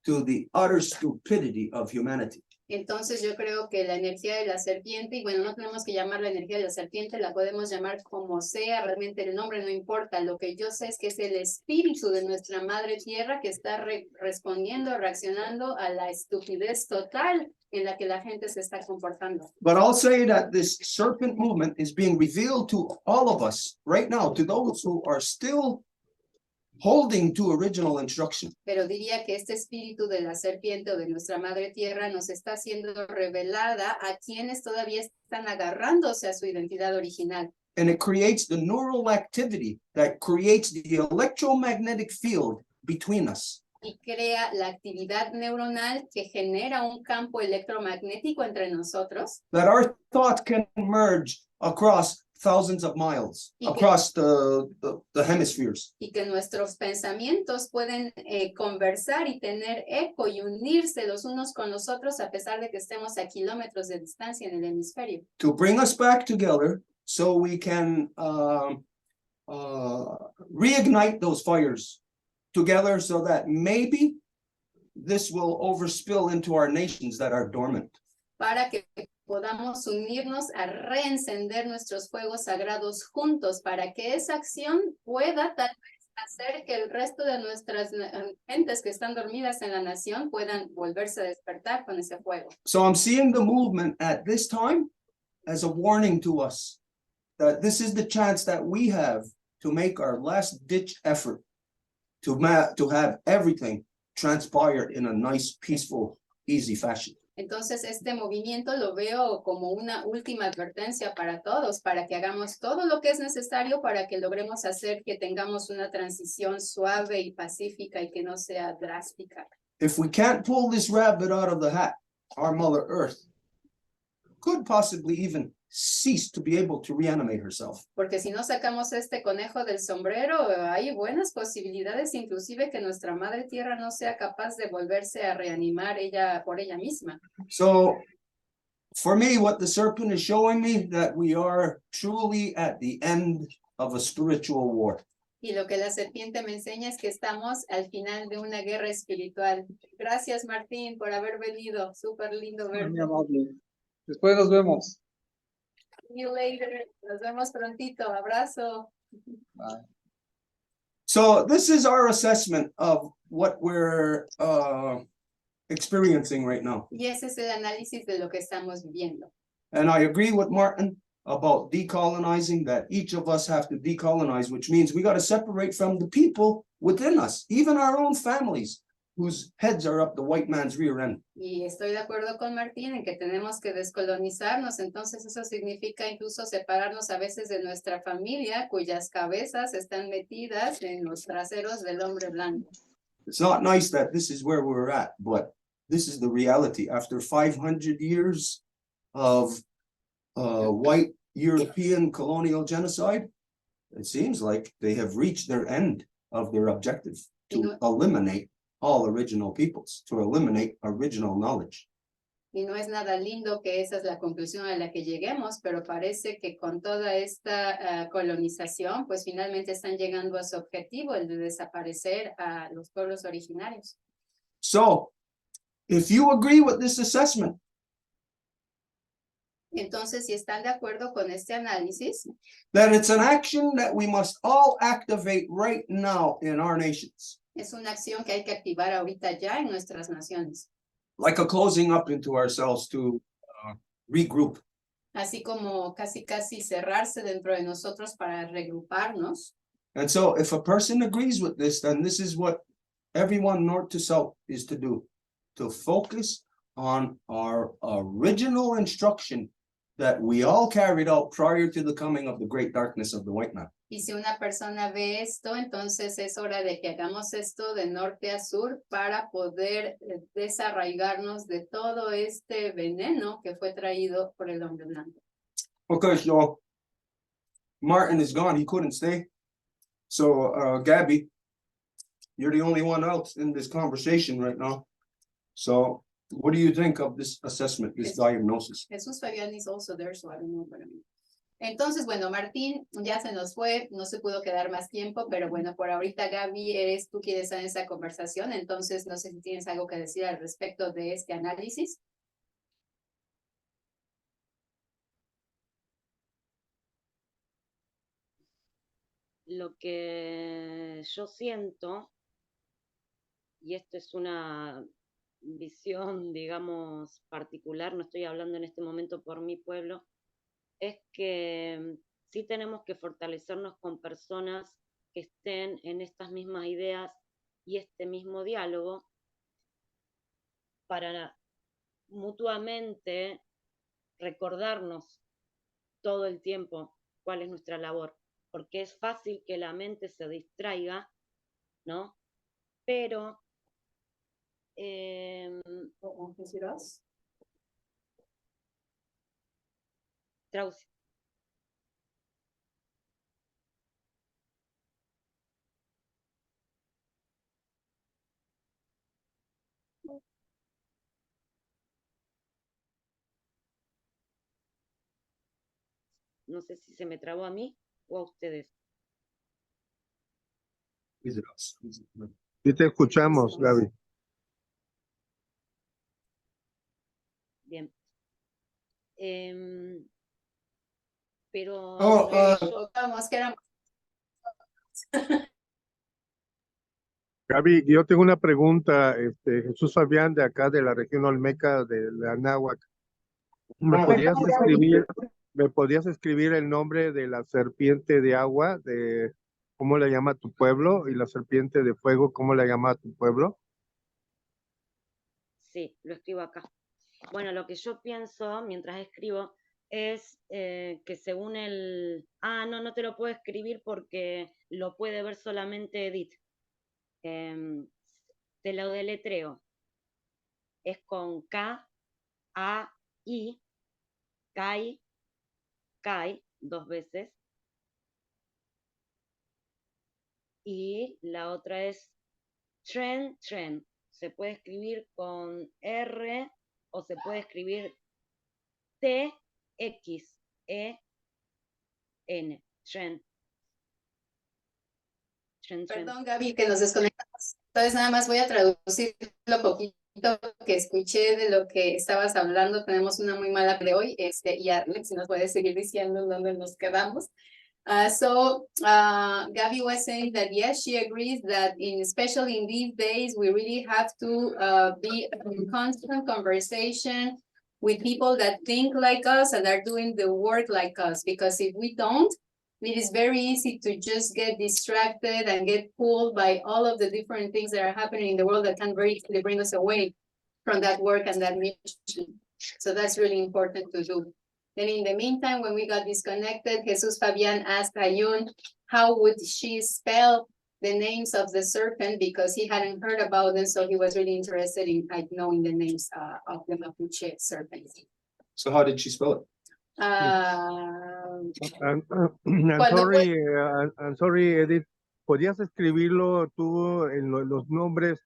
to the utter stupidity of humanity. Entonces yo creo que la energía de la serpiente, y bueno, no tenemos que llamar la energía de la serpiente, la podemos llamar como sea, realmente el nombre no importa. Lo que yo sé es que es el espíritu de nuestra madre tierra que está respondiendo, reaccionando a la estupidez total en la que la gente se está comportando. But I'll say that this serpent movement is being revealed to all of us right now, to those who are still holding to original instruction. Pero diría que este espíritu de la serpiente o de nuestra madre tierra nos está siendo revelada a quienes todavía están agarrándose a su identidad original. And it creates the neural activity that creates the electromagnetic field between us. Y crea la actividad neuronal que genera un campo electromagnético entre nosotros. That our thoughts can merge across thousands of miles, across the hemispheres. Y que nuestros pensamientos pueden conversar y tener eco y unirse los unos con los otros a pesar de que estemos a kilómetros de distancia en el hemisferio. To bring us back together so we can reignite those fires together so that maybe this will overspill into our nations that are dormant. Para que podamos unirnos a reencender nuestros fuegos sagrados juntos, para que esa acción pueda tal vez hacer que el resto de nuestras gentes que están dormidas en la nación puedan volverse a despertar con ese fuego. So I'm seeing the movement at this time as a warning to us that this is the chance that we have to make our last ditch effort to have everything transpire in a nice, peaceful, easy fashion. Entonces, este movimiento lo veo como una última advertencia para todos, para que hagamos todo lo que es necesario para que logremos hacer que tengamos una transición suave y pacífica y que no sea drástica. If we can't pull this rabbit out of the hat, our Mother Earth could possibly even cease to be able to reanimate herself. Porque si no sacamos este conejo del sombrero, hay buenas posibilidades inclusive que nuestra madre tierra no sea capaz de volverse a reanimar ella por ella misma. So for me, what the serpent is showing me that we are truly at the end of a spiritual war. Y lo que la serpiente me enseña es que estamos al final de una guerra espiritual. Gracias, Martín, por haber venido. Súper lindo verte. Muy amable. Después nos vemos. See you later. Nos vemos prontito. Abrazo. Bye. So this is our assessment of what we're experiencing right now. Y ese es el análisis de lo que estamos viviendo. And I agree with Martin about decolonizing, that each of us have to decolonize, which means we got to separate from the people within us, even our own families, whose heads are up the white man's rear end. Y estoy de acuerdo con Martín en que tenemos que descolonizarnos, entonces eso significa incluso separarnos a veces de nuestra familia, cuyas cabezas están metidas en los traseros del hombre blanco. It's not nice that this is where we're at, but this is the reality. After 500 years of white European colonial genocide, it seems like they have reached their end of their objective to eliminate all original peoples, to eliminate original knowledge. Y no es nada lindo que esa es la conclusión a la que lleguemos, pero parece que con toda esta colonización, pues finalmente están llegando a su objetivo, el de desaparecer a los pueblos originarios. So, if you agree with this assessment, Entonces, si están de acuerdo con este análisis, that it's an action that we must all activate right now in our nations. es una acción que hay que activar ahorita ya en nuestras naciones. like a closing up into ourselves to regroup. Así como casi cerrarse dentro de nosotros para regruparnos. And so if a person agrees with this, then this is what everyone north to south is to do, to focus on our original instruction that we all carried out prior to the coming of the great darkness of the white man. Y si una persona ve esto, entonces es hora de que hagamos esto de norte a sur para poder desarraigarnos de todo este veneno que fue traído por el hombre blanco. Okay, so Martin is gone, he couldn't stay. So Gaby, you're the only one else in this conversation right now. So what do you think of this assessment, this diagnosis? Jesus Fabian is also there, so I don't know what I mean. Entonces, bueno, Martín ya se nos fue, no se pudo quedar más tiempo, pero bueno, por ahorita, Gaby, eres tú quien está en esa conversación, entonces no sé si tienes algo que decir al respecto de este análisis. Lo que yo siento, y esto es una visión, digamos, particular, no estoy hablando en este momento por mi pueblo, es que sí tenemos que fortalecernos con personas que estén en estas mismas ideas y este mismo diálogo para mutuamente recordarnos todo el tiempo cuál es nuestra labor, porque es fácil que la mente se distraiga, ¿no? Pero traducción. No sé si se me trabó a mí o a ustedes. Sí te escuchamos, Gaby. Bien. Pero Vamos, que éramos. Gaby, yo tengo una pregunta, Jesús Fabián, de acá de la región Olmeca de la Anáhuac. ¿Me podías escribir el nombre de la serpiente de agua, de cómo la llama tu pueblo, y la serpiente de fuego, cómo la llama tu pueblo? Sí, lo escribo acá. Bueno, lo que yo pienso mientras escribo es que según el... Ah, no te lo puedo escribir porque lo puede ver solamente Edith. Te lo deletreo. Es con K-A-I, Kai, 2 veces. Y la otra es Tren Tren. Se puede escribir con R o se puede escribir T-X-E-N. Tren. Perdón, Gaby, que nos desconectamos. Entonces, nada más voy a traducir lo poquito que escuché de lo que estabas hablando. Tenemos una muy mala de hoy, y Alex, si nos puedes seguir diciendo dónde nos quedamos. Gaby was saying that yes, she agrees that especially in these days, we really have to be in constant conversation with people that think like us and are doing the work like us, because if we don't, it is very easy to just get distracted and get pulled by all of the different things that are happening in the world that can very easily bring us away from that work and that mission. So that's really important to do. Then in the meantime, when we got disconnected, Jesus Fabian asked Ayun how would she spell the names of the serpent, because he hadn't heard about them, so he was really interested in knowing the names of the Mapuche serpents. So how did she spell it? I'm sorry, Edith. ¿Podrías escribirlo tú en los nombres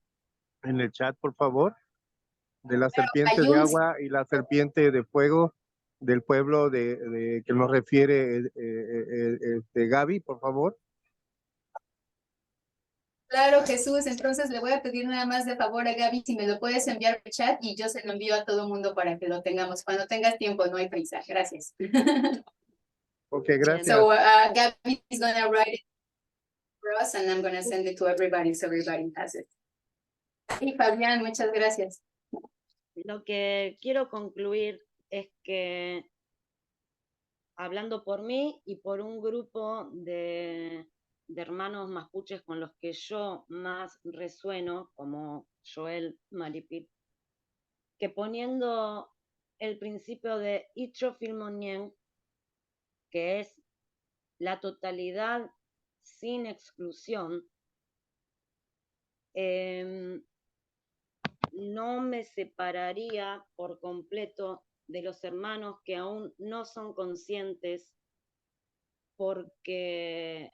en el chat, por favor? De la serpiente de agua y la serpiente de fuego del pueblo de que nos refiere Gaby, por favor. Claro, Jesús, entonces le voy a pedir nada más de favor a Gaby si me lo puedes enviar por chat y yo se lo envío a todo mundo para que lo tengamos. Cuando tengas tiempo, no hay prisa. Gracias. Ok, gracias. So Gaby is going to write it for us and I'm going to send it to everybody so everybody has it. Y Fabián, muchas gracias. Lo que quiero concluir es que, hablando por mí y por un grupo de hermanos mapuches con los que yo más resueno, como Joel Maripit, que poniendo el principio de Itrofilmonien, que es la totalidad sin exclusión, no me separaría por completo de los hermanos que aún no son conscientes, porque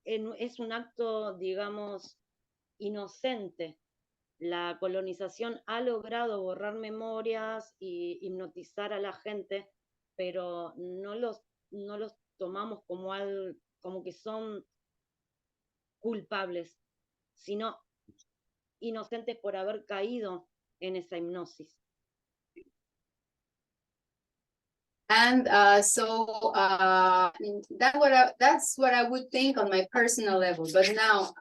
es un acto, digamos, inocente. La colonización ha logrado borrar memorias y hipnotizar a la gente, pero no los tomamos como que son culpables, sino inocentes por haber caído en esa hipnosis. And that's what I would think on my personal level. But now,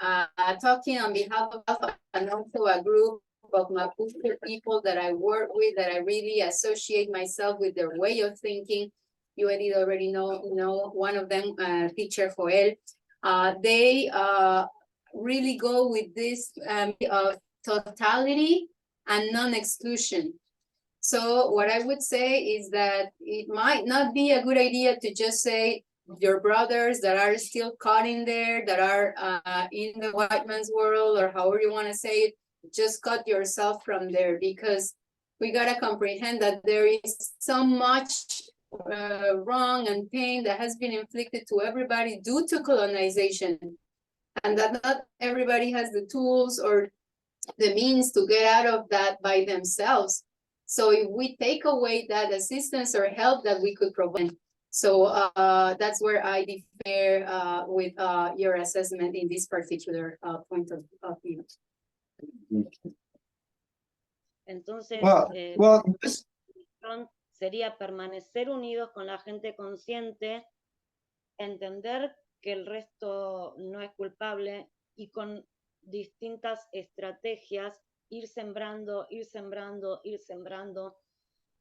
talking on behalf of and also a group of Mapuche people that I work with, that I really associate myself with their way of thinking. You already know one of them, teacher Joel. They really go with this of totality and non-exclusion. So what I would say is that it might not be a good idea to just say your brothers that are still caught in there, that are in the white man's world, or however you want to say it, just cut yourself from there, because we got to comprehend that there is so much wrong and pain that has been inflicted to everybody due to colonization, and that not everybody has the tools or the means to get out of that by themselves. So if we take away that assistance or help that we could provide, so that's where I differ with your assessment in this particular point of view. Entonces, sería permanecer unidos con la gente consciente, entender que el resto no es culpable y con distintas estrategias ir sembrando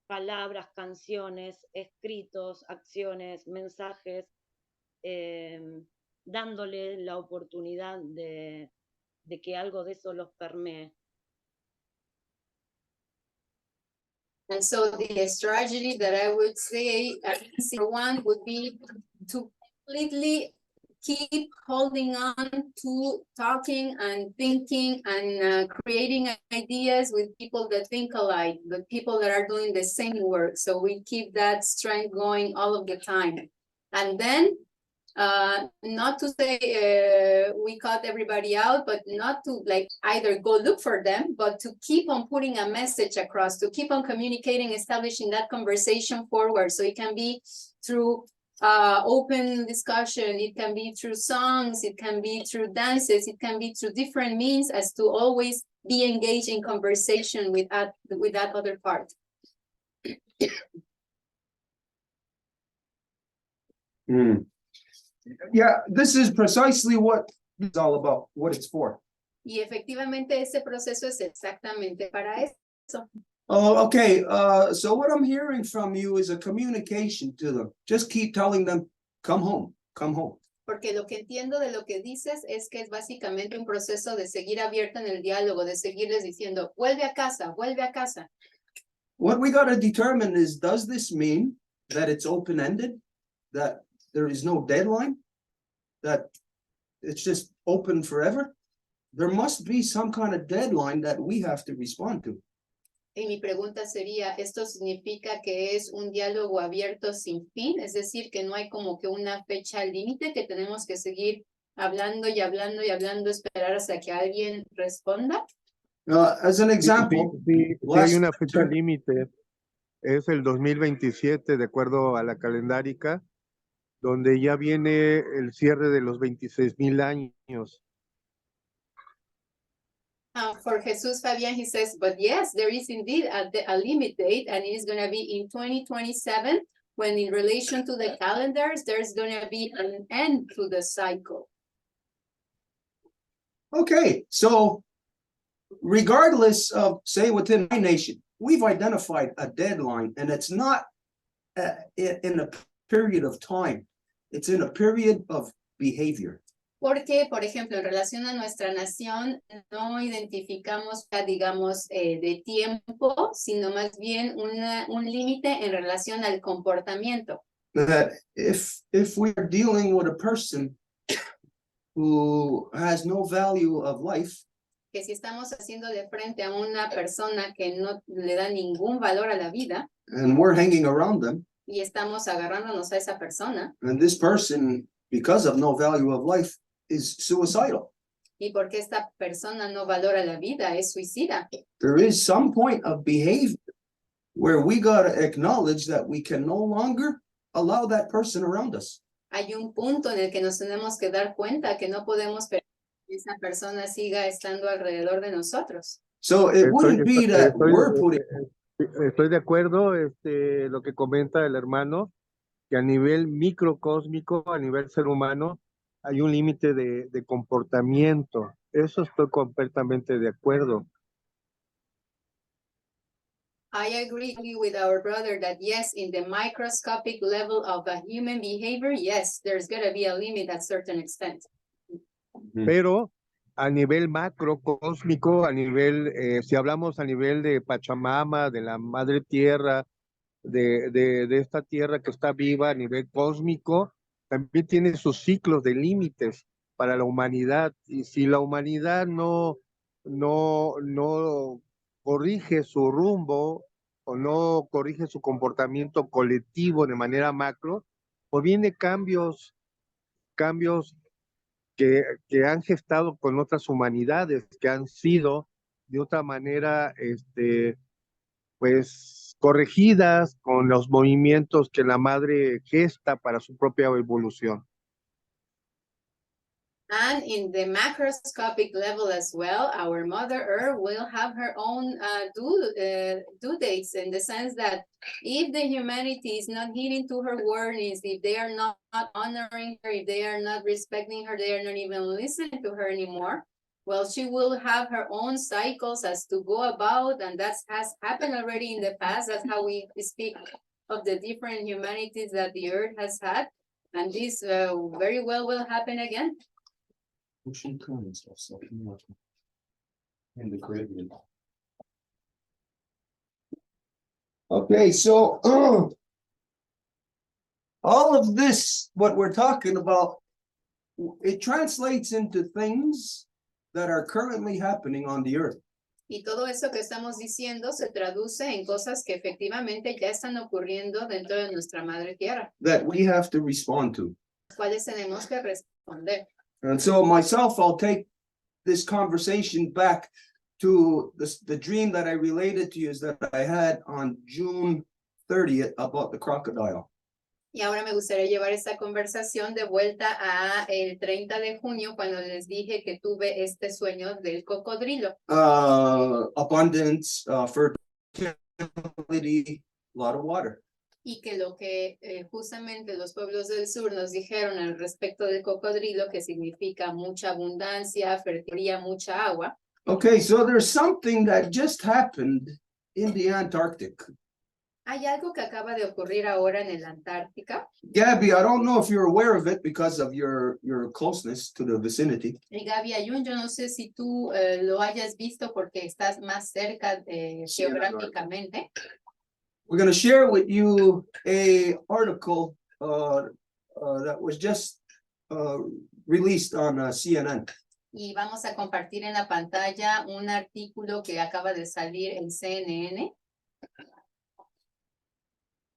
palabras, canciones, escritos, acciones, mensajes, dándole la oportunidad de que algo de eso los permee. And so the strategy that I would say, one would be to completely keep holding on to talking and thinking and creating ideas with people that think alike, but people that are doing the same work. So we keep that strength going all of the time. And then not to say we cut everybody out, but not to like either go look for them, but to keep on putting a message across, to keep on communicating, establishing that conversation forward. So it can be through open discussion, it can be through songs, it can be through dances, it can be through different means, as to always be engaged in conversation with that other part. Yeah, this is precisely what it's all about, what it's for. Y efectivamente ese proceso es exactamente para eso. Oh, okay. So what I'm hearing from you is a communication to them. Just keep telling them, come home, come home. Porque lo que entiendo de lo que dices es que es básicamente un proceso de seguir abierto en el diálogo, de seguirles diciendo, vuelve a casa, vuelve a casa. What we got to determine is, does this mean that it's open-ended, that there is no deadline, that it's just open forever? There must be some kind of deadline that we have to respond to. Y mi pregunta sería, ¿esto significa que es un diálogo abierto sin fin? Es decir, que no hay como que una fecha límite, que tenemos que seguir hablando y hablando y hablando, esperar hasta que alguien responda. As an example, sí, hay una fecha límite, es el 2027, de acuerdo a la calendárica, donde ya viene el cierre de los 26,000 años. For Jesus Fabian, he says, but yes, there is indeed a limit date, and it is going to be in 2027, when in relation to the calendars, there's going to be an end to the cycle. Okay, so regardless of, say, within my nation, we've identified a deadline, and it's not in a period of time. It's in a period of behavior. Porque, por ejemplo, en relación a nuestra nación, no identificamos, digamos, de tiempo, sino más bien un límite en relación al comportamiento. That if we are dealing with a person who has no value of life, Que si estamos haciendo de frente a una persona que no le da ningún valor a la vida, and we're hanging around them, y estamos agarrándonos a esa persona, and this person, because of no value of life, is suicidal. y porque esta persona no valora la vida, es suicida. There is some point of behavior where we got to acknowledge that we can no longer allow that person around us. Hay un punto en el que nos tenemos que dar cuenta que no podemos permitir que esa persona siga estando alrededor de nosotros. So it wouldn't be that we're putting. Estoy de acuerdo, lo que comenta el hermano, que a nivel microcósmico, a nivel ser humano, hay un límite de comportamiento. Eso estoy completamente de acuerdo. I agree with our brother that yes, in the microscopic level of a human behavior, yes, there's going to be a limit at certain extent. Pero a nivel macrocósmico, a nivel, si hablamos a nivel de Pachamama, de la Madre Tierra, de esta tierra que está viva a nivel cósmico, también tiene sus ciclos de límites para la humanidad. Y si la humanidad no corrige su rumbo o no corrige su comportamiento colectivo de manera macro, pues viene cambios que han gestado con otras humanidades, que han sido de otra manera, pues corregidas con los movimientos que la madre gesta para su propia evolución. And in the macroscopic level as well, our Mother Earth will have her own due dates, in the sense that if the humanity is not heeding to her warnings, if they are not honoring her, if they are not respecting her, they are not even listening to her anymore, well, she will have her own cycles as to go about, and that has happened already in the past. That's how we speak of the different humanities that the Earth has had, and this very well will happen again. Ocean currents also in the Caribbean. Okay, so all of this, what we're talking about, it translates into things that are currently happening on the earth. Y todo eso que estamos diciendo se traduce en cosas que efectivamente ya están ocurriendo dentro de nuestra madre tierra, That we have to respond to. las cuales tenemos que responder. And so myself, I'll take this conversation back to the dream that I related to you, is that I had on June 30th about the crocodile. Y ahora me gustaría llevar esta conversación de vuelta a el 30 de junio, cuando les dije que tuve este sueño del cocodrilo. Abundance, fertility, a lot of water. Y que lo que justamente los pueblos del sur nos dijeron al respecto del cocodrilo, que significa mucha abundancia, fertilidad, mucha agua. Okay, so there's something that just happened in the Antarctic. Hay algo que acaba de ocurrir ahora en el Antártica. Gaby, I don't know if you're aware of it because of your closeness to the vicinity. Y Gaby Ayun, yo no sé si tú lo hayas visto porque estás más cerca geográficamente. We're going to share with you a article that was just released on CNN. Y vamos a compartir en la pantalla un artículo que acaba de salir en CNN.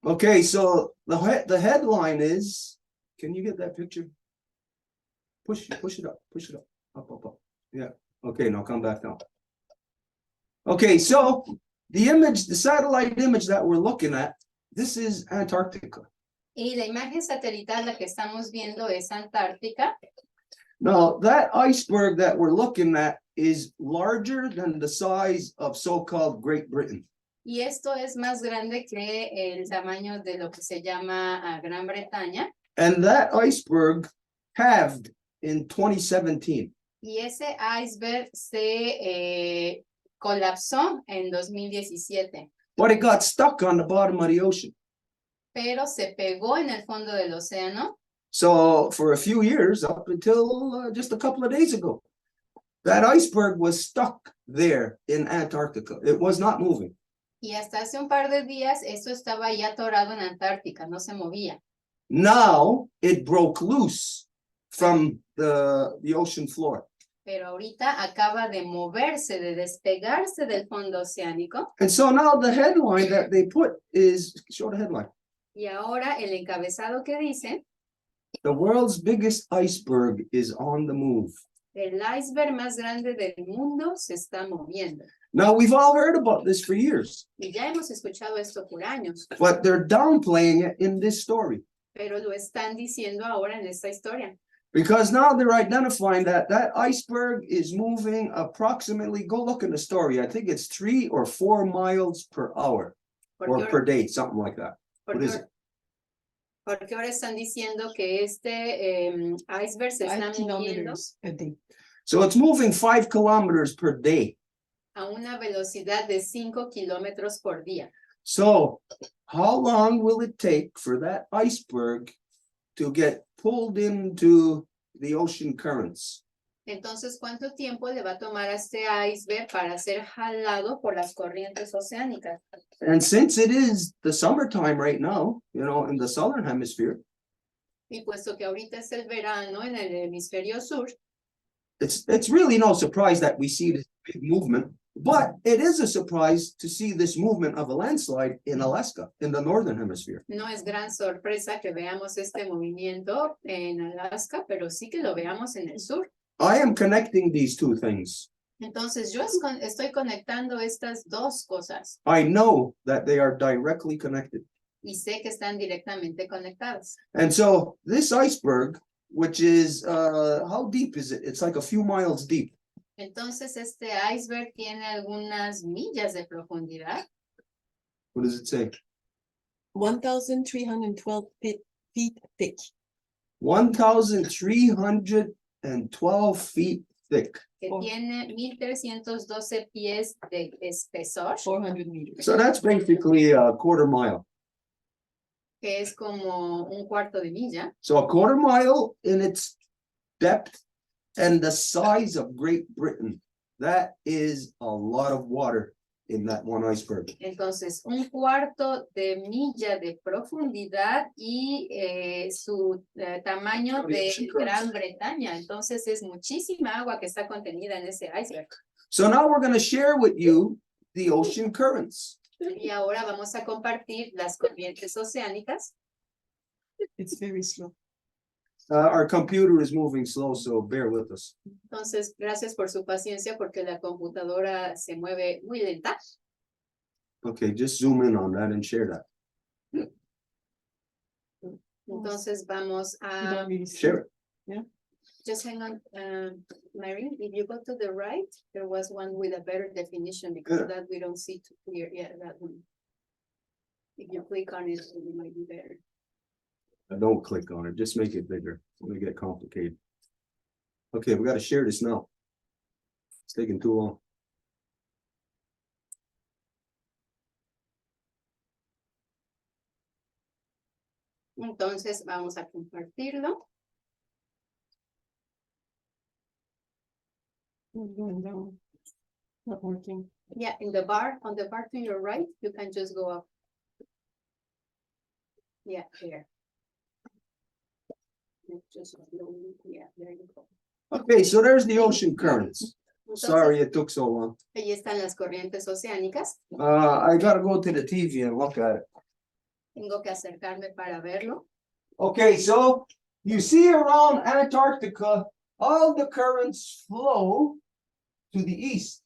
Okay, so the headline is, can you get that picture? Push it up, up. Yeah, okay, now come back down. Okay, so the image, the satellite image that we're looking at, this is Antarctica. Y la imagen satelital, la que estamos viendo, es Antártica. Now, that iceberg that we're looking at is larger than the size of so-called Great Britain. Y esto es más grande que el tamaño de lo que se llama Gran Bretaña. And that iceberg halved in 2017. Y ese iceberg se colapsó en 2017, but it got stuck on the bottom of the ocean. pero se pegó en el fondo del océano. So for a few years, up until just a couple of days ago, that iceberg was stuck there in Antarctica. It was not moving. Y hasta hace un par de días, esto estaba ya atorado en Antártica, no se movía. Now it broke loose from the ocean floor. Pero ahorita acaba de moverse, de despegarse del fondo oceánico. And so now the headline that they put is, show the headline. Y ahora el encabezado que dice, The world's biggest iceberg is on the move. el iceberg más grande del mundo se está moviendo. Now we've all heard about this for years, Y ya hemos escuchado esto por años, but they're downplaying it in this story. pero lo están diciendo ahora en esta historia. Because now they're identifying that that iceberg is moving approximately, go look in the story, I think it's 3 or 4 miles per hour or Porque, per day, something like that. What is it? porque ahora están diciendo que este iceberg se está 5 moviendo kilometers a day. So it's moving 5 kilometers per day. a una velocidad de 5 kilómetros por día. So how long will it take for that iceberg to get pulled into the ocean currents? Entonces, ¿cuánto tiempo le va a tomar a este iceberg para ser jalado por las corrientes oceánicas? And since it is the summertime right now, you know, in the southern hemisphere, Y puesto que ahorita es el verano en el hemisferio sur, it's really no surprise that we see this big movement, but it is a surprise to see this movement of a landslide in Alaska, in the northern hemisphere. no es gran sorpresa que veamos este movimiento en Alaska, pero sí que lo veamos en el sur. I am connecting these two things. Entonces, yo estoy conectando estas dos cosas I know that they are directly connected. y sé que están directamente conectadas. And so this iceberg, which is, how deep is it? It's like a few miles deep. Entonces, este iceberg tiene algunas millas de profundidad. What does it say? 1,312 feet thick. 1,312 feet thick. Que Oh. tiene 1,312 pies de espesor, 400 meters. So that's basically a quarter mile. que es como un cuarto de milla. So a quarter mile in its depth and the size of Great Britain. That is a lot of water in that one iceberg. Entonces, un cuarto de milla de profundidad y su tamaño de Gran Bretaña. Entonces, es muchísima agua que está contenida en ese iceberg. So now we're going to share with you the ocean currents. Y ahora vamos a compartir las corrientes oceánicas. It's very slow. Our computer is moving slow, so bear with us. Entonces, gracias por su paciencia porque la computadora se mueve muy lenta. Okay, just zoom in on that and share that. Entonces, vamos You a... don't really see. Share it. Just hang on, Mary, if you go to the right, there was one with a better definition because Yeah. that we don't see too clear. Yeah, that one. If you click on it, it might be better. Don't click on it, just make it bigger. It's gonna get complicated. Okay, we gotta share this now. It's taking too long. Entonces, vamos a compartirlo. It's going down. Not working. Yeah, in the bar, on the bar to your right, you can just go up. Yeah, there. Just slowly, yeah, there you go. Okay, so there's the ocean currents. Entonces, Sorry it took so long. ahí están las corrientes oceánicas. I gotta go to the TV and look at it. Tengo que acercarme para verlo. Okay, so you see around Antarctica, all the currents flow to the east.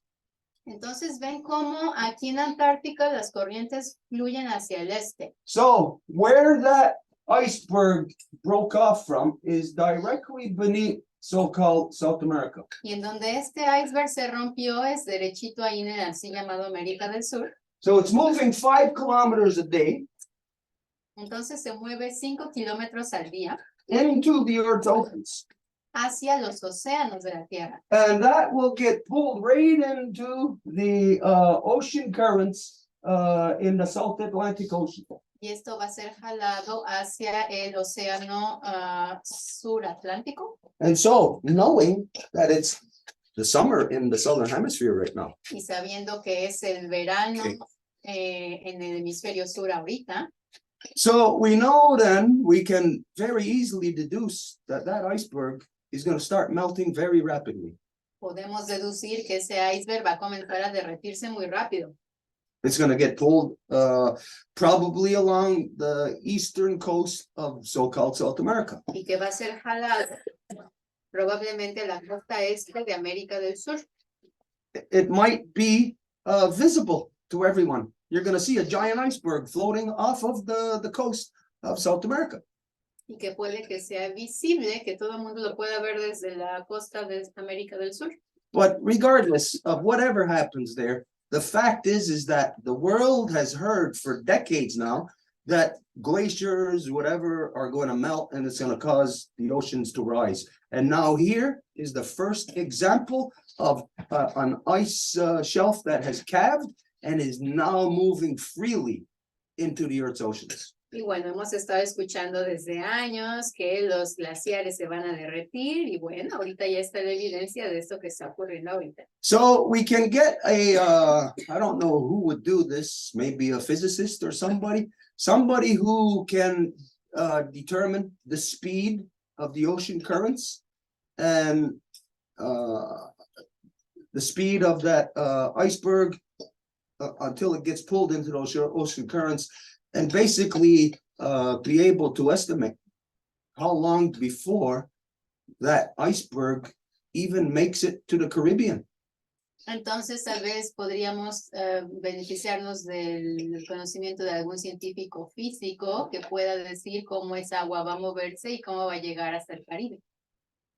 Entonces ven cómo aquí en Antártica las corrientes fluyen hacia el este. So where that iceberg broke off from is directly beneath so-called South America. Y en donde este iceberg se rompió es derechito ahí en el así llamado América del Sur. So it's moving 5 kilometers a day Entonces se mueve 5 kilómetros al día into the Earth's oceans. hacia los océanos de la Tierra. And that will get pulled right into the ocean currents in the South Atlantic Ocean. Y esto va a ser jalado hacia el océano sur Atlántico. And so, knowing that it's the summer in the Southern Hemisphere right now, Y sabiendo que es el verano Okay. En el hemisferio sur ahorita, so we know then we can very easily deduce that that iceberg is going to start melting very rapidly. podemos deducir que ese iceberg va a comenzar a derretirse muy rápido. It's going to get pulled probably along the eastern coast of so-called South America. Y que va a ser jalado probablemente a la costa este de América del Sur. It might be visible to everyone. You're going to see a giant iceberg floating off of the coast of South America. Y que puede que sea visible, que todo el mundo lo pueda ver desde la costa de América del Sur. But regardless of whatever happens there, the fact is that the world has heard for decades now that glaciers, whatever, are going to melt and it's going to cause the oceans to rise. And now here is the first example of an ice shelf that has calved and is now moving freely into the Earth's oceans. Y bueno, hemos estado escuchando desde años que los glaciares se van a derretir y bueno, ahorita ya está la evidencia de esto que está ocurriendo ahorita. So we can get I don't know who would do this, maybe a physicist or somebody who can determine the speed of the ocean currents and the speed of that iceberg until it gets pulled into those ocean currents, and basically be able to estimate how long before that iceberg even makes it to the Caribbean. Entonces, tal vez podríamos beneficiarnos del conocimiento de algún científico físico que pueda decir cómo esa agua va a moverse y cómo va a llegar hasta el Caribe.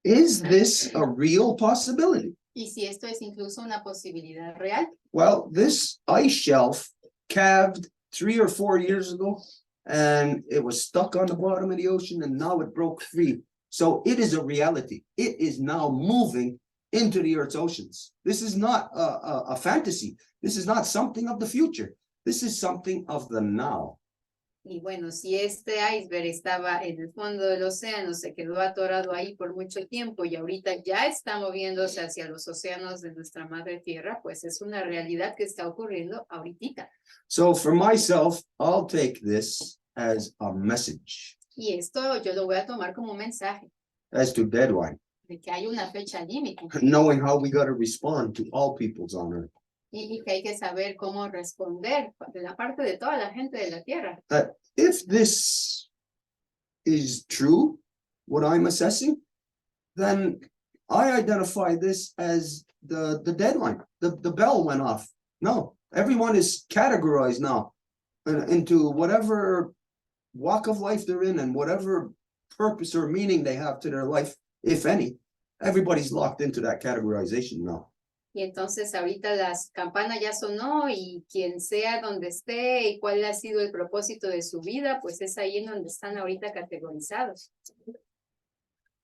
Is this a real possibility? Y si esto es incluso una posibilidad real. Well, this ice shelf calved 3 or 4 years ago, and it was stuck on the bottom of the ocean, and now it broke free. So it is a reality. It is now moving into the Earth's oceans. This is not a fantasy. This is not something of the future. This is something of the now. Y bueno, si este iceberg estaba en el fondo del océano, se quedó atorado ahí por mucho tiempo y ahorita ya está moviéndose hacia los océanos de nuestra madre tierra, pues es una realidad que está ocurriendo ahorita. So for myself, I'll take this as a message, Y esto yo lo voy a tomar como un mensaje as to deadline, de que hay una fecha límite knowing how we got to respond to all peoples on Earth. y que hay que saber cómo responder de la parte de toda la gente de la tierra. If this is true, what I'm assessing, then I identify this as the deadline. The bell went off. No, everyone is categorized now into whatever walk of life they're in and whatever purpose or meaning they have to their life, if any. Everybody's locked into that categorization now. Y entonces ahorita las campanas ya sonó y quien sea donde esté y cuál ha sido el propósito de su vida, pues es ahí en donde están ahorita categorizados.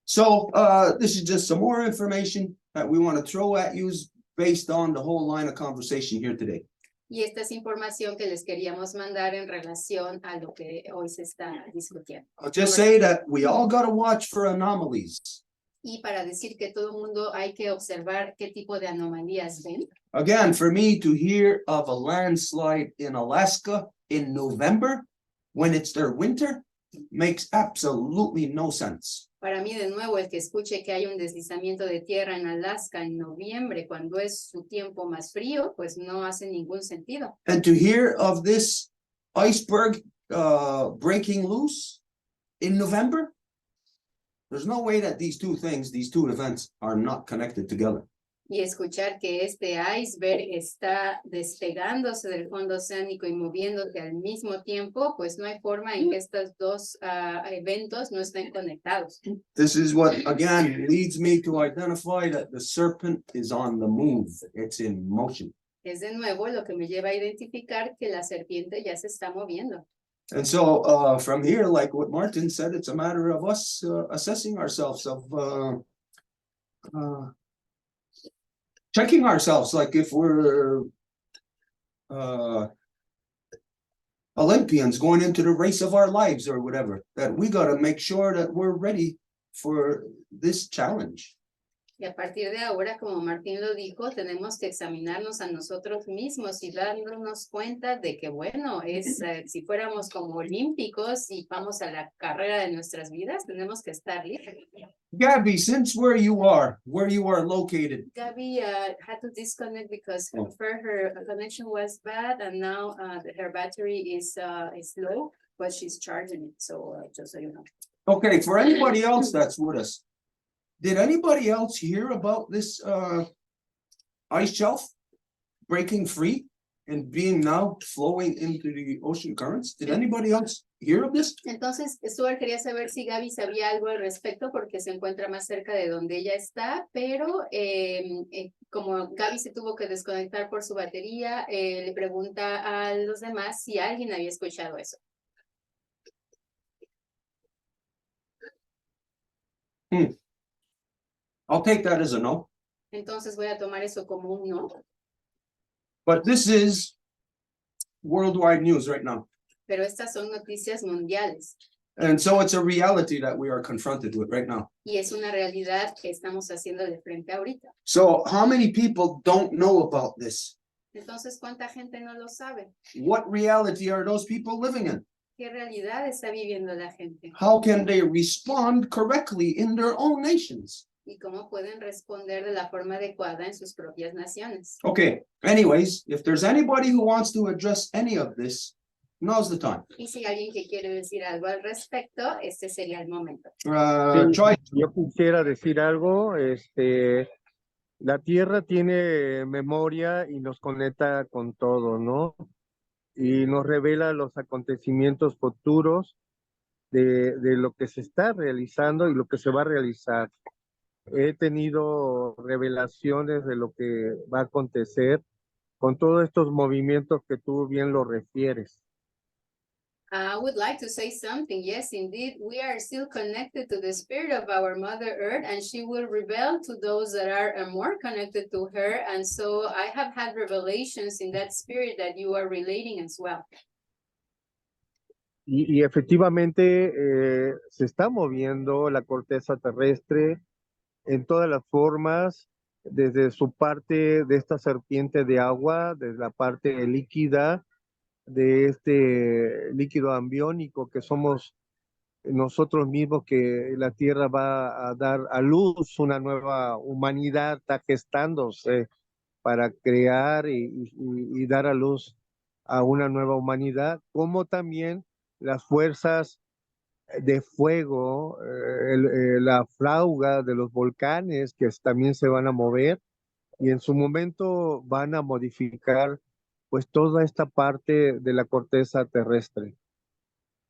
So this is just some more information that we want to throw at you based on the whole line of conversation here today. Y esta es información que les queríamos mandar en relación a lo que hoy se está discutiendo. I'll just say that we all got to watch for anomalies. Y para decir que todo mundo hay que observar qué tipo de anomalías ven. Again, for me to hear of a landslide in Alaska in November, when it's their winter, makes absolutely no sense. Para mí, de nuevo, el que escuche que hay un deslizamiento de tierra en Alaska en noviembre, cuando es su tiempo más frío, pues no hace ningún sentido. And to hear of this iceberg breaking loose in November, there's no way that these two events are not connected together. Y escuchar que este iceberg está despegándose del fondo oceánico y moviéndose al mismo tiempo, pues no hay forma en que estos dos eventos no estén conectados. This is what, again, leads me to identify that the serpent is on the move. It's in motion. Es de nuevo lo que me lleva a identificar que la serpiente ya se está moviendo. And so from here, like what Martin said, it's a matter of us assessing ourselves of checking ourselves, like if we're Olympians going into the race of our lives or whatever, that we got to make sure that we're ready for this challenge. Y a partir de ahora, como Martín lo dijo, tenemos que examinarnos a nosotros mismos y darnos cuenta de que, bueno, si fuéramos como olímpicos y vamos a la carrera de nuestras vidas, tenemos que estar listos. Gaby, since where you are located. Gaby had to disconnect because her connection was bad, and now her battery is low, but she's charging it. So just so you know. Okay, for anybody else that's with us, did anybody else hear about this ice shelf breaking free and being now flowing into the ocean currents? Did anybody else hear of this? Entonces, Stuart quería saber si Gaby sabía algo al respecto porque se encuentra más cerca de donde ella está, pero como Gaby se tuvo que desconectar por su batería, le pregunta a los demás si alguien había escuchado eso. I'll take that as a no. Entonces voy a tomar eso como un no. But this is worldwide news right now. Pero estas son noticias mundiales. And so it's a reality that we are confronted with right now. Y es una realidad que estamos haciendo de frente ahorita. So how many people don't know about this? Entonces, ¿cuánta gente no lo sabe? What reality are those people living in? ¿Qué realidad está viviendo la gente? How can they respond correctly in their own nations? ¿Y cómo pueden responder de la forma adecuada en sus propias naciones? Okay, anyways, if there's anybody who wants to address any of this, now's the time. Y si alguien que quiere decir algo al respecto, este sería el momento. Troy. Yo quisiera decir algo, la Tierra tiene memoria y nos conecta con todo, ¿no? Y nos revela los acontecimientos futuros de lo que se está realizando y lo que se va a realizar. He tenido revelaciones de lo que va a acontecer con todos estos movimientos que tú bien lo refieres. I would like to say something. Yes, indeed, we are still connected to the spirit of our Mother Earth, and she will reveal to those that are more connected to her. And so I have had revelations in that spirit that you are relating as well. Y efectivamente se está moviendo la corteza terrestre en todas las formas, desde su parte de esta serpiente de agua, desde la parte líquida, de este líquido ambiónico que somos nosotros mismos, que la Tierra va a dar a luz una nueva humanidad, está gestándose para crear y dar a luz a una nueva humanidad, como también las fuerzas de fuego, la flauga de los volcanes que también se van a mover y en su momento van a modificar pues toda esta parte de la corteza terrestre.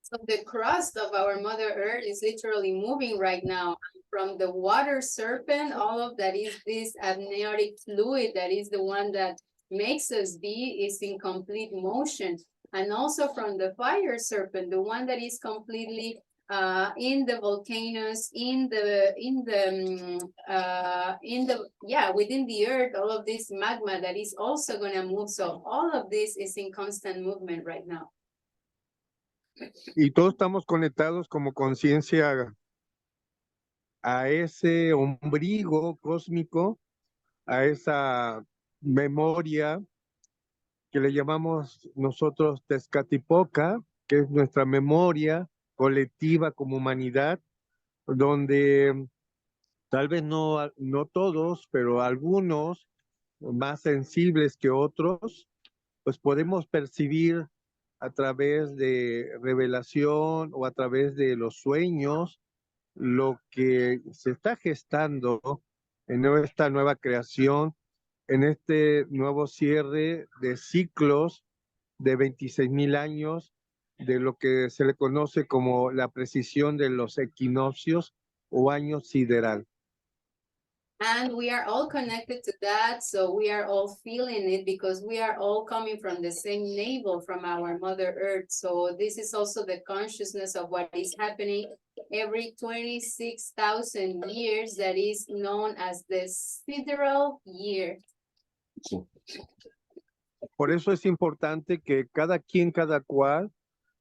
So the crust of our Mother Earth is literally moving right now. From the water serpent, all of that is this amniotic fluid that is the one that makes us be is in complete motion. And also from the fire serpent, the one that is completely in the volcanoes, within the earth, all of this magma that is also going to move. So all of this is in constant movement right now. Y todos estamos conectados como conciencia a ese ombligo cósmico, a esa memoria que le llamamos nosotros Tezcatlipoca, que es nuestra memoria colectiva como humanidad, donde tal vez no todos, pero algunos más sensibles que otros, pues podemos percibir a través de revelación o a través de los sueños lo que se está gestando en esta nueva creación, en este nuevo cierre de ciclos de 26,000 años, de lo que se le conoce como la precisión de los equinoccios o año sideral. And we are all connected to that, so we are all feeling it because we are all coming from the same navel from our Mother Earth. So this is also the consciousness of what is happening every 26,000 years, that is known as the sidereal year. Por eso es importante que cada quien, cada cual,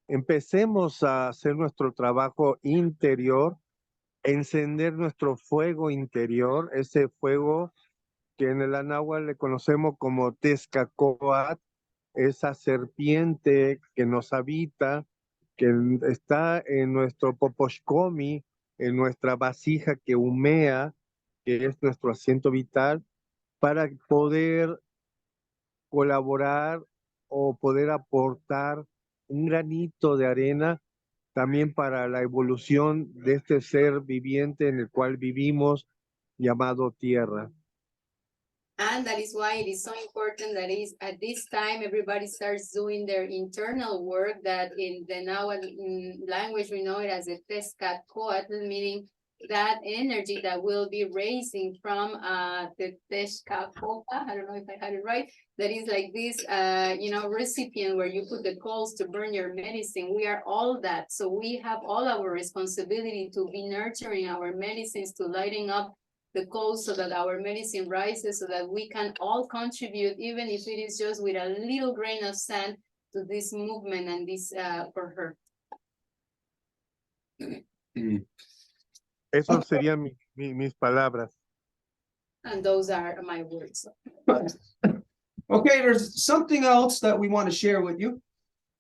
empecemos a hacer nuestro trabajo interior, encender nuestro fuego interior, ese fuego que en el anáhuac le conocemos como Tezcatlipoca, esa serpiente que nos habita, que está en nuestro poposhcomi, en nuestra vasija que humea, que es nuestro asiento vital, para poder colaborar o poder aportar un granito de arena también para la evolución de este ser viviente en el cual vivimos, llamado tierra. And that is why it is so important that is at this time everybody starts doing their internal work, that in the Nahuatl language we know it as the Tezcatlipoca, meaning that energy that will be raising from the Tezcatlipoca, I don't know if I had it right, that is like this recipient where you put the coals to burn your medicine. We are all that, so we have all our responsibility to be nurturing our medicines, to lighting up the coals so that our medicine rises, so that we can all contribute, even if it is just with a little grain of sand, to this movement and this for her. Esas serían mis palabras. And those are my words. Okay, there's something else that we want to share with you.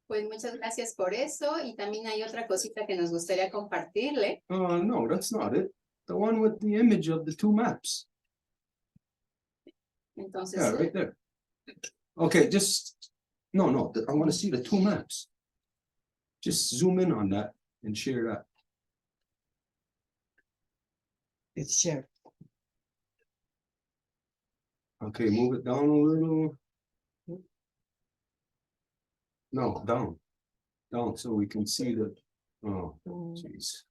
Pues muchas gracias por eso, y también hay otra cosita que nos gustaría compartirle. No, that's not it. The one with the image of the two maps. Entonces, Yeah, right there. Okay, no, I want to see the two maps. Just zoom in on that and share that. It's shared. Okay, move it down a little. No, down so we can see the, oh, jeez.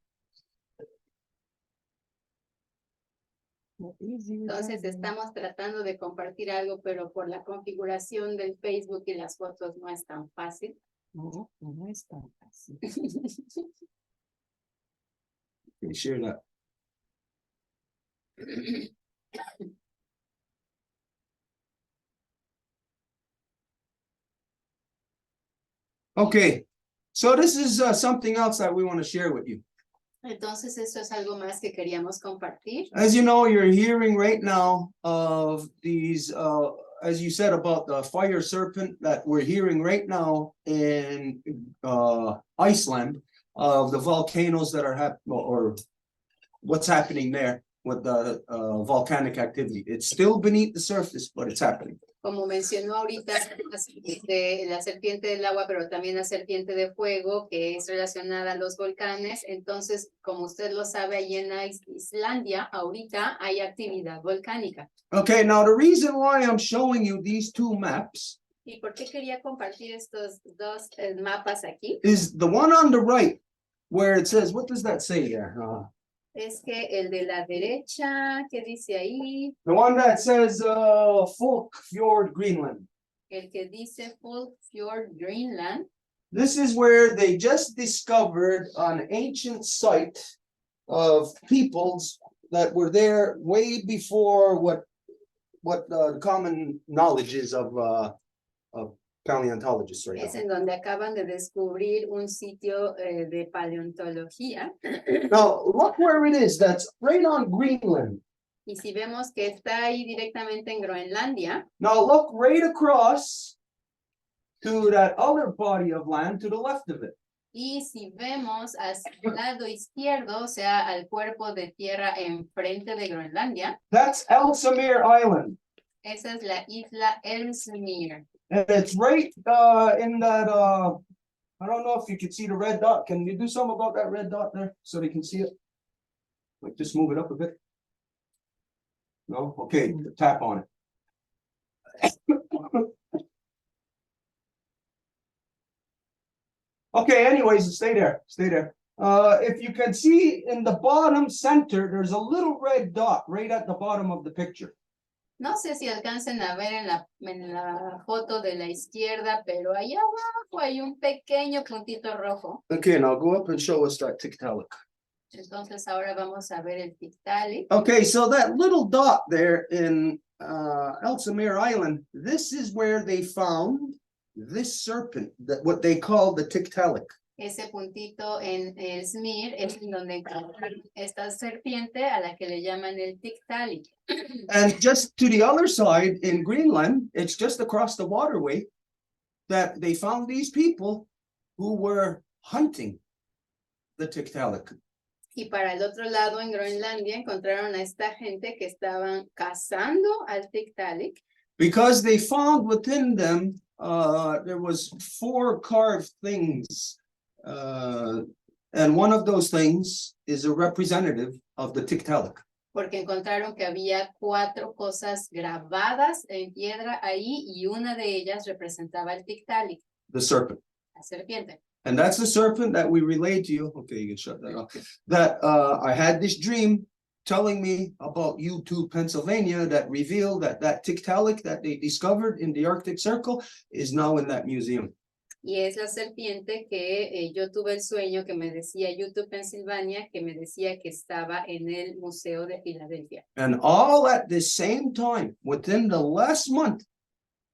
entonces estamos tratando de compartir algo, pero por la configuración del Facebook y las fotos no es tan fácil. No, no es tan fácil. Okay, share that. Okay, so this is something else that we want to share with you. Entonces eso es algo más que queríamos compartir. As you know, you're hearing right now of these, as you said about the fire serpent that we're hearing right now in Iceland, of the volcanoes that are happening, or what's happening there with the volcanic activity. It's still beneath the surface, but it's happening. Como mencionó ahorita, la serpiente del agua, pero también la serpiente de fuego, que es relacionada a los volcanes. Entonces, como usted lo sabe, allí en Islandia, ahorita hay actividad volcánica. Okay, now the reason why I'm showing you these two maps ¿Y por qué quería compartir estos dos mapas aquí? is the one on the right, where it says, what does that say there? Es que el de la derecha, ¿qué dice ahí? The one that says Folk Fjord, Greenland. El que dice Full Fjord, Greenland. This is where they just discovered an ancient site of peoples that were there way before what the common knowledge is of paleontologists right Es now. en donde acaban de descubrir un sitio de paleontología. Now, look where it is. That's right on Greenland. Y si vemos que está ahí directamente en Groenlandia, Now, look right across to that other body of land to the left of it. y si vemos hacia el lado izquierdo, o sea, al cuerpo de tierra enfrente de Groenlandia, That's Ellesmere Island. esa es la isla Ellesmere. And it's right in that, I don't know if you can see the red dot. Can you do something about that red dot there so they can see it? Like just move it up a bit. No? Okay, tap on it. Okay, anyways, stay there, stay there. If you can see in the bottom center, there's a little red dot right at the bottom of the picture. No sé si alcancen a ver en la foto de la izquierda, pero allá abajo hay un pequeño puntito rojo. Okay, now go up and show us that Tiktaalik. Entonces ahora vamos a ver el Tiktalik. Okay, so that little dot there in Elsa Island, this is where they found this serpent, that what they call the Tiktalik. Ese puntito en Smir es en donde encontraron esta serpiente a la que le llaman el Tiktalik. And just to the other side in Greenland, it's just across the waterway that they found these people who were hunting the Tiktalik. Y para el otro lado, en Groenlandia, encontraron a esta gente que estaban cazando al Tiktalik. Because they found within them, there was 4 carved things. And one of those things is a representative of the Tiktalik. Porque encontraron que había 4 cosas grabadas en piedra ahí y una de ellas representaba el Tiktalik, The serpent. la serpiente. And that's the serpent that we relayed to you. Okay, you can shut that off. That I had this dream telling me about U2 Pennsylvania that revealed that that Tiktaalik that they discovered in the Arctic Circle is now in that museum. Y es la serpiente que yo tuve el sueño que me decía YouTube Pennsylvania, que me decía que estaba en el Museo de Filadelfia. And all at the same time, within the last month,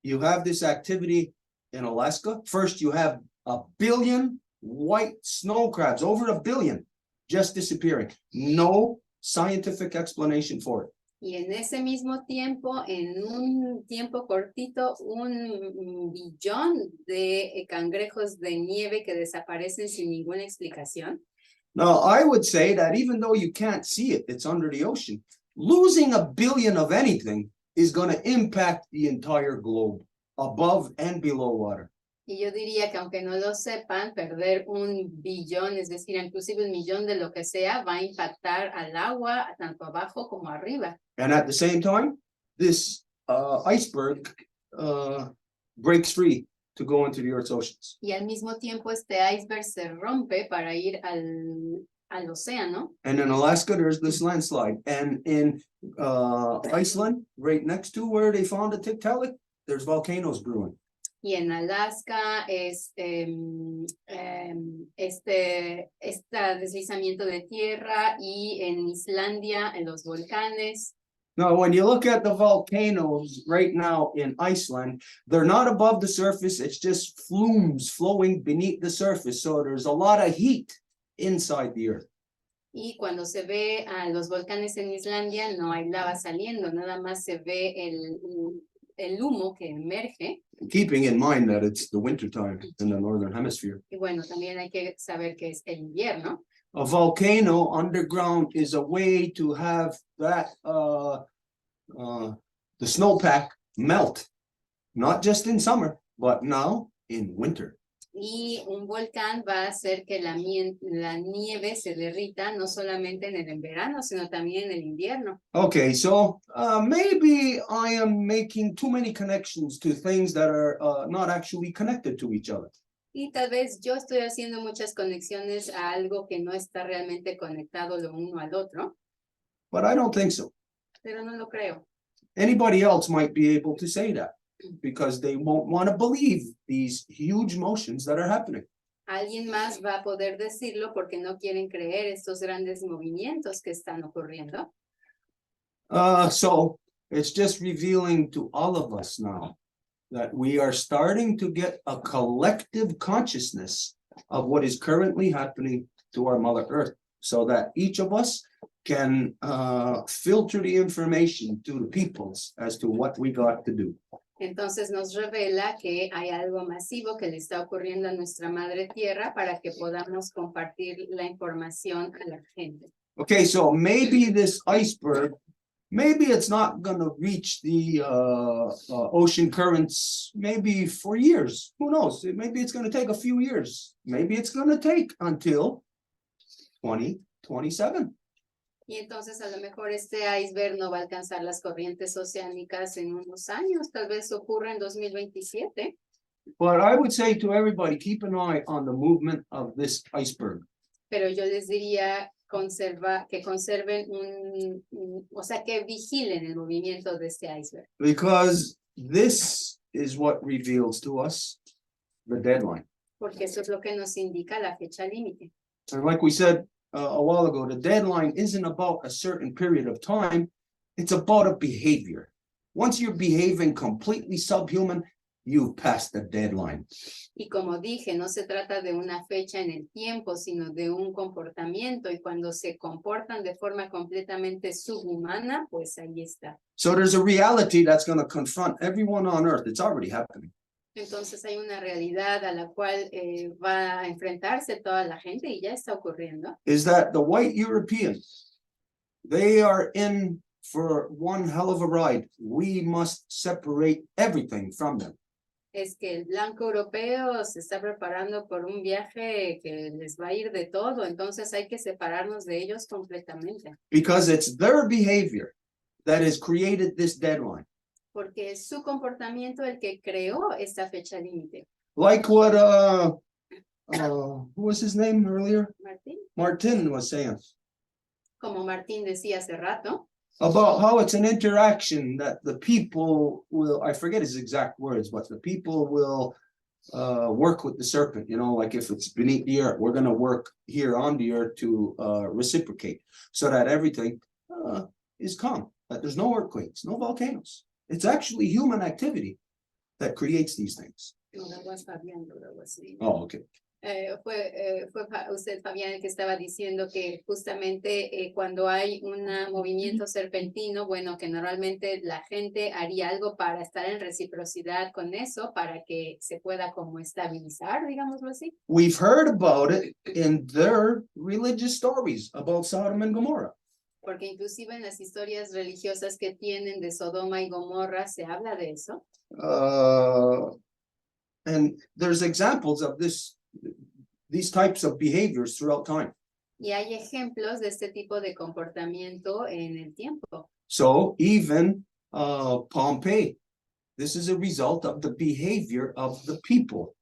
you have this activity in Alaska. First, you have 1 billion white snow crabs, over 1 billion, just disappearing. No scientific explanation for it. Y en ese mismo tiempo, en un tiempo cortito, 1 billón de cangrejos de nieve que desaparecen sin ninguna explicación. Now, I would say that even though you can't see it, it's under the ocean. Losing 1 billion of anything is going to impact the entire globe, above and below water. Y yo diría que aunque no lo sepan, perder 1 billón, es decir, inclusive 1 millón de lo que sea, va a impactar al agua, tanto abajo como arriba. And at the same time, this iceberg breaks free to go into the Earth's oceans. Y al mismo tiempo este iceberg se rompe para ir al océano. And in Alaska, there's this landslide. And in Iceland, right next to where they found the Tiktaalik, there's volcanoes brewing. Y en Alaska este deslizamiento de tierra, y en Islandia en los volcanes. Now, when you look at the volcanoes right now in Iceland, they're not above the surface. It's just flumes flowing beneath the surface. So there's a lot of heat inside the earth. Y cuando se ve a los volcanes en Islandia, no hay lava saliendo, nada más se ve el humo que emerge. Keeping in mind that it's the winter time in the northern hemisphere. Y bueno, también hay que saber que es el invierno. A volcano underground is a way to have that the snowpack melt, not just in summer, but now in winter. Y un volcán va a hacer que la nieve se derrita, no solamente en el verano, sino también en el invierno. Okay, so maybe I am making too many connections to things that are not actually connected to each other. Y tal vez yo estoy haciendo muchas conexiones a algo que no está realmente conectado lo uno al otro. But I don't think so. Pero no lo creo. Anybody else might be able to say that because they won't want to believe these huge motions that are happening. Alguien más va a poder decirlo porque no quieren creer estos grandes movimientos que están ocurriendo. So it's just revealing to all of us now that we are starting to get a collective consciousness of what is currently happening to our Mother Earth, so that each of us can filter the information to the peoples as to what we got to do. Entonces nos revela que hay algo masivo que le está ocurriendo a nuestra Madre Tierra para que podamos compartir la información a la gente. Okay, so maybe this iceberg, maybe it's not going to reach the ocean currents maybe for years. Who knows? Maybe it's going to take a few years. Maybe it's going to take until 2027. Y entonces a lo mejor este iceberg no va a alcanzar las corrientes oceánicas en unos años, tal vez ocurra en 2027. But I would say to everybody, keep an eye on the movement of this iceberg. Pero yo les diría que conserven o sea, que vigilen el movimiento de este iceberg. Because this is what reveals to us the deadline. Porque eso es lo que nos indica la fecha límite. And like we said a while ago, the deadline isn't about a certain period of time, it's about a behavior. Once you're behaving completely subhuman, you've passed the deadline. Y como dije, no se trata de una fecha en el tiempo, sino de un comportamiento. Y cuando se comportan de forma completamente subhumana, pues ahí está. So there's a reality that's going to confront everyone on earth. It's already happening. Entonces hay una realidad a la cual va a enfrentarse toda la gente y ya está ocurriendo. Is that the white Europeans, they are in for one hell of a ride. We must separate everything from them. Es que el blanco europeo se está preparando por un viaje que les va a ir de todo, entonces hay que separarnos de ellos completamente. Because it's their behavior that has created this deadline. Porque es su comportamiento el que creó esta fecha límite. Like what who was his name earlier? Martín, Martin was saying como Martín decía hace rato, about how it's an interaction that the people will, I forget his exact words, but the people will work with the serpent, you know, like if it's beneath the earth, we're going to work here on the earth to reciprocate so that everything is calm, that there's no earthquakes, no volcanoes. It's actually human activity that creates these things. no, that was Fabian, that was me. Oh, okay. Fue usted, Fabián, el que estaba diciendo que justamente cuando hay un movimiento serpentino, bueno, que normalmente la gente haría algo para estar en reciprocidad con eso, para que se pueda como estabilizar, digámoslo así. We've heard about it in their religious stories about Sodom and Gomorrah. Porque inclusive en las historias religiosas que tienen de Sodoma y Gomorra se habla de eso. And there's examples of these types of behaviors throughout time. Y hay ejemplos de este tipo de comportamiento en el tiempo. So even Pompeii, this is a result of the behavior of the people.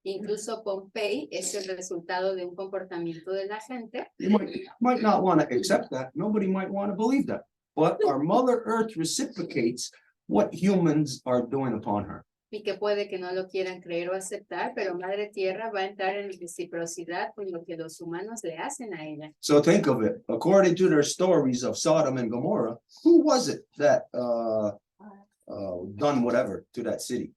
Incluso Pompey es el resultado de un comportamiento de la gente. You might not want to accept that. Nobody might want to believe that. But our Mother Earth reciprocates what humans are doing upon her. Y que puede que no lo quieran creer o aceptar, pero Madre Tierra va a entrar en reciprocidad con lo que los humanos le hacen a ella. So think of it. According to their stories of Sodom and Gomorrah, who was it that done whatever to that city?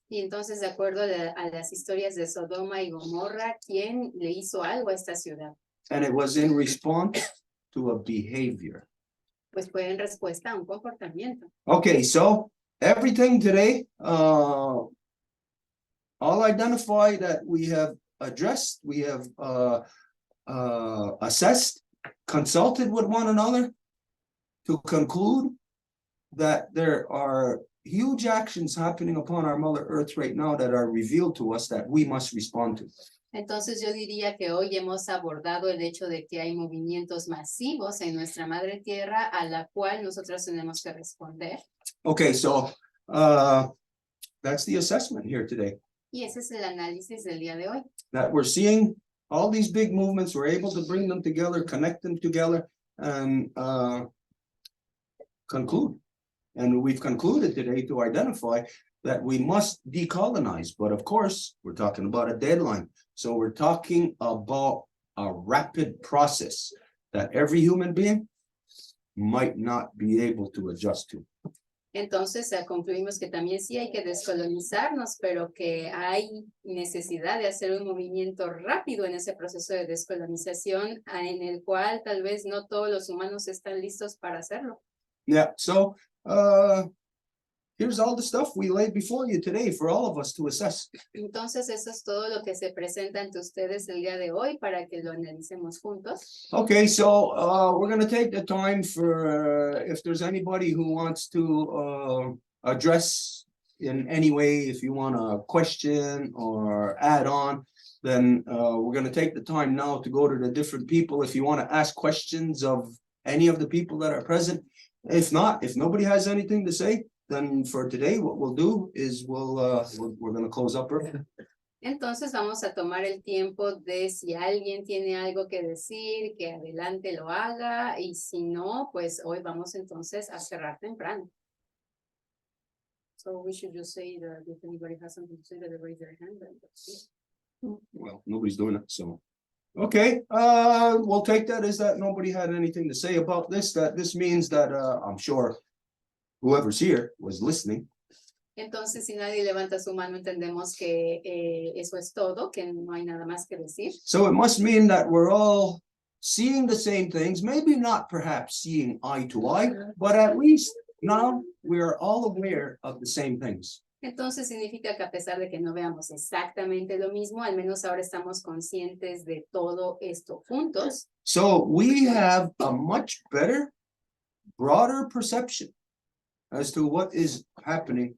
Y entonces, de acuerdo a las historias de Sodoma y Gomorra, ¿quién le hizo algo a esta ciudad? And it was in response to a behavior. Pues fue en respuesta a un comportamiento. Okay, so everything today, all identify that we have addressed, we have assessed, consulted with one another to conclude that there are huge actions happening upon our Mother Earth right now that are revealed to us that we must respond to. Entonces yo diría que hoy hemos abordado el hecho de que hay movimientos masivos en nuestra Madre Tierra a la cual nosotros tenemos que responder. Okay, so that's the assessment here today. Y ese es el análisis del día de hoy. That we're seeing all these big movements, we're able to bring them together, connect them together, and conclude. And we've concluded today to identify that we must decolonize. But of course, we're talking about a deadline. So we're talking about a rapid process that every human being might not be able to adjust to. Entonces concluimos que también sí hay que descolonizarnos, pero que hay necesidad de hacer un movimiento rápido en ese proceso de descolonización en el cual tal vez no todos los humanos están listos para hacerlo. Yeah, so here's all the stuff we laid before you today for all of us to assess. Entonces eso es todo lo que se presenta ante ustedes el día de hoy para que lo analicemos juntos. Okay, so we're going to take the time for if there's anybody who wants to address in any way, if you want a question or add on, then we're going to take the time now to go to the different people. If you want to ask questions of any of the people that are present, if not, if nobody has anything to say, then for today, what we'll do is we're going to close up early. Entonces vamos a tomar el tiempo de si alguien tiene algo que decir, que adelante lo haga, y si no, pues hoy vamos entonces a cerrar temprano. So we should just say that if anybody has something to say, that they raise their hand. Well, nobody's doing it, so Okay, we'll take that as that nobody had anything to say about this, that this means that, I'm sure whoever's here was listening. Entonces, si nadie levanta su mano, entendemos que eso es todo, que no hay nada más que decir. So it must mean that we're all seeing the same things, maybe not perhaps seeing eye to eye, but at least now we are all aware of the same things. Entonces significa que a pesar de que no veamos exactamente lo mismo, al menos ahora estamos conscientes de todo esto juntos. So we have a much better, broader perception as to what is happening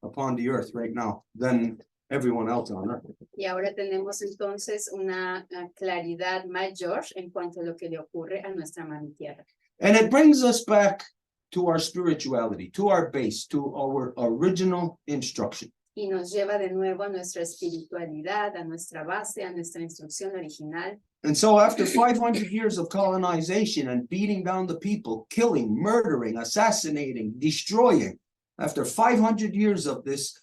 upon the earth right now than everyone else on earth. Y ahora tenemos entonces una claridad mayor en cuanto a lo que le ocurre a nuestra madre tierra. And it brings us back to our spirituality, to our base, to our original instruction. Y nos lleva de nuevo a nuestra espiritualidad, a nuestra base, a nuestra instrucción original. And so after 500 years of colonization and beating down the people, killing, murdering, assassinating, destroying, after 500 years of this,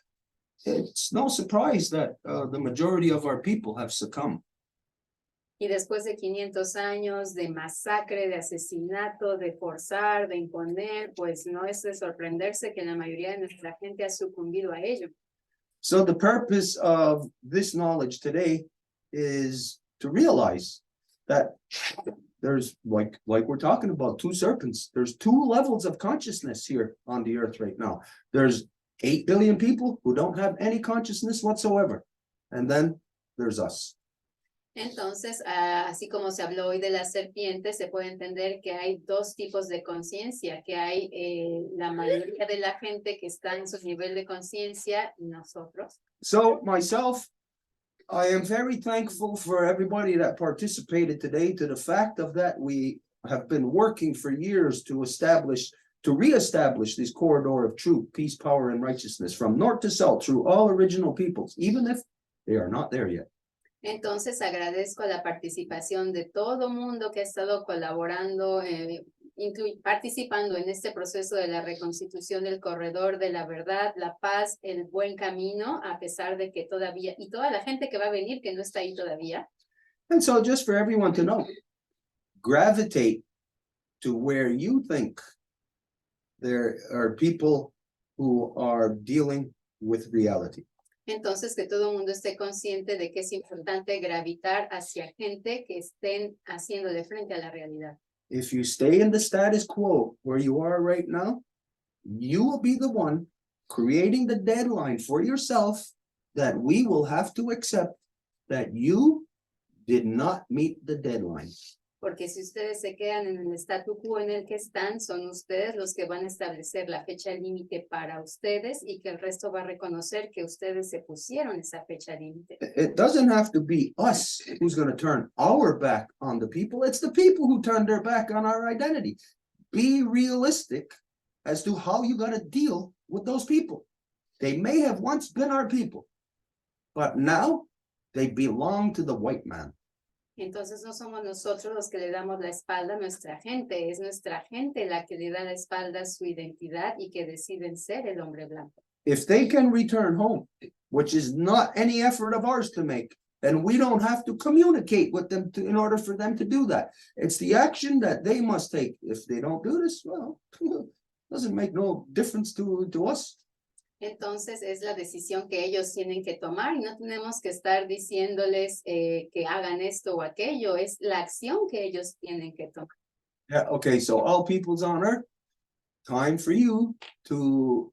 it's no surprise that the majority of our people have succumbed. Y después de 500 años de masacre, de asesinato, de forzar, de imponer, pues no es de sorprenderse que la mayoría de nuestra gente ha sucumbido a ello. So the purpose of this knowledge today is to realize that there's, like we're talking about, two serpents. There's two levels of consciousness here on the earth right now. There's 8 billion people who don't have any consciousness whatsoever. And then there's us. Entonces, así como se habló hoy de la serpiente, se puede entender que hay dos tipos de conciencia, que hay la mayoría de la gente que está en su nivel de conciencia y nosotros. So myself, I am very thankful for everybody that participated today, to the fact of that we have been working for years to reestablish this corridor of truth, peace, power, and righteousness from north to south through all original peoples, even if they are not there yet. Entonces agradezco la participación de todo mundo que ha estado colaborando, participando en este proceso de la reconstitución del corredor de la verdad, la paz, el buen camino, a pesar de que todavía, y toda la gente que va a venir que no está ahí todavía. And so just for everyone to know, gravitate to where you think there are people who are dealing with reality. Entonces, que todo el mundo esté consciente de que es importante gravitar hacia gente que estén haciéndole frente a la realidad. If you stay in the status quo where you are right now, you will be the one creating the deadline for yourself that we will have to accept that you did not meet the deadline. Porque si ustedes se quedan en el statu quo en el que están, son ustedes los que van a establecer la fecha límite para ustedes y que el resto va a reconocer que ustedes se pusieron esa fecha límite. It doesn't have to be us who's going to turn our back on the people. It's the people who turn their back on our identity. Be realistic as to how you're going to deal with those people. They may have once been our people, but now they belong to the white man. Entonces no somos nosotros los que le damos la espalda a nuestra gente, es nuestra gente la que le da la espalda a su identidad y que deciden ser el hombre blanco. If they can return home, which is not any effort of ours to make, then we don't have to communicate with them in order for them to do that. It's the action that they must take. If they don't do this, well, doesn't make no difference to us. Entonces es la decisión que ellos tienen que tomar y no tenemos que estar diciéndoles que hagan esto o aquello, es la acción que ellos tienen que tomar. Yeah, okay, so all peoples on earth, time for you to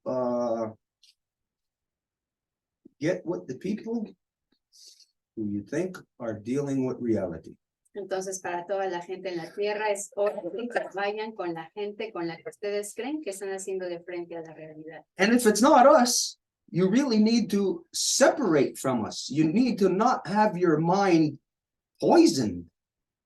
get with the people who you think are dealing with reality. Entonces, para toda la gente en la tierra es hora de que vayan con la gente con la que ustedes creen que están haciendo de frente a la realidad. And if it's not us, you really need to separate from us. You need to not have your mind poisoned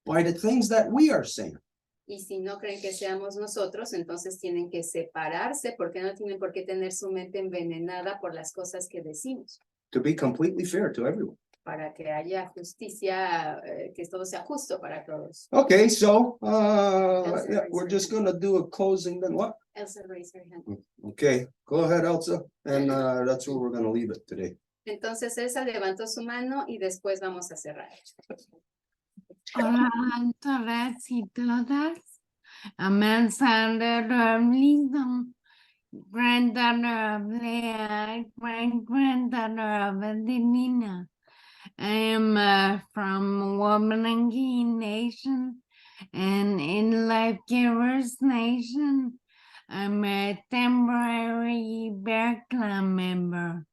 by the things that we are saying. Y si no creen que seamos nosotros, entonces tienen que separarse porque no tienen por qué tener su mente envenenada por las cosas que decimos. To be completely fair to everyone. Para que haya justicia, que todo sea justo para todos. Okay, so yeah, we're just gonna do a closing then. What? Elsa raised her hand. Okay, go ahead, Elsa, and that's where we're gonna leave it today. Entonces Elsa levantó su mano y después vamos a cerrar. Hola a todas y todas. Alexander Robinson, granddaughter of Leah, great-granddaughter of Adelina. I am from Wabanaki Nation and in Life Givers Nation. I'm a temporary Bear Clan member.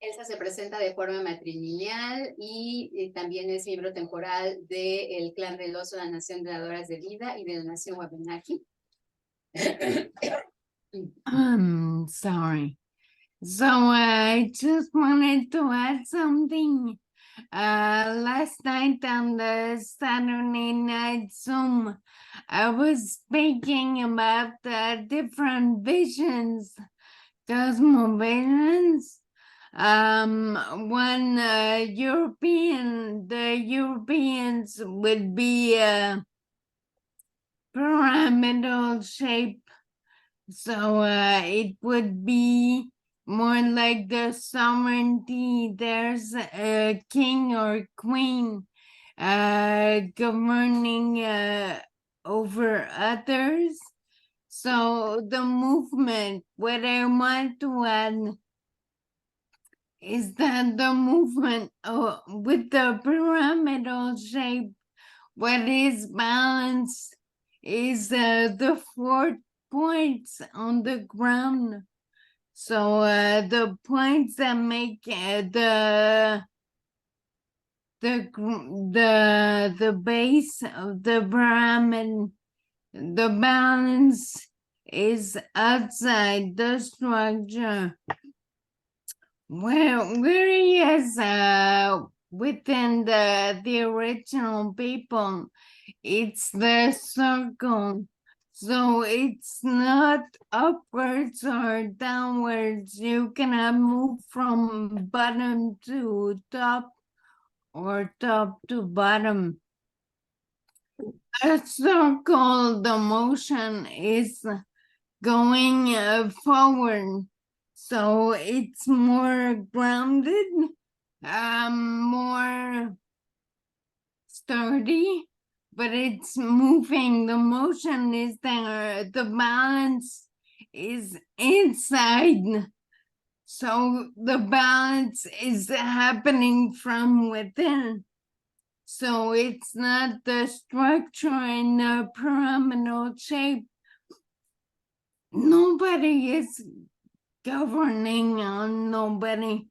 Elsa se presenta de forma matrilineal y también es miembro temporal del clan del oso, la nación de dadoras de vida y de la nación Wabanaki. Sorry. So I just wanted to add something. Last night on the Saturday night Zoom, I was speaking about the different visions, cosmovisions. One the Europeans would be a pyramidal shape. So it would be more like the sovereignty. There's a king or queen governing over others. So the movement, what I want to add is that the movement with the pyramidal shape, what is balanced is the 4 points on the ground. So the points that make the base of the pyramid, the balance is outside the structure. Whereas within the original people, it's the circle. So it's not upwards or downwards. You cannot move from bottom to top or top to bottom. A circle, the motion is going forward. So it's more grounded, more sturdy, but it's moving. The motion is there. The balance is inside. So the balance is happening from within. So it's not the structure in the pyramidal shape. Nobody is governing on nobody.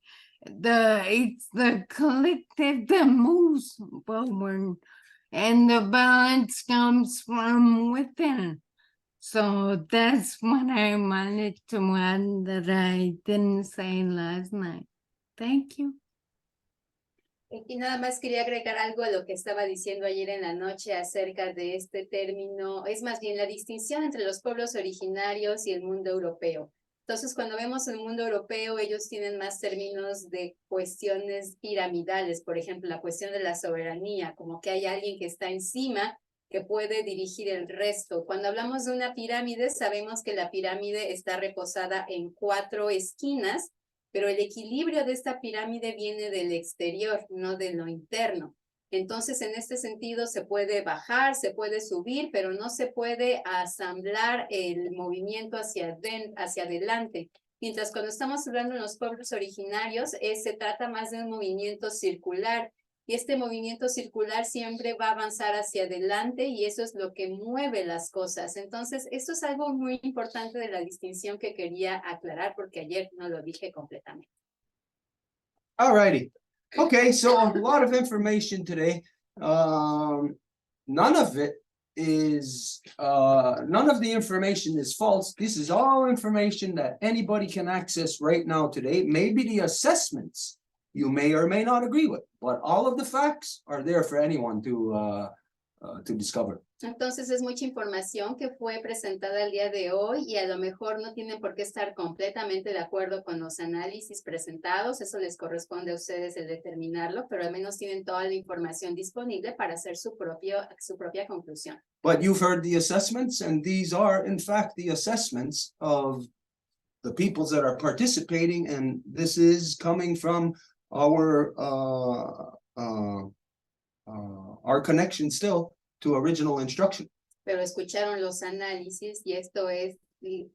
It's the collective that moves forward, and the balance comes from within. So that's what I wanted to add that I didn't say last night. Thank you. Y nada más quería agregar algo a lo que estaba diciendo ayer en la noche acerca de este término, es más bien la distinción entre los pueblos originarios y el mundo europeo. Entonces, cuando vemos el mundo europeo, ellos tienen más términos de cuestiones piramidales, por ejemplo, la cuestión de la soberanía, como que hay alguien que está encima que puede dirigir el resto. Cuando hablamos de una pirámide, sabemos que la pirámide está reposada en 4 esquinas, pero el equilibrio de esta pirámide viene del exterior, no de lo interno. Entonces, en este sentido, se puede bajar, se puede subir, pero no se puede asamblar el movimiento hacia adelante. Mientras cuando estamos hablando de los pueblos originarios, se trata más de un movimiento circular. Y este movimiento circular siempre va a avanzar hacia adelante y eso es lo que mueve las cosas. Entonces, esto es algo muy importante de la distinción que quería aclarar porque ayer no lo dije completamente. All righty. Okay, so a lot of information today. None of the information is false. This is all information that anybody can access right now today. Maybe the assessments you may or may not agree with, but all of the facts are there for anyone to discover. Entonces es mucha información que fue presentada el día de hoy y a lo mejor no tienen por qué estar completamente de acuerdo con los análisis presentados, eso les corresponde a ustedes el determinarlo, pero al menos tienen toda la información disponible para hacer su propia conclusión. But you've heard the assessments, and these are in fact the assessments of the peoples that are participating, and this is coming from our our connection still to original instruction. Pero escucharon los análisis y esto es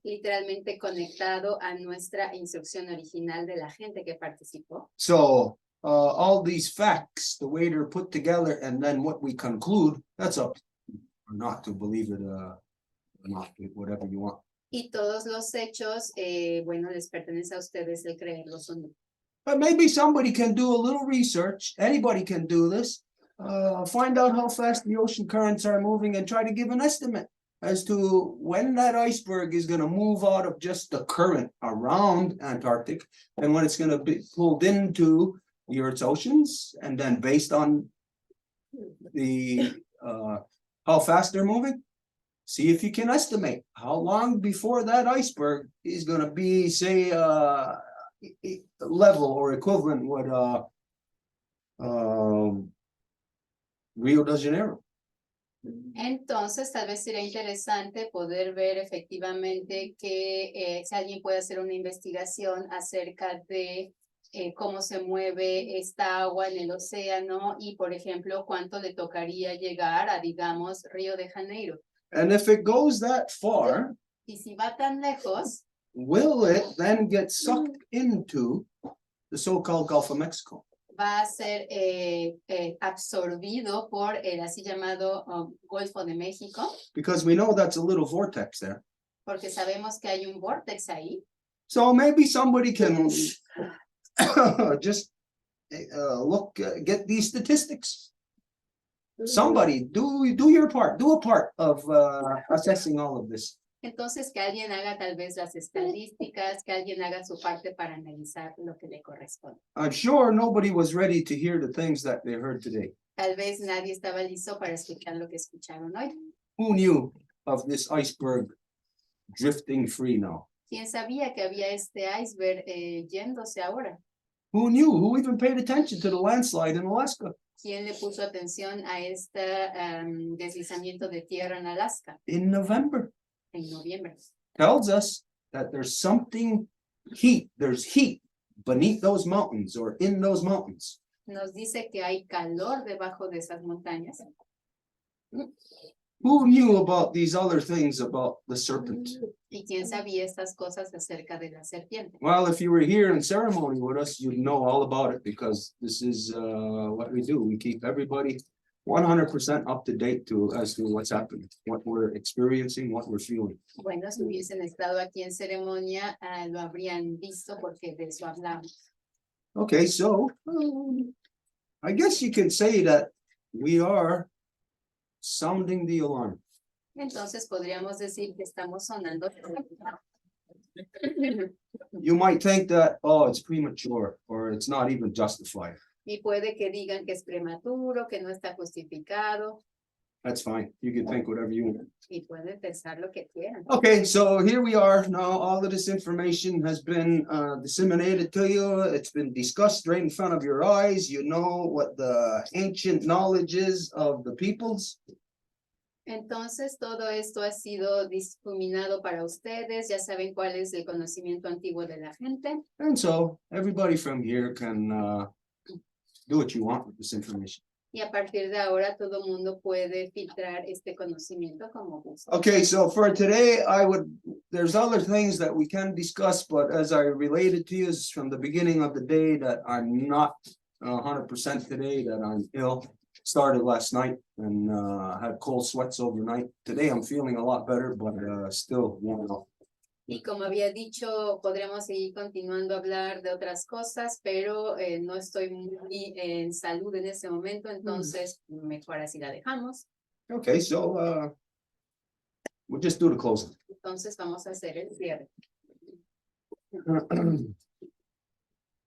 literalmente conectado a nuestra instrucción original de la gente que participó. So all these facts, the way they're put together, and then what we conclude, that's up or not to believe it, or not, whatever you want. Y todos los hechos, bueno, les pertenece a ustedes el creerlos o no. But maybe somebody can do a little research. Anybody can do this. Find out how fast the ocean currents are moving and try to give an estimate as to when that iceberg is going to move out of just the current around Antarctic and when it's going to be pulled into the Earth's oceans. And then based on the how fast they're moving, see if you can estimate how long before that iceberg is going to be, say, level or equivalent with Rio de Janeiro. Entonces, tal vez sería interesante poder ver efectivamente que si alguien puede hacer una investigación acerca de cómo se mueve esta agua en el océano y, por ejemplo, cuánto le tocaría llegar a, digamos, Río de Janeiro. And if it goes that far, Y si va tan lejos, will it then get sucked into the so-called Gulf of Mexico? va a ser absorbido por el así llamado Golfo de México, Because we know that's a little vortex there. porque sabemos que hay un vórtex ahí. So maybe somebody can just get these statistics. Somebody do your part, do a part of assessing all of this. Entonces, que alguien haga tal vez las estadísticas, que alguien haga su parte para analizar lo que le corresponde. I'm sure nobody was ready to hear the things that they heard today. Tal vez nadie estaba listo para escuchar lo que escucharon hoy. Who knew of this iceberg drifting free now? ¿Quién sabía que había este iceberg yéndose ahora? Who knew? Who even paid attention to the landslide in Alaska? ¿Quién le puso atención a este deslizamiento de tierra en Alaska In November. en noviembre? Tells us that there's something there's heat beneath those mountains or in those mountains. Nos dice que hay calor debajo de esas montañas. Who knew about these other things about the serpent? ¿Y quién sabía estas cosas acerca de la serpiente? Well, if you were here in ceremony with us, you'd know all about it because this is what we do. We keep everybody 100% up to date as to what's happening, what we're experiencing, what we're feeling. Bueno, si hubiesen estado aquí en ceremonia, lo habrían visto porque de eso hablamos. Okay, so I guess you can say that we are sounding the alarm. Entonces podríamos decir que estamos sonando. You might think that, oh, it's premature or it's not even justified. Y puede que digan que es prematuro, que no está justificado, That's fine. You can think whatever you want. y pueden pensar lo que quieran. Okay, so here we are now. All of this information has been disseminated to you. It's been discussed right in front of your eyes. You know what the ancient knowledge is of the peoples. Entonces, todo esto ha sido difuminado para ustedes. Ya saben cuál es el conocimiento antiguo de la gente. And so everybody from here can do what you want with this information. Y a partir de ahora, todo mundo puede filtrar este conocimiento como gusta. Okay, so for today, there's other things that we can discuss, but as I related to you from the beginning of the day that I'm not 100% today, that I'm ill. Started last night and had cold sweats overnight. Today I'm feeling a lot better, but still warm up. Y como había dicho, podríamos seguir continuando a hablar de otras cosas, pero no estoy muy en salud en este momento, entonces mejor así la dejamos. Okay, so we'll just do the closing. Entonces vamos a hacer el cierre.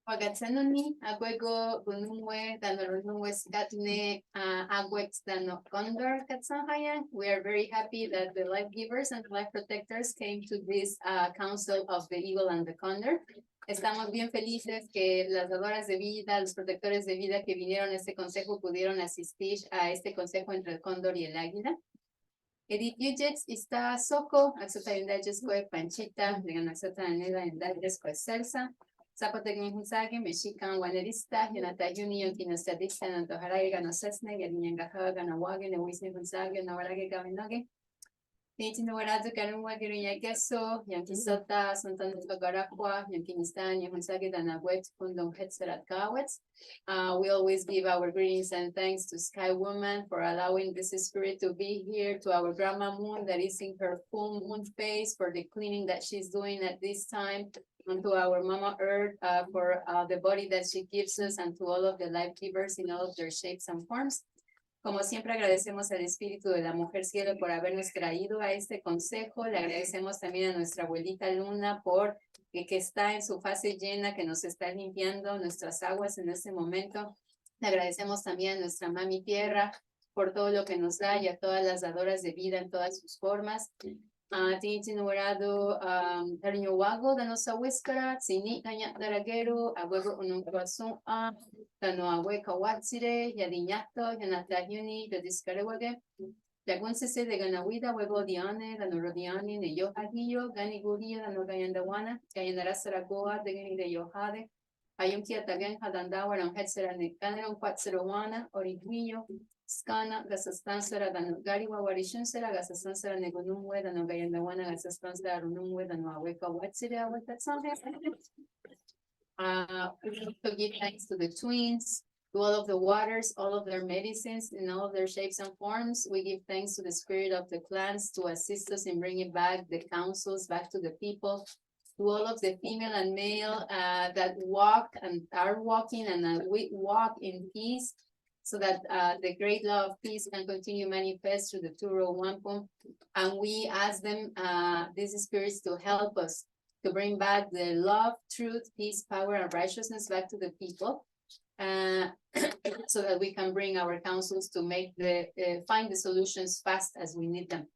Wagatsanoni, agwego, gunumwe, danarunumwe, skatne, agwex, dano condor, katsanhaya. We are very happy that the life givers and life protectors came to this council of the eagle and the condor. Estamos bien felices que las dadoras de vida, los protectores de vida que vinieron a este consejo pudieron asistir a este consejo entre el cóndor y el águila. Edith Yujets está Soko, Axota Indallesko Panchita, Legan Axota Aneda Indallesko Elsa. Zapotec Hunzage, Mexican, Wanerista, Yanata Union, Kinostadista, and Toharaga, Nosesne, Yangaha, Ganawag, and Wisney Hunzage, Navarage Gavinoge. Nitinawarazu, Karunwa, Giriageso, Yankisota, Santan Garakwa, Yankinistan, Yahunsage, Danawet, Kundon Hetzerat Gawets. We always give our greetings and thanks to Sky Woman for allowing this spirit to be here, to our Grandma Moon that is in her full moon phase for the cleaning that she's doing at this time, and to our Mama Earth for the body that she gives us, and to all of the life givers in all of their shapes and forms. Como siempre agradecemos al Espíritu de la Mujer Cielo por habernos traído a este consejo. Le agradecemos también a nuestra abuelita Luna por que está en su fase llena, que nos está limpiando nuestras aguas en este momento. Le agradecemos también a nuestra Mami Tierra por todo lo que nos da y a todas las dadoras de vida en todas sus formas. Tinitinurado Tariño Wago, Danosa Huéscara, Tsini, Daña Daragero, Abuelo Ununcuazun, Dano Ahueca Watsire, Yadiñato, Yanatayuni, Yadiscarewage, Yagunsese de Ganahuida, Huevo Diane, Dano Rodiani, de Yohajillo, Gani Guria, Dano Gayandawana, Gayanara Saragoa, de Gani de Yohade, Ayunkia Tagan, Hadandawa, and Hetzera Nikaneron, Quatzerowana, Origuillo, Skana, Gasastansera, Danugariwa, Warishunsera, Gasastansera, Negunumwe, Danogayandawana, Gasastansera, Runumwe, Danuaweka, Watsira, what that song has. We also give thanks to the twins, to all of the waters, all of their medicines, in all of their shapes and forms. We give thanks to the spirit of the clans to assist us in bringing back the councils back to the people. To all of the female and male that walk and are walking and we walk in peace, so that the great law of peace can continue manifest through the Turo Wampum. And we ask them, these spirits, to help us to bring back the love, truth, peace, power, and righteousness back to the people, so that we can bring our councils to make find the solutions fast as we need them.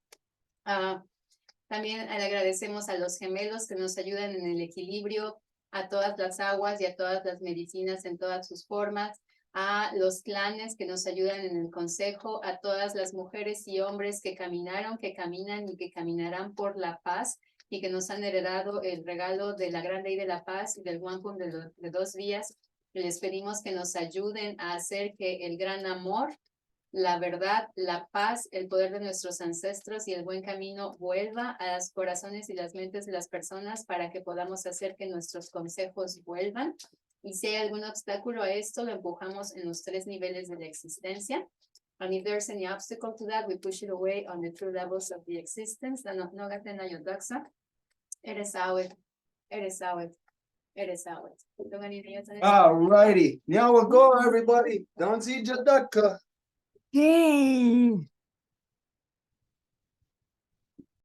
También le agradecemos a los gemelos que nos ayudan en el equilibrio, a todas las aguas y a todas las medicinas en todas sus formas, a los clanes que nos ayudan en el consejo, a todas las mujeres y hombres que caminaron, que caminan y que caminarán por la paz y que nos han heredado el regalo de la gran ley de la paz y del Wampum de 2 días. Les pedimos que nos ayuden a hacer que el gran amor, la verdad, la paz, el poder de nuestros ancestros y el buen camino vuelva a los corazones y las mentes de las personas para que podamos hacer que nuestros consejos vuelvan. Y si hay algún obstáculo a esto, lo empujamos en los 3 niveles de la existencia. And if there's any obstacle to that, we push it away on the 3 levels of the existence. All righty. Now we'll go, everybody. Don't see Jadaka. Yay!